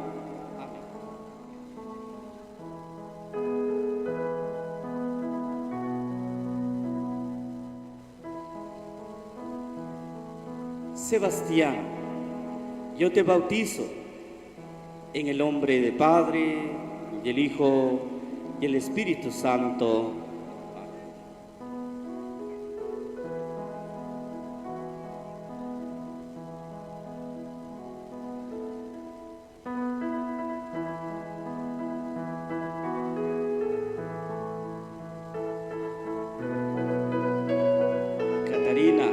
Sebastián, yo te bautizo en el nombre del Padre, del Hijo y el Espíritu Santo. Catarina,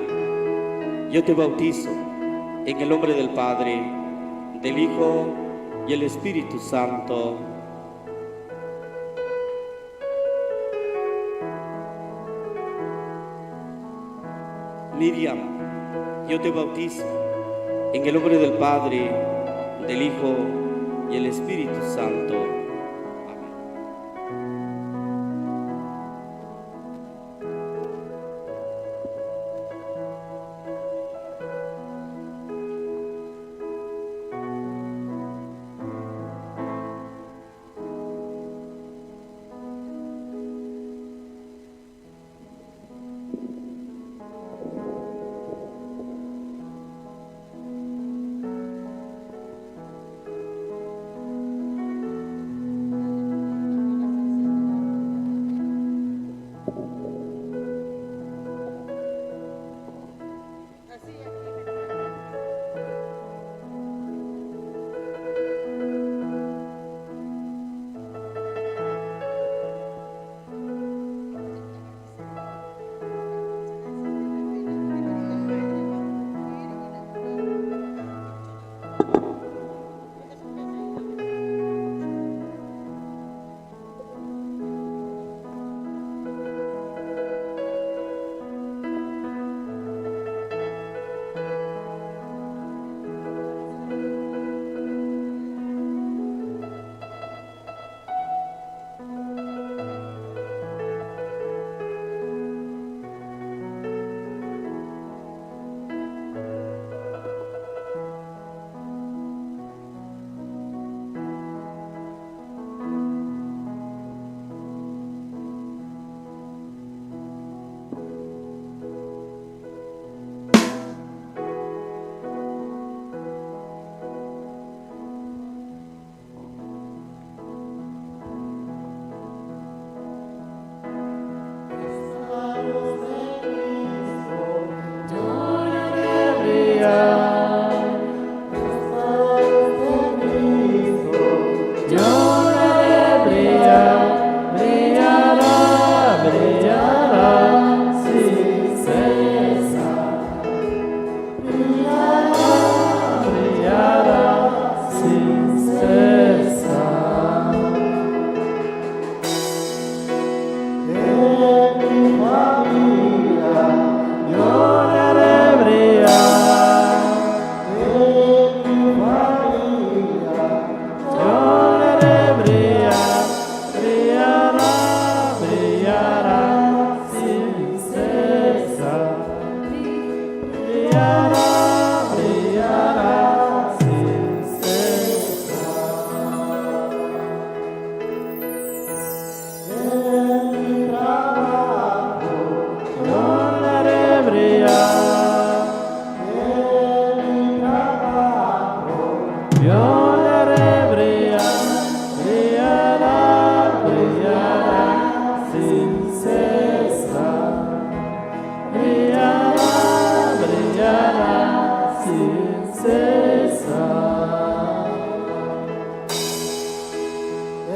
yo te bautizo en el nombre del Padre, del Hijo y el Espíritu Santo. Miriam, yo te bautizo en el nombre del Padre, del Hijo y el Espíritu Santo. lloraré, brillar, brillará, brillará sin cesar. Brillará, brillará sin cesar. En mi familia lloraré, brillar. En mi familia lloraré, brillar, brillará, brillará sin cesar. Brillará, brillará sin cesar. En mi trabajo lloraré, brillar. En mi trabajo lloraré, brillar, brillará, brillará sin cesar. Brillará, brillará sin cesar.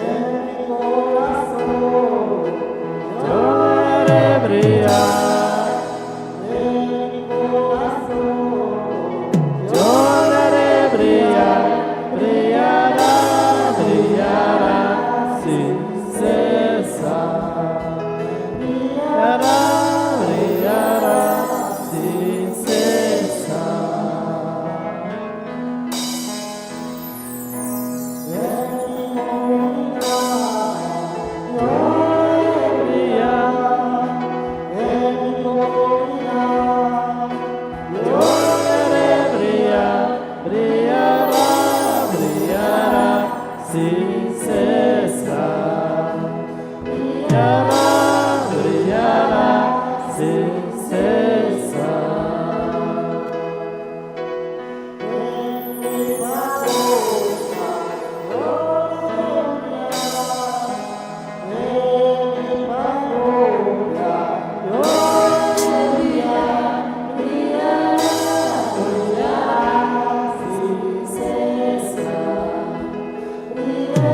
En mi corazón lloraré, brillar. En mi corazón lloraré, brillar, brillará, brillará sin cesar. Brillará, brillará sin cesar. En mi comunidad lloraré, brillar. En mi comunidad lloraré, brillar, brillará, brillará sin cesar. Brillará, brillará sin cesar. En mi parroquia lloraré, brillar. En mi parroquia lloraré, brillar, brillará, brillará sin cesar. Brillará,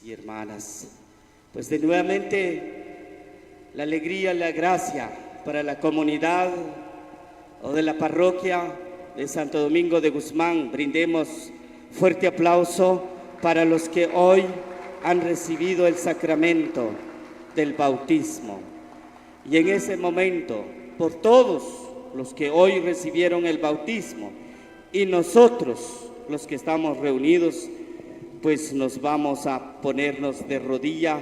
y hermanas, pues de nuevamente la alegría y la gracia para la comunidad o de la parroquia de Santo Domingo de Guzmán. Brindemos fuerte aplauso para los que hoy han recibido el sacramento del bautismo. Y en ese momento, por todos los que hoy recibieron el bautismo y nosotros, los que estamos reunidos, pues nos vamos a ponernos de rodilla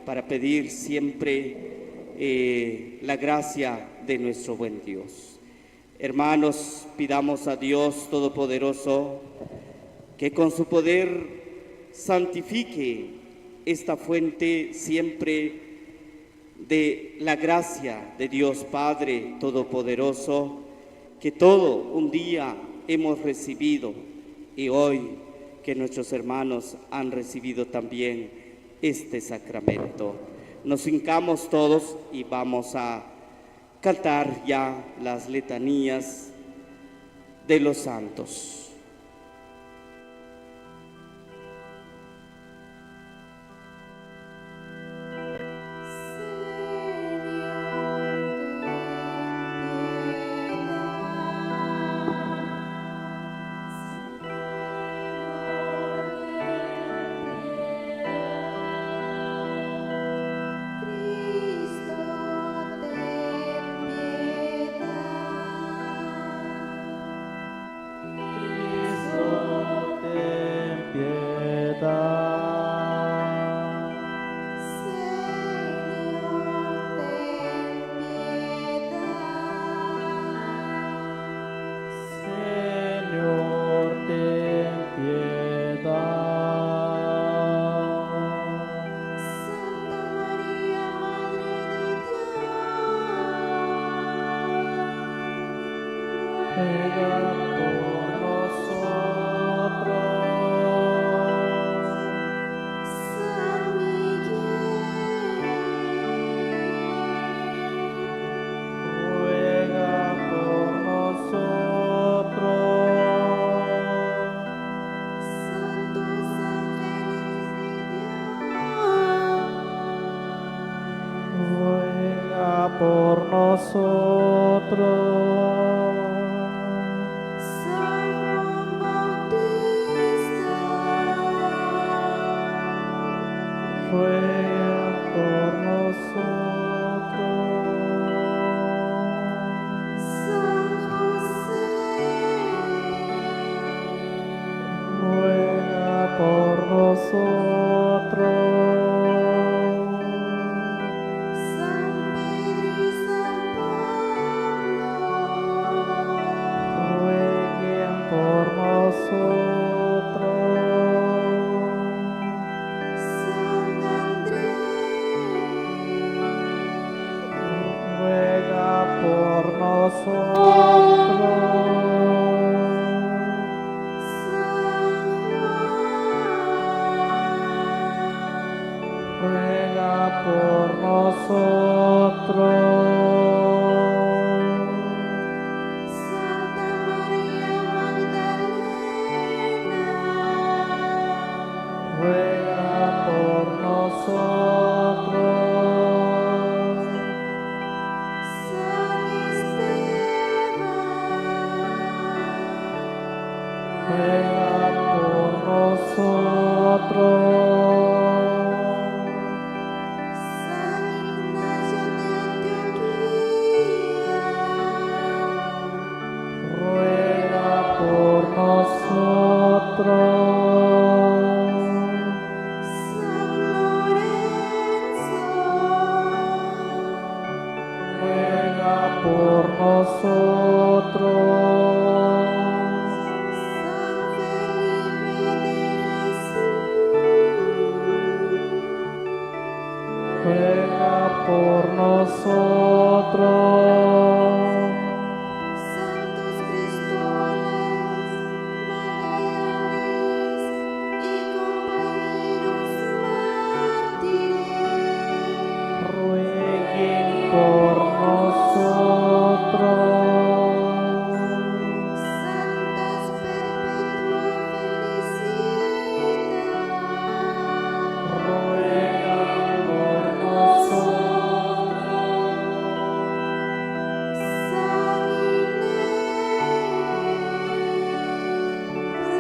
para pedir siempre la gracia de nuestro buen Dios. Hermanos, pidamos a Dios Todopoderoso que con su poder santifique esta fuente siempre de la gracia de Dios Padre Todopoderoso, que todo un día hemos recibido y hoy que nuestros hermanos han recibido también este sacramento. Nos hincamos todos y vamos a cantar ya las letanías de los santos.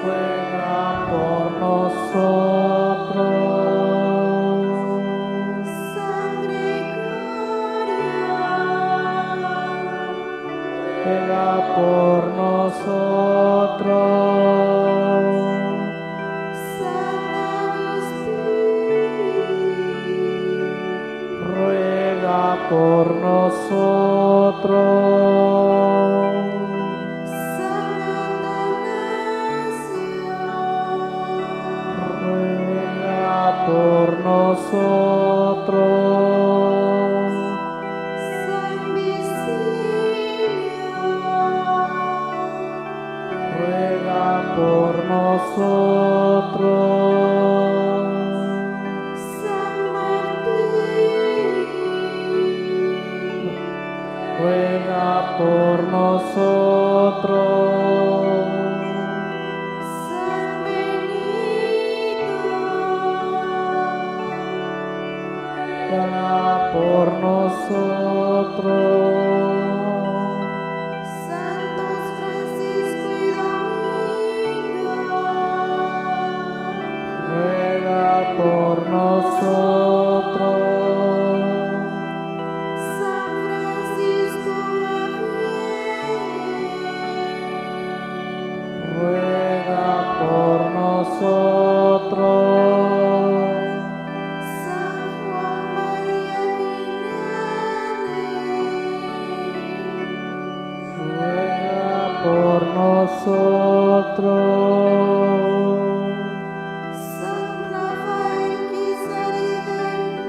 ruega por nosotros. San Gregorio, ruega por nosotros. San Agustín, ruega por nosotros. San Atanasio, ruega por nosotros. San Vicilio, ruega por nosotros. San Martín, ruega por nosotros. San Benito, ruega por nosotros. Santos Francisco y Domingo, ruega por nosotros. San Francisco Javier, ruega por nosotros. San Juan María Vianney, ruega por nosotros. San Rafael Guisardo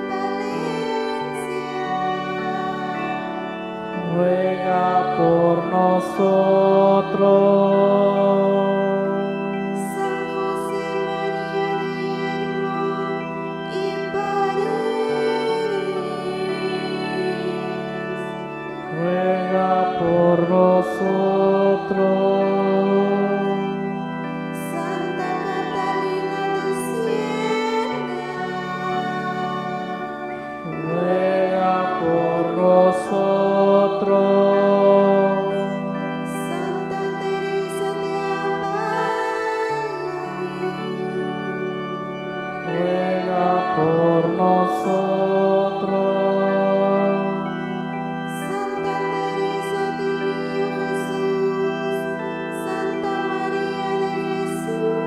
Valencia, ruega por nosotros. San José María de Hierro y Paredes, ruega por nosotros. Santa Catalina de Siena, ruega por nosotros. Santa Teresa de Abad, ruega por nosotros. Santa Teresa del Niño Jesús, Santa María de Jesús,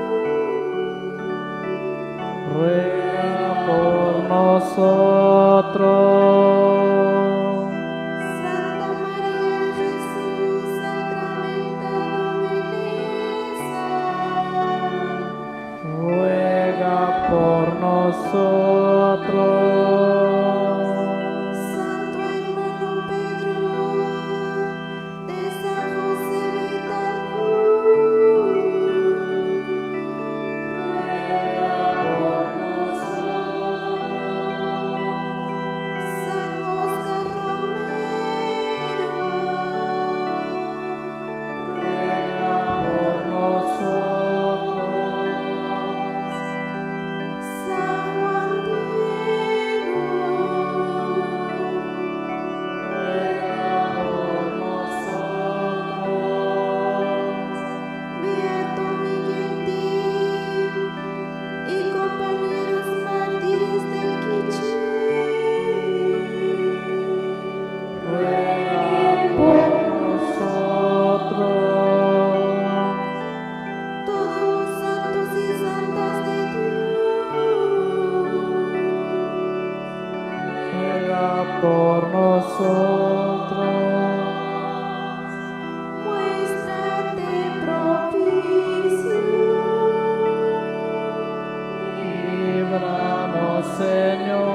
ruega por nosotros. Santa María de Jesús, sacramentado Menesa, ruega por nosotros. Santo hermano Pedro de San José Betancourt, San Oscar Romero, por nosotros. San Juan Diego, por nosotros. Beato Miguel y compañeros mártires del Quiché, ruega por nosotros. todos los santos y santas de Dios, ruega por nosotros. muéstrate propicio, líbranos, Señor,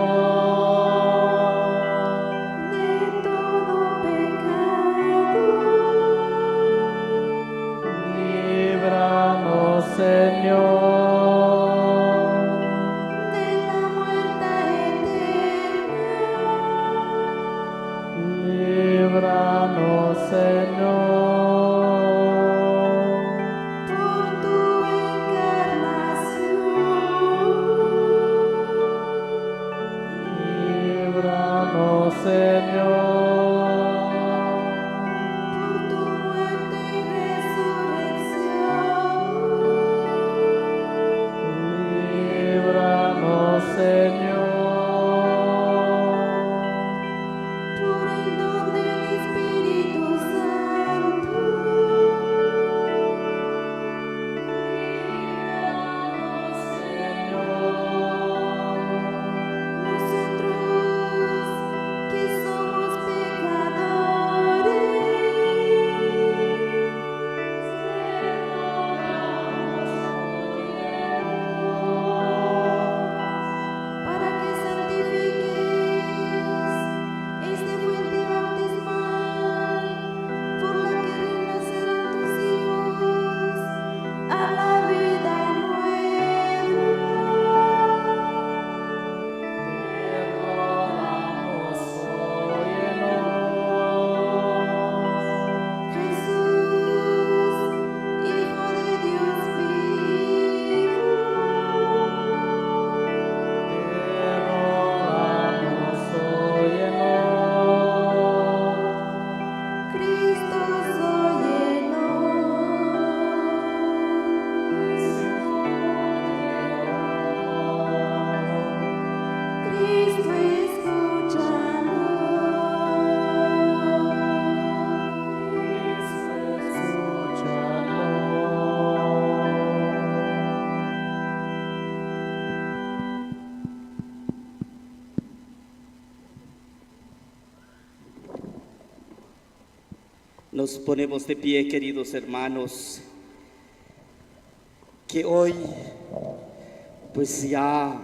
de todo pecado, líbranos, Señor, de la muerte eterna, Nos ponemos de pie, queridos hermanos, que hoy pues ya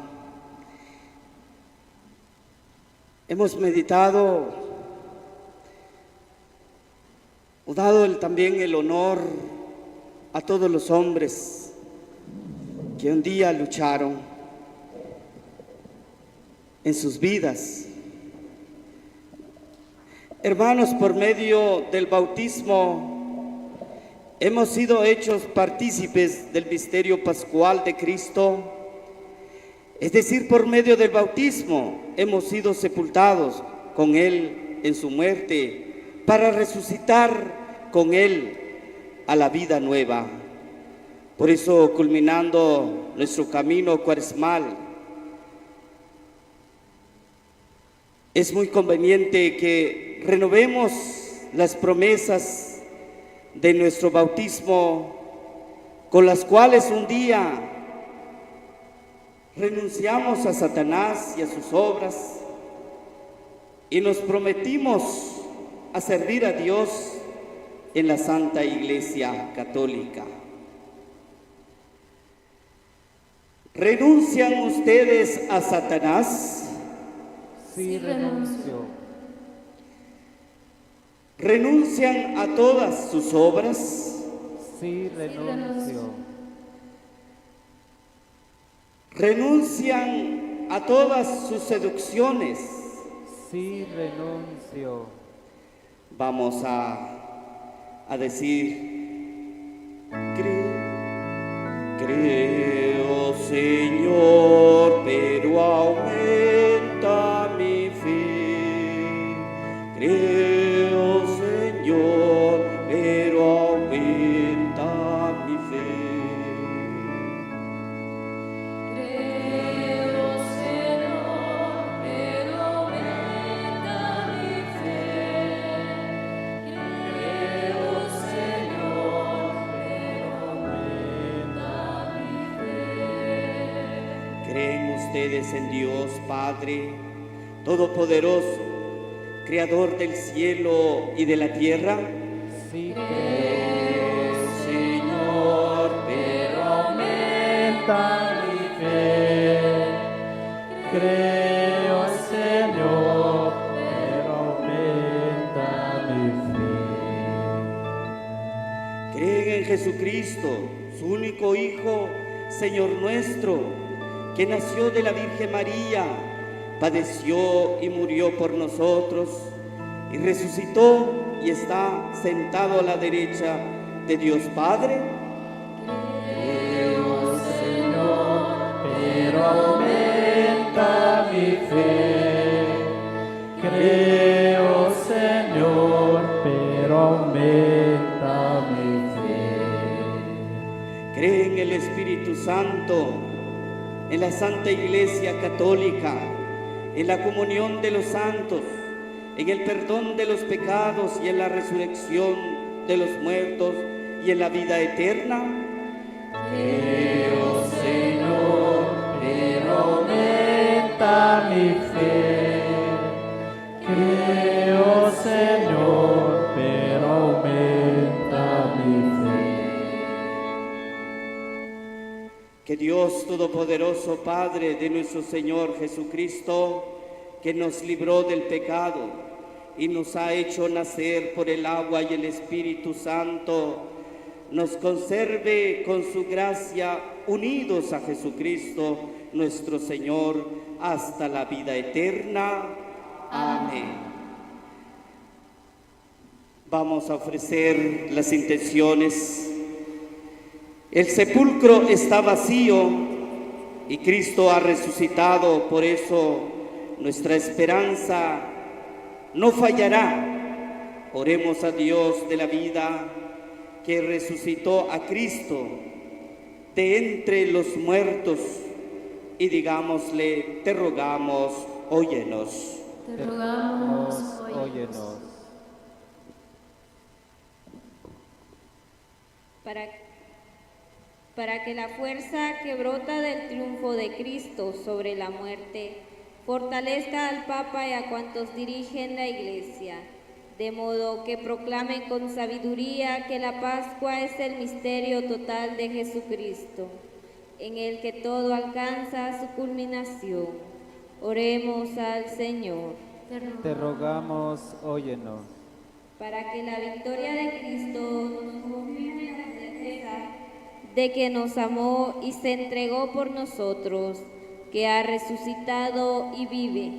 hemos meditado o dado también el honor a todos los hombres que un día lucharon en sus vidas. Hermanos, por medio del bautismo hemos sido hechos partícipes del misterio pascual de Cristo, es decir, por medio del bautismo hemos sido sepultados con Él en su muerte para resucitar con Él a la vida nueva. Por eso, culminando nuestro camino cuaresmal, es muy conveniente que renovemos las promesas de nuestro bautismo, con las cuales un día renunciamos a Satanás y a sus obras y nos prometimos a servir a Dios en la Santa Iglesia Católica. ¿Renuncian ustedes a Satanás? Sí, renuncio. ¿Renuncian a todas sus obras? Sí, renuncio. ¿Renuncian a todas sus seducciones? Sí, renuncio. Vamos a decir, creo, Señor, pero aumenta mi fe. Creo, Señor, pero aumenta mi fe. Creo, Señor, pero aumenta mi fe. Creo, Señor, pero aumenta mi fe. ¿Creen ustedes en Dios Padre Todopoderoso, Creador del cielo y de la tierra? Sí, creo, Señor, pero aumenta mi fe. Creo, Señor, pero aumenta mi fe. ¿Creen en Jesucristo, su único Hijo, Señor nuestro, que nació de la Virgen María, padeció y murió por nosotros, y resucitó y está sentado a la derecha de Dios Padre? Creo, Señor, pero aumenta mi fe. Creo, Señor, pero aumenta mi fe. ¿Creen en el Espíritu Santo, en la Santa Iglesia Católica, en la comunión de los santos, en el perdón de los pecados y en la resurrección de los muertos y en la vida eterna? Creo, Señor, pero aumenta mi fe. Creo, Señor, pero aumenta mi fe. Que Dios Todopoderoso, Padre de nuestro Señor Jesucristo, que nos libró del pecado y nos ha hecho nacer por el agua y el Espíritu Santo, nos conserve con su gracia unidos a Jesucristo, nuestro Señor, hasta la vida eterna. Amén. Vamos a ofrecer las intenciones. El sepulcro está vacío y Cristo ha resucitado, por eso nuestra esperanza no fallará. Oremos a Dios de la vida, que resucitó a Cristo de entre los muertos, y digámosle: te rogamos, óyenos. Te rogamos, óyenos. Para que la fuerza que brota del triunfo de Cristo sobre la muerte fortalezca al Papa y a cuantos dirigen la Iglesia, de modo que proclamen con sabiduría que la Pascua es el misterio total de Jesucristo, en el que todo alcanza su culminación. Oremos al Señor. Te rogamos, óyenos. Para que la victoria de Cristo nos confirme la certeza de que nos amó y se entregó por nosotros, que ha resucitado y vive,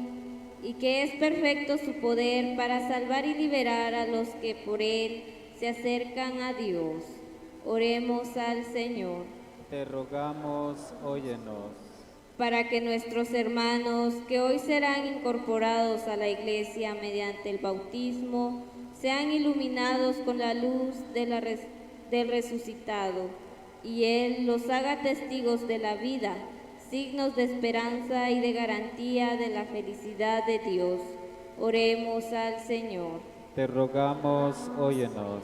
y que es perfecto su poder para salvar y liberar a los que por él se acercan a Dios. Oremos al Señor. Te rogamos, óyenos. Para que nuestros hermanos que hoy serán incorporados a la Iglesia mediante el bautismo sean iluminados con la luz del resucitado, y Él los haga testigos de la vida, signos de esperanza y de garantía de la felicidad de Dios. Oremos al Señor. Te rogamos, óyenos.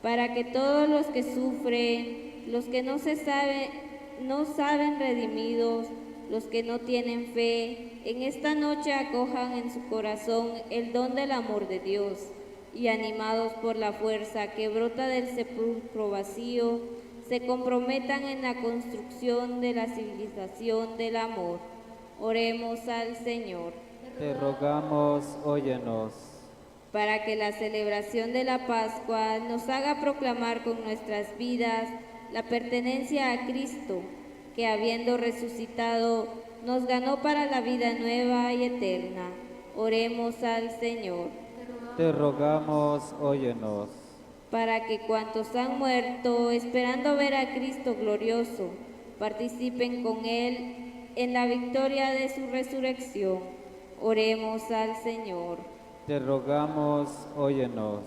Para que todos los que sufren, los que no saben redimidos, los que no tienen fe, en esta noche acojan en su corazón el don del amor de Dios, y animados por la fuerza que brota del sepulcro vacío, se comprometan en la construcción de la civilización del amor. Oremos al Señor. Te rogamos, óyenos. Para que la celebración de la Pascua nos haga proclamar con nuestras vidas la pertenencia a Cristo, que habiendo resucitado nos ganó para la vida nueva y eterna. Oremos al Señor. Te rogamos, óyenos. Para que cuantos han muerto esperando ver a Cristo glorioso, participen con Él en la victoria de su resurrección. Oremos al Señor. Te rogamos, óyenos.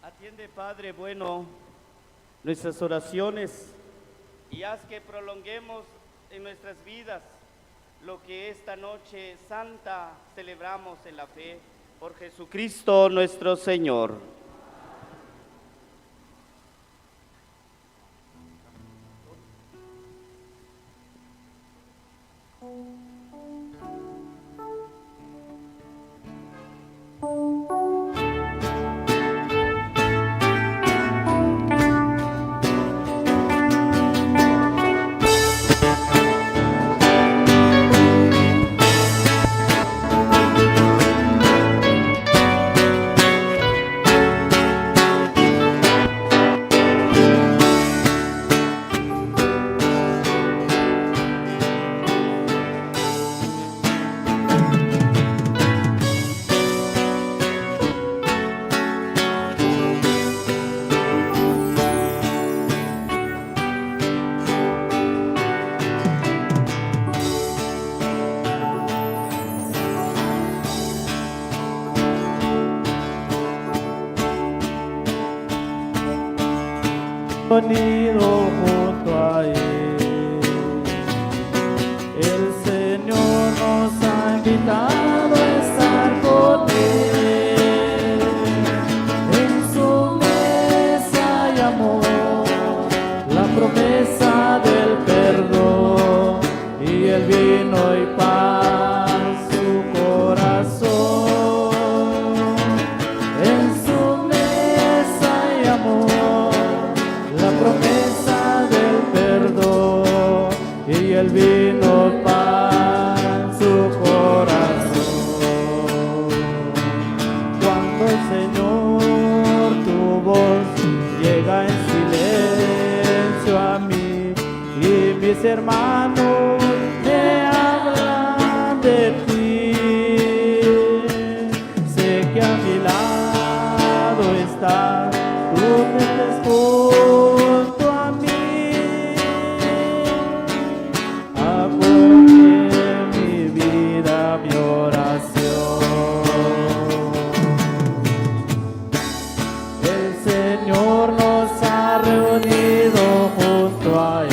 Atiende, Padre bueno, nuestras oraciones y haz que prolonguemos en nuestras vidas lo que esta noche santa celebramos en la fe por Jesucristo nuestro Señor. Unido junto a Él, el Señor nos ha invitado a estar con Él, en su mesa y amor, la promesa del perdón y el vino y pan, su corazón, en su mesa y amor, la promesa del perdón y el vino pan, su corazón. Cuando el Señor tu voz llega en silencio a mí y mis hermanos me hablan de ti, sé que a mi lado estás, tú me estés junto a mí, acoge mi vida, mi oración. El Señor nos ha reunido junto a Él,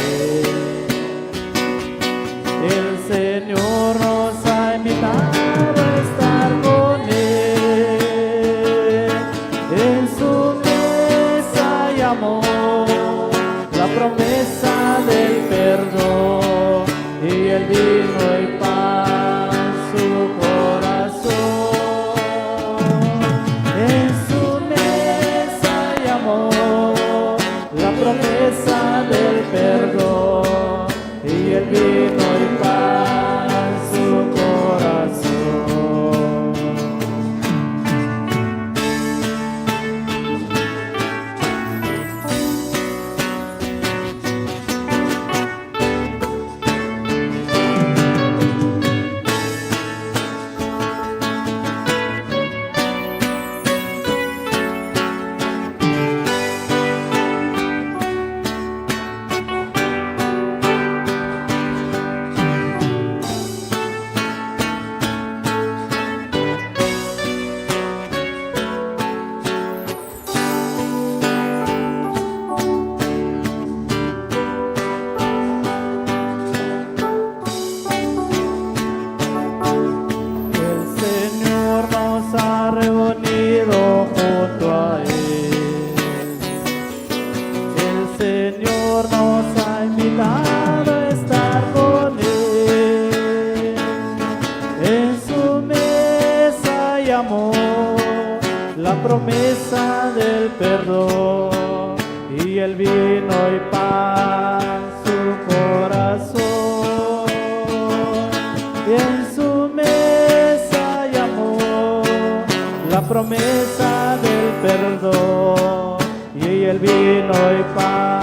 la promesa del perdón y el vino y pan su corazón. Y en su mesa llamó la promesa del perdón y el vino y pan